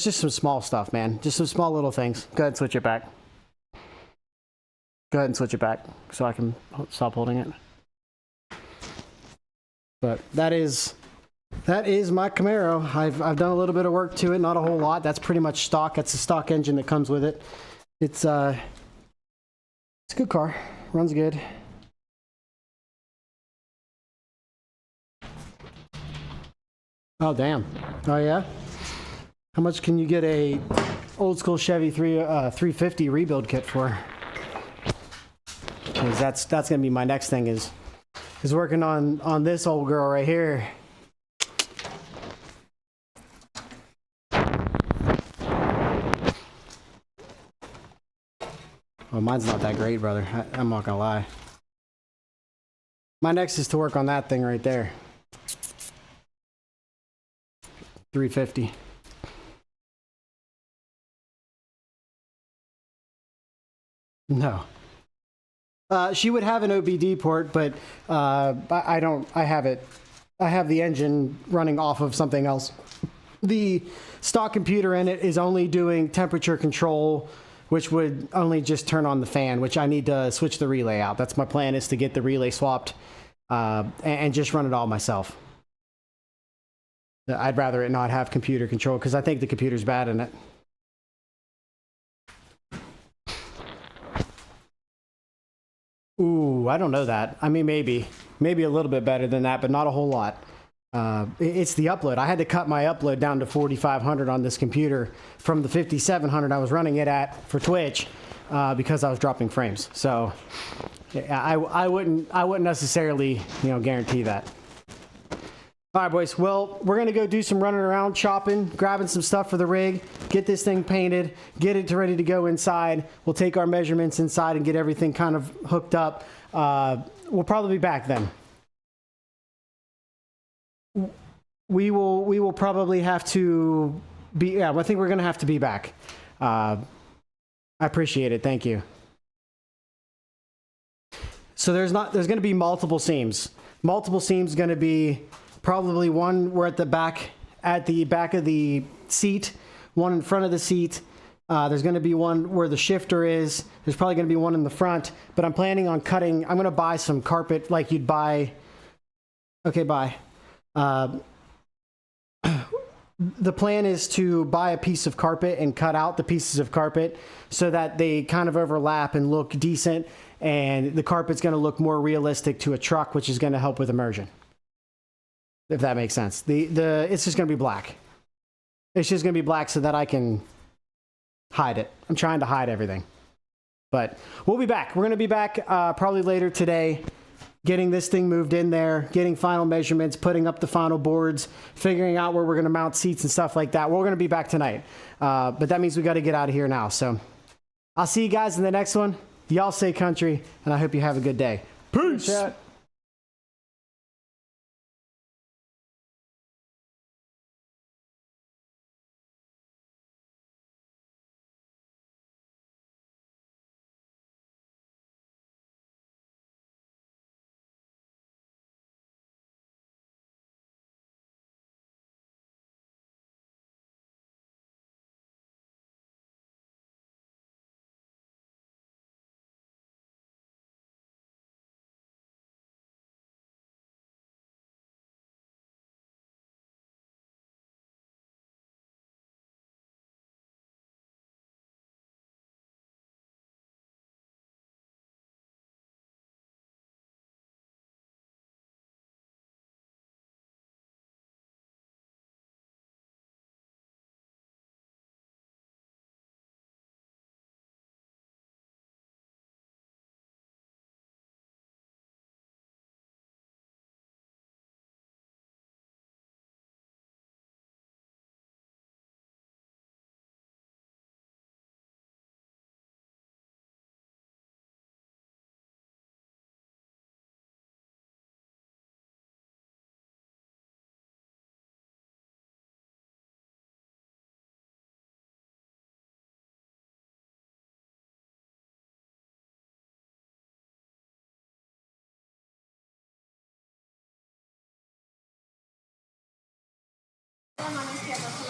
S1: just some small stuff, man. Just some small little things. Go ahead and switch it back. Go ahead and switch it back so I can stop holding it. But that is my Camaro. I've done a little bit of work to it, not a whole lot. That's pretty much stock. That's the stock engine that comes with it. It's a good car. Runs good. Oh damn. Oh yeah. How much can you get a old school Chevy 350 rebuild kit for? Because that's gonna be my next thing is working on this old girl right here. Well, mine's not that great, brother. I'm not gonna lie. My next is to work on that thing right there. 350. No. She would have an OBD port, but I don't. I have it. I have the engine running off of something else. The stock computer in it is only doing temperature control, which would only just turn on the fan, which I need to switch the relay out. That's my plan, is to get the relay swapped and just run it all myself. I'd rather it not have computer control because I think the computer's bad in it. Ooh, I don't know that. I mean, maybe a little bit better than that, but not a whole lot. It's the upload. I had to cut my upload down to 4,500 on this computer from the 5,700 I was running it at for Twitch because I was dropping frames. So I wouldn't necessarily, guarantee that. All right, boys. Well, we're going to go do some running around, chopping, grabbing some stuff for the rig, get this thing painted, get it ready to go inside. We'll take our measurements inside and get everything kind of hooked up. We'll probably be back then. We will probably have to be, yeah, I think we're going to have to be back. I appreciate it. Thank you. So there's going to be multiple seams. Multiple seams going to be probably one we're at the back of the seat, one in front of the seat. There's going to be one where the shifter is. There's probably going to be one in the front, but I'm planning on cutting. I'm going to buy some carpet like you'd buy. Okay, bye. the plan is to buy a piece of carpet and cut out the pieces of carpet so that they kind of overlap and look decent, and the carpet's going to look more realistic to a truck, which is going to help with immersion, if that makes sense. It's just going to be black. It's just going to be black so that I can hide it. I'm trying to hide everything. But we'll be back. We're going to be back probably later today, getting this thing moved in there, getting final measurements, putting up the final boards, figuring out where we're going to mount seats and stuff like that. We're going to be back tonight. But that means we got to get out of here now. So I'll see you guys in the next one. Y'all stay country, and I hope you have a good day. Peace.
S3: Chat.
S6: Llama a la izquierda,